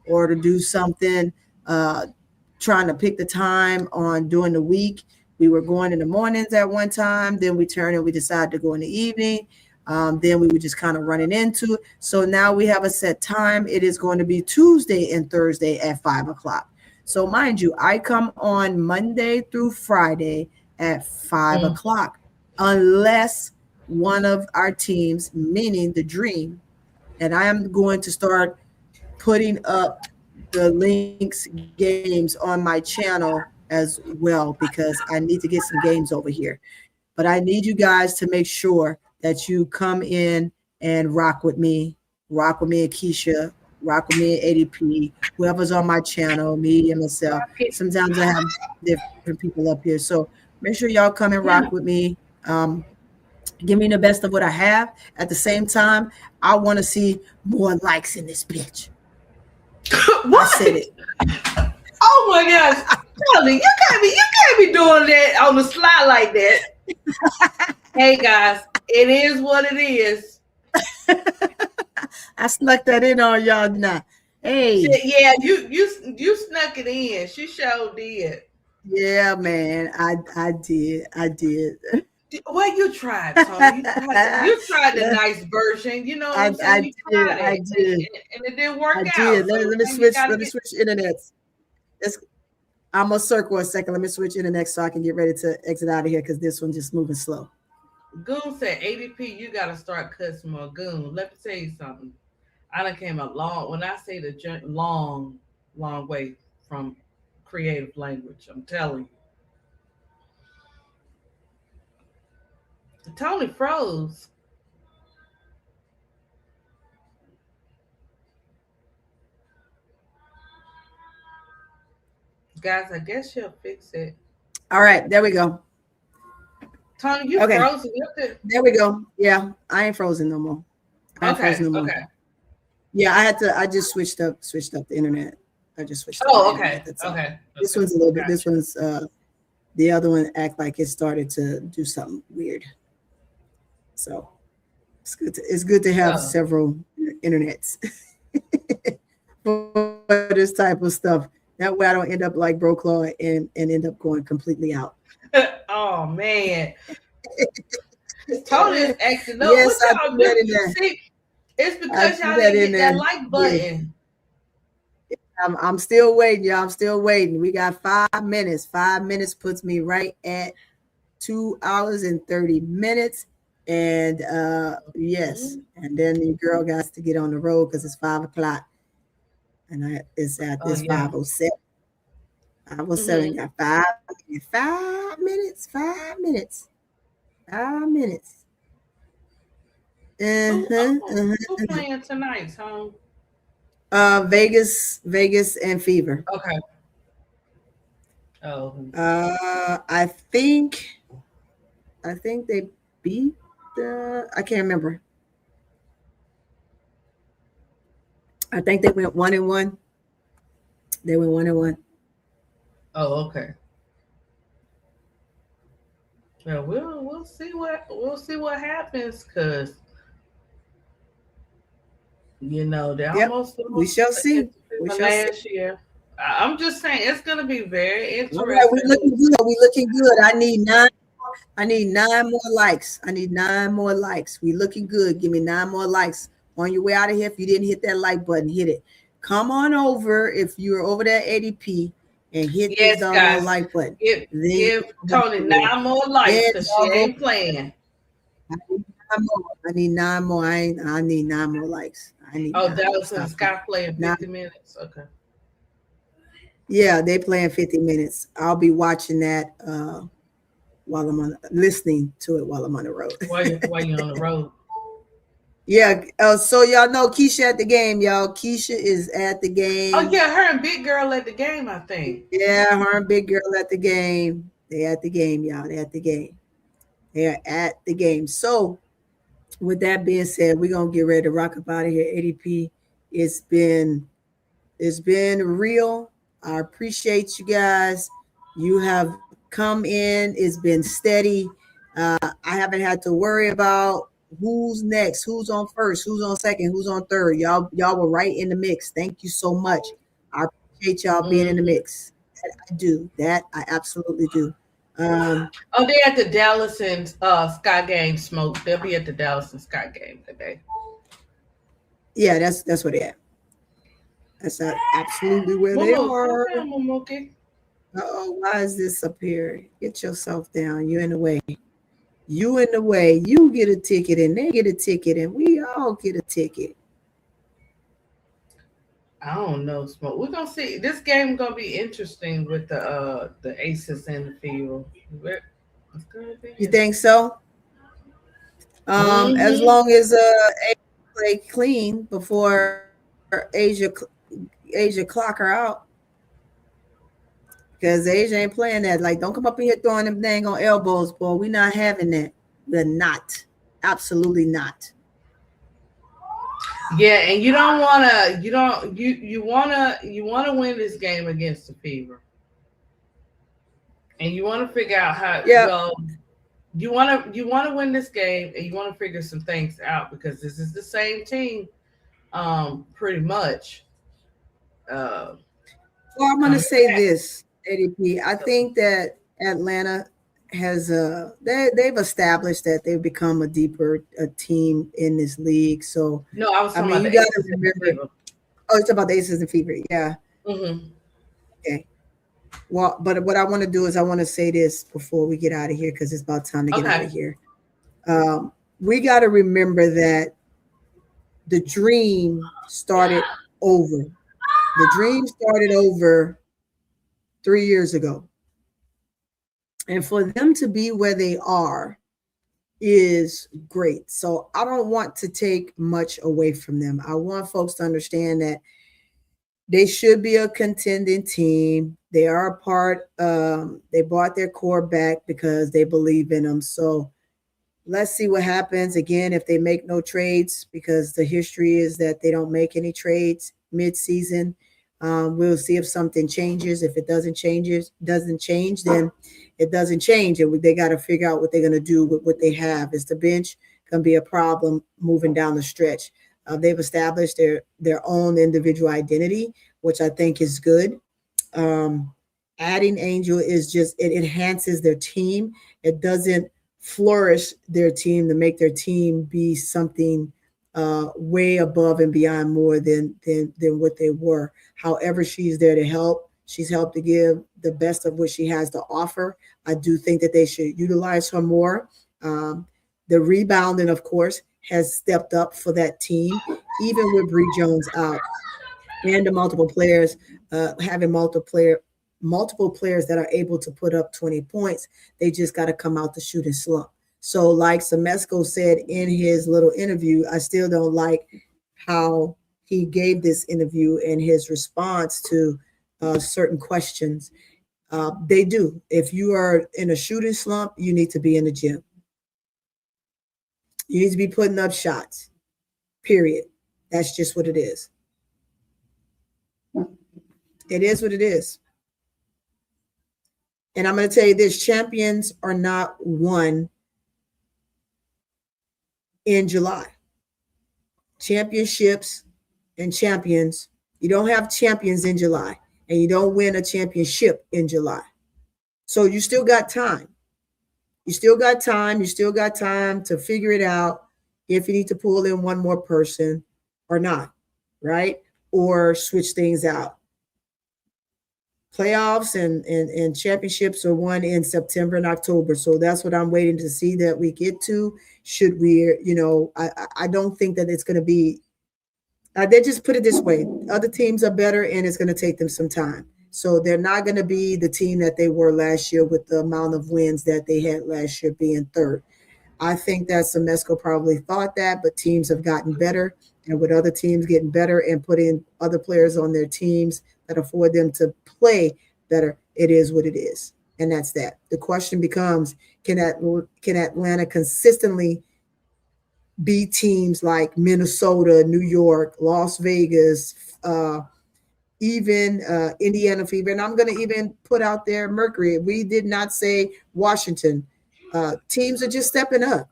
or to do something, trying to pick the time on during the week. We were going in the mornings at one time, then we turned and we decided to go in the evening. Then we were just kind of running into it. So now we have a set time. It is going to be Tuesday and Thursday at 5 o'clock. So mind you, I come on Monday through Friday at 5 o'clock, unless one of our teams, meaning the Dream, and I am going to start putting up the links games on my channel as well, because I need to get some games over here. But I need you guys to make sure that you come in and rock with me and Keisha, rock with me and ADP, whoever's on my channel, me and myself. Sometimes I have different people up here. So make sure y'all come and rock with me. Give me the best of what I have. At the same time, I want to see more likes in this bitch. What? I said it. Oh my gosh, Charlie, you can't be doing that on the slide like that. Hey guys, it is what it is. I snuck that in on y'all now. Hey. Yeah, you snuck it in. She sure did. Yeah, man. I did. Well, you tried, Tony. You tried the nice version. You know what I'm saying? I did. And it didn't work out. Let me switch internets. I'm gonna circle a second. Let me switch internet so I can get ready to exit out of here because this one's just moving slow. Goon said, ADP, you gotta start cussing more. Goon, let me tell you something. I done came a long, when I say the long way from creative language, I'm telling you. Tony froze. Guys, I guess she'll fix it. All right, there we go. Tony, you okay. frozen. There we go. Yeah, I ain't frozen no more. Okay. no more. Okay. Yeah, I just switched up the internet. I just switched up Oh, the okay. internet. That's all. Okay. This Okay. one's a little bit, Gotcha. this one's the other one act like it started to do something weird. So it's good to have Oh. several internets for this type of stuff. That way I don't end up like Bro Claw and end up going completely out. Oh man. Tony is acting up. Yes, What I y'all put that in do? there. See, it's I because threw y'all that didn't in hit that there. like button. I'm still waiting, y'all. I'm still waiting. We got 5 minutes. 5 minutes puts me right at 2 hours and 30 minutes. And yes, and then the girl got to get on the road because it's 5 o'clock. And it's at this 5:07. 5:07 got 5 minutes. 5 minutes. 5 minutes. Who playing tonight, Tom? Vegas and Fever. Okay. Oh. I think they beat I can't remember. I think they went 1-1. They went 1-1. Oh, okay. Well, we'll see what happens, because they almost we shall see. We shall last see. year. I'm just saying it's going to be very interesting. All right, we're looking good. We're looking good. I need 9 more likes. I need 9 more likes. We looking good. Give me 9 more likes. On your way out of here, if you didn't hit that like button, hit it. Come on over if you're over there ADP and hit this doggone like button. Give Toni 9 more likes because she ain't playing. I need 9 more. I need 9 more likes. Dallas and Scott playing 50 minutes. Okay. Yeah, they playing 50 minutes. I'll be watching that while I'm listening to it while I'm on the road. While you're on the road. Yeah. So y'all know Keisha at the game, y'all. Keisha is at the game. Oh yeah, her and Big Girl at the game, I think. Yeah, her and Big Girl at the game. They at the game, y'all. They at the game. They are at the game. So with that being said, we're gonna get ready to rock up out of here. ADP. It's been real. I appreciate you guys. You have come in. It's been steady. I haven't had to worry about who's next, who's on first, who's on second, who's on third. Y'all were right in the mix. Thank you so much. I appreciate y'all being in the mix. I do. That I absolutely do. They're at the Dallas and Scott game, Smoke. They'll be at the Dallas and Scott game today. Yeah, that's where they at. That's absolutely where they are. Oh, why is this up here? Get yourself down. You're in the way. You in the way. You get a ticket and they get a ticket and we all get a ticket. I don't know, Smoke. We're gonna see. This game gonna be interesting with the Aces and the Fever. You think so? As long as Asia play clean before Asia clock her out. Because Asia ain't playing that. Like, don't come up in here throwing them dang on elbows, boy. We're not having that. We're not. Absolutely not. Yeah, and you wanna win this game against the Fever. And you want to figure out how you want to win this game, and you want to figure some things out, because this is the same team pretty much. Well, I'm going to say this, ADP. I think that Atlanta has they've established that they've become a deeper team in this league. So no, I was talking about you got to remember. Oh, it's about the Aces and Fever. Yeah. Mm-hmm. Okay. Well, but what I want to do is I want to say this before we get out of here, because it's about time to get out of here. We got to remember that the dream started over. The dream started over 3 years ago. And for them to be where they are is great. So I don't want to take much away from them. I want folks to understand that they should be a contending team. They are a part. They brought their core back because they believe in them. So let's see what happens again if they make no trades, because the history is that they don't make any trades mid-season. We'll see if something changes. If it doesn't change, then it doesn't change. And they got to figure out what they're going to do with what they have. Is the bench going to be a problem moving down the stretch? They've established their own individual identity, which I think is good. Adding Angel is just, it enhances their team. It doesn't flourish their team to make their team be something way above and beyond more than what they were. However, she's there to help. She's helped to give the best of what she has to offer. I do think that they should utilize her more. The rebounding, of course, has stepped up for that team, even with Bree Jones out, and the multiple players having multiple players that are able to put up 20 points. They just got to come out the shooting slump. So like Semesko said in his little interview, I still don't like how he gave this interview and his response to certain questions. They do. If you are in a shooting slump, you need to be in the gym. You need to be putting up shots, period. That's just what it is. It is what it is. And I'm going to tell you this, champions are not won in July. Championships and champions, you don't have champions in July, and you don't win a championship in July. So you still got time. You still got time. You still got time to figure it out if you need to pull in one more person or not, right? Or switch things out. Playoffs and championships are won in September and October. So that's what I'm waiting to see that we get to. Should we, I don't think that it's going to be, they just put it this way. Other teams are better and it's going to take them some time. So they're not going to be the team that they were last year with the amount of wins that they had last year being third. I think that Semesko probably thought that, but teams have gotten better. And with other teams getting better and putting other players on their teams that afford them to play better, it is what it is. And that's that. The question becomes, can Atlanta consistently beat teams like Minnesota, New York, Las Vegas, even Indiana Fever? And I'm going to even put out there Mercury. We did not say Washington. Teams are just stepping up.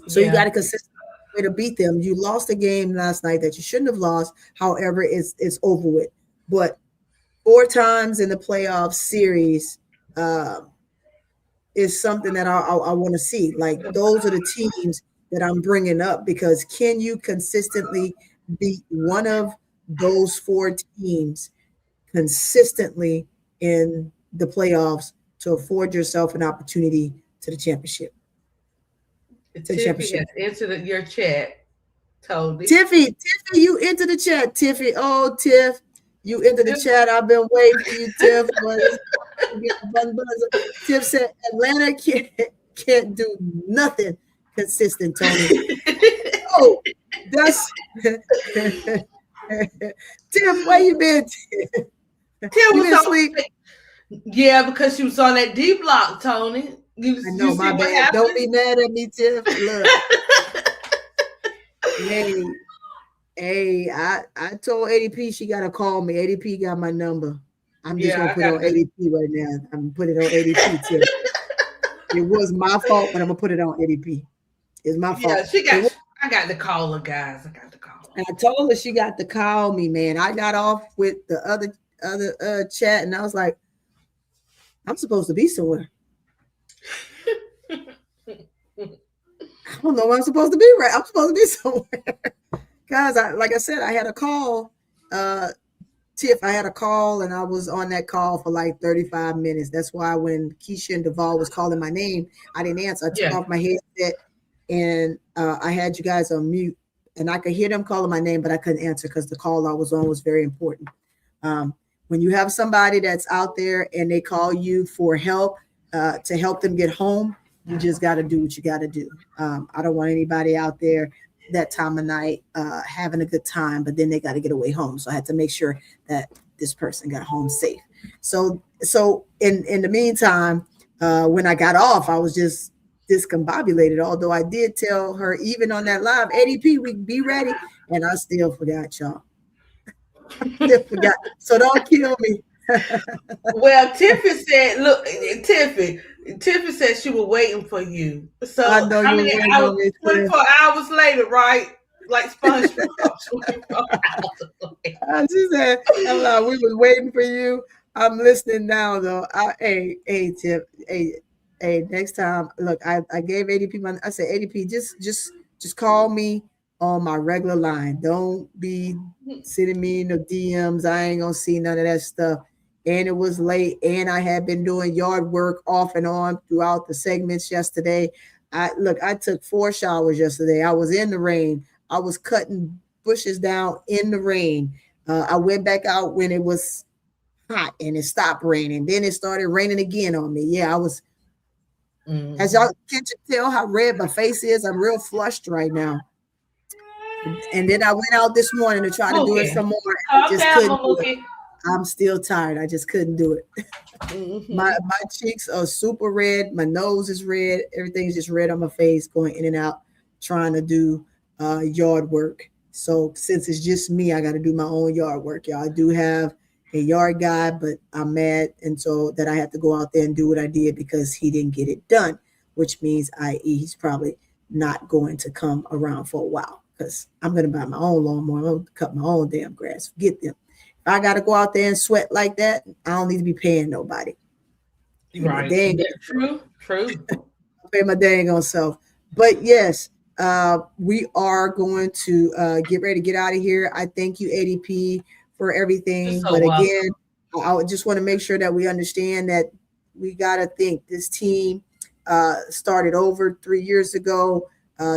So you got to consistently way to beat them. You lost a game last night that you shouldn't have lost. However, it's over with. But 4 times in the playoff series is something that I want to see. Like, those are the teams that I'm bringing up, because can you consistently beat one of those 4 teams consistently in the playoffs to afford yourself an opportunity to the championship? Tiffy has entered your chat, Tony. Tiffy, you enter the chat. Tiffy, oh, Tiff, you enter the chat. I've been waiting for you, Tiff. Tiff said Atlanta can't do nothing consistent, Tony. Oh, that's Tiff, where you been? Tiff was asleep. Yeah, because she was on that D block, Tony. I know, my bad. Don't be mad at me, Tiff. Look. Hey, I told ADP she got to call me. ADP got my number. I'm just going to put it on ADP right now. I'm going to put it on ADP, Tiff. It was my fault, but I'm going to put it on ADP. It's my fault. Yeah, I got to call her, guys. I got to call her. And I told her she got to call me, man. I got off with the other chat, and I was like, I'm supposed to be somewhere. I don't know where I'm supposed to be, right? I'm supposed to be somewhere. Guys, like I said, I had a call. Tiff, I had a call, and I was on that call for like 35 minutes. That's why when Keisha and Duvall was calling my name, I didn't answer. I took off my headset, and I had you guys on mute, and I could hear them calling my name, but I couldn't answer because the call I was on was very important. When you have somebody that's out there and they call you for help, to help them get home, you just got to do what you got to do. I don't want anybody out there that time of night having a good time, but then they got to get away home. So I had to make sure that this person got home safe. So in the meantime, when I got off, I was just discombobulated. Although I did tell her even on that live, ADP, we be ready, and I still forgot, y'all. Still forgot. So don't kill me. Well, Tiffy said, "Look, Tiffy said she was waiting for you. So I know how you many were waiting hours? on me, 24 hours later, right? Like SpongeBob. 24 hours later. She said, I'm like, we was waiting for you. I'm listening now, though. Hey, Tip, hey, next time, look, I gave ADP I said, ADP, just call me on my regular line. Don't be sending me no DMs. I ain't gonna see none of that stuff. And it was late, and I had been doing yard work off and on throughout the segments yesterday. I took 4 showers yesterday. I was in the rain. I was cutting bushes down in the rain. I went back out when it was hot and it stopped raining. Then it started raining again on me. Yeah, I was. As y'all can't you tell how red my face is? I'm real flushed right now. And then I went out this morning to try to do it some more. Calm Just down, couldn't do it. Mookie. I'm still tired. I just couldn't do it. My cheeks are super red. My nose is red. Everything's just red on my face, going in and out, trying to do yard work. So since it's just me, I got to do my own yard work, y'all. I do have a yard guy, but I'm mad, and so that I have to go out there and do what I did because he didn't get it done, which means, i.e., he's probably not going to come around for a while because I'm going to buy my own lawnmower. I'm going to cut my own damn grass. Forget them. If I got to go out there and sweat like that, I don't need to be paying nobody. Right. True. Pay my dang on self. But yes, we are going to get ready to get out of here. I thank you, ADP, for everything. So but welcome. again, I just want to make sure that we understand that we got to think this team started over 3 years ago.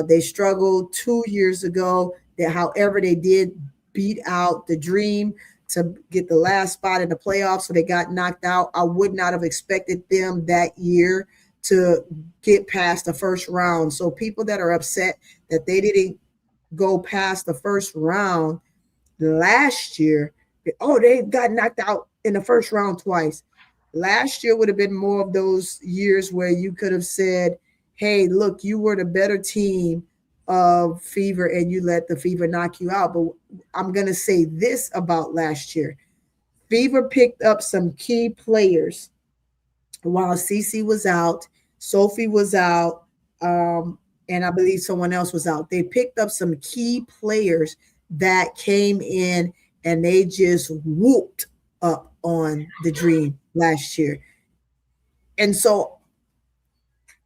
They struggled 2 years ago. However, they did beat out the Dream to get the last spot in the playoffs, so they got knocked out. I would not have expected them that year to get past the first round. So people that are upset that they didn't go past the first round last year, they got knocked out in the first round twice. Last year would have been more of those years where you could have said, hey, look, you were the better team of Fever and you let the Fever knock you out. But I'm going to say this about last year. Fever picked up some key players while CeCe was out, Sophie was out, and I believe someone else was out. They picked up some key players that came in and they just whooped up on the Dream last year. And so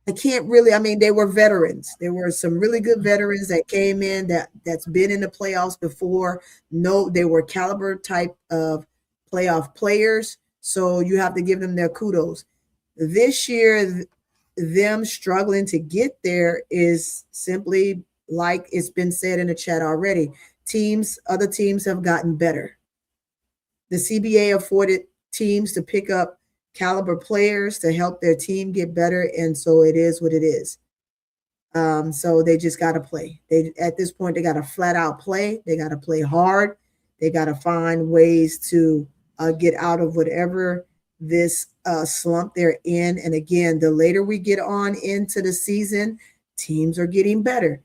I can't really, they were veterans. There were some really good veterans that came in that's been in the playoffs before. No, they were caliber type of playoff players. So you have to give them their kudos. This year, them struggling to get there is simply like it's been said in the chat already. Other teams have gotten better. The CBA afforded teams to pick up caliber players to help their team get better, and so it is what it is. So they just got to play. At this point, they got to flat out play. They got to play hard. They got to find ways to get out of whatever this slump they're in. And again, the later we get on into the season, teams are getting better.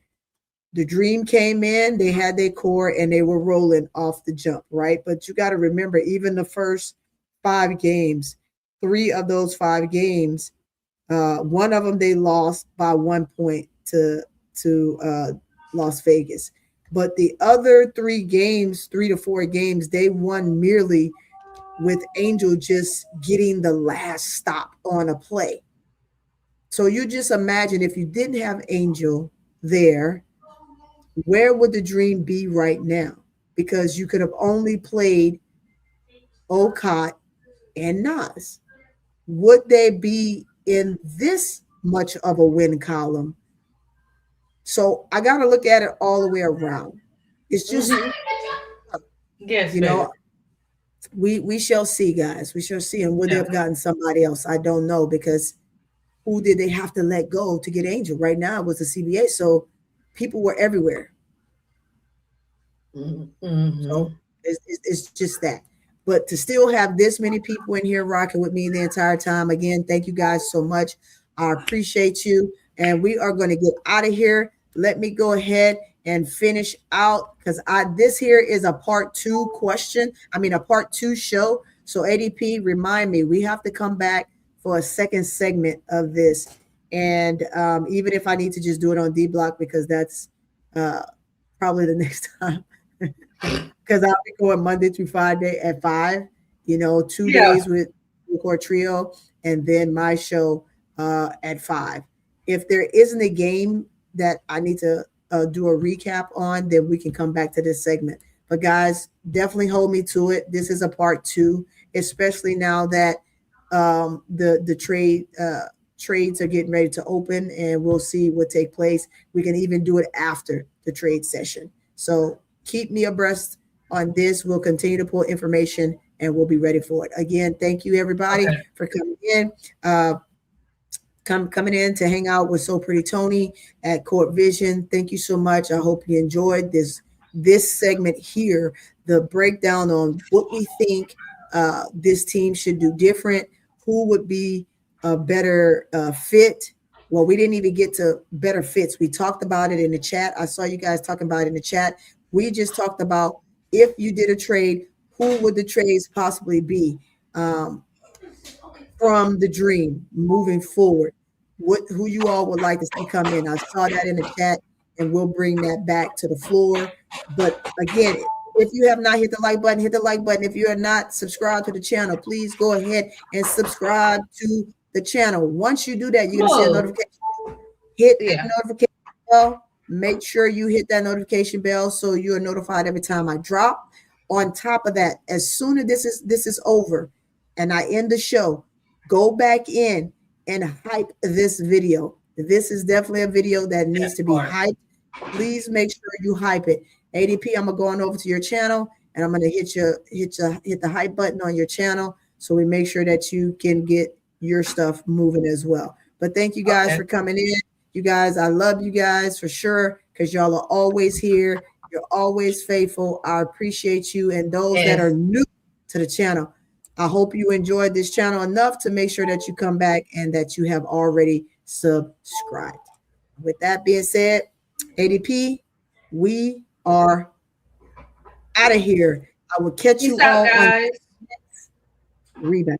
The Dream came in, they had their core, and they were rolling off the jump, right? But you got to remember, even the first 5 games, 3 of those 5 games, one of them they lost by 1 point to Las Vegas. But the other 3 to 4 games, they won merely with Angel just getting the last stop on a play. So you just imagine if you didn't have Angel there, where would the Dream be right now? Because you could have only played Okot and Nas. Would they be in this much of a win column? So I got to look at it all the way around. It's just, yes, we shall see, guys. We shall see. And would they have gotten somebody else? I don't know, because who did they have to let go to get Angel? Right now it was the CBA, so people were everywhere. So it's just that. But to still have this many people in here rocking with me the entire time, again, thank you guys so much. I appreciate you. and we are going to get out of here. Let me go ahead and finish out because this here is a part 2 question. I mean, a part 2 show. So ADP, remind me, we have to come back for a second segment of this. And even if I need to just do it on D Block, because that's probably the next time, because I'll be going Monday through Friday at 5, 2 days with Court Trio, and then my show at 5. If there isn't a game that I need to do a recap on, then we can come back to this segment. But guys, definitely hold me to it. This is a part 2, especially now that the trades are getting ready to open, and we'll see what take place. We can even do it after the trade session. So keep me abreast on this. We'll continue to pull information, and we'll be ready for it. Again, thank you everybody for coming in. Coming in to hang out with SoPrettyToni at CourtVision. Thank you so much. I hope you enjoyed this segment here, the breakdown on what we think this team should do different, who would be a better fit. Well, we didn't even get to better fits. We talked about it in the chat. I saw you guys talking about it in the chat. We just talked about if you did a trade, who would the trades possibly be from the dream moving forward? Who you all would like to see come in? I saw that in the chat, and we'll bring that back to the floor. But again, if you have not hit the like button, hit the like button. If you are not subscribed to the channel, please go ahead and subscribe to the channel. Once you do that, you're going to see a notification. Hit that notification bell. Make sure you hit that notification bell so you are notified every time I drop. On top of that, as soon as this is over and I end the show, go back in and hype this video. This is definitely a video that needs to be hyped. Please make sure you hype it. ADP, I'm gonna go on over to your channel, and I'm gonna hit the hype button on your channel so we make sure that you can get your stuff moving as well. But thank you guys for coming in. You guys, I love you guys for sure, because y'all are always here. You're always faithful. I appreciate you. And those that are new to the channel, I hope you enjoyed this channel enough to make sure that you come back and that you have already subscribed. With that being said, ADP, we are out of here. I will catch you all on the next rebound.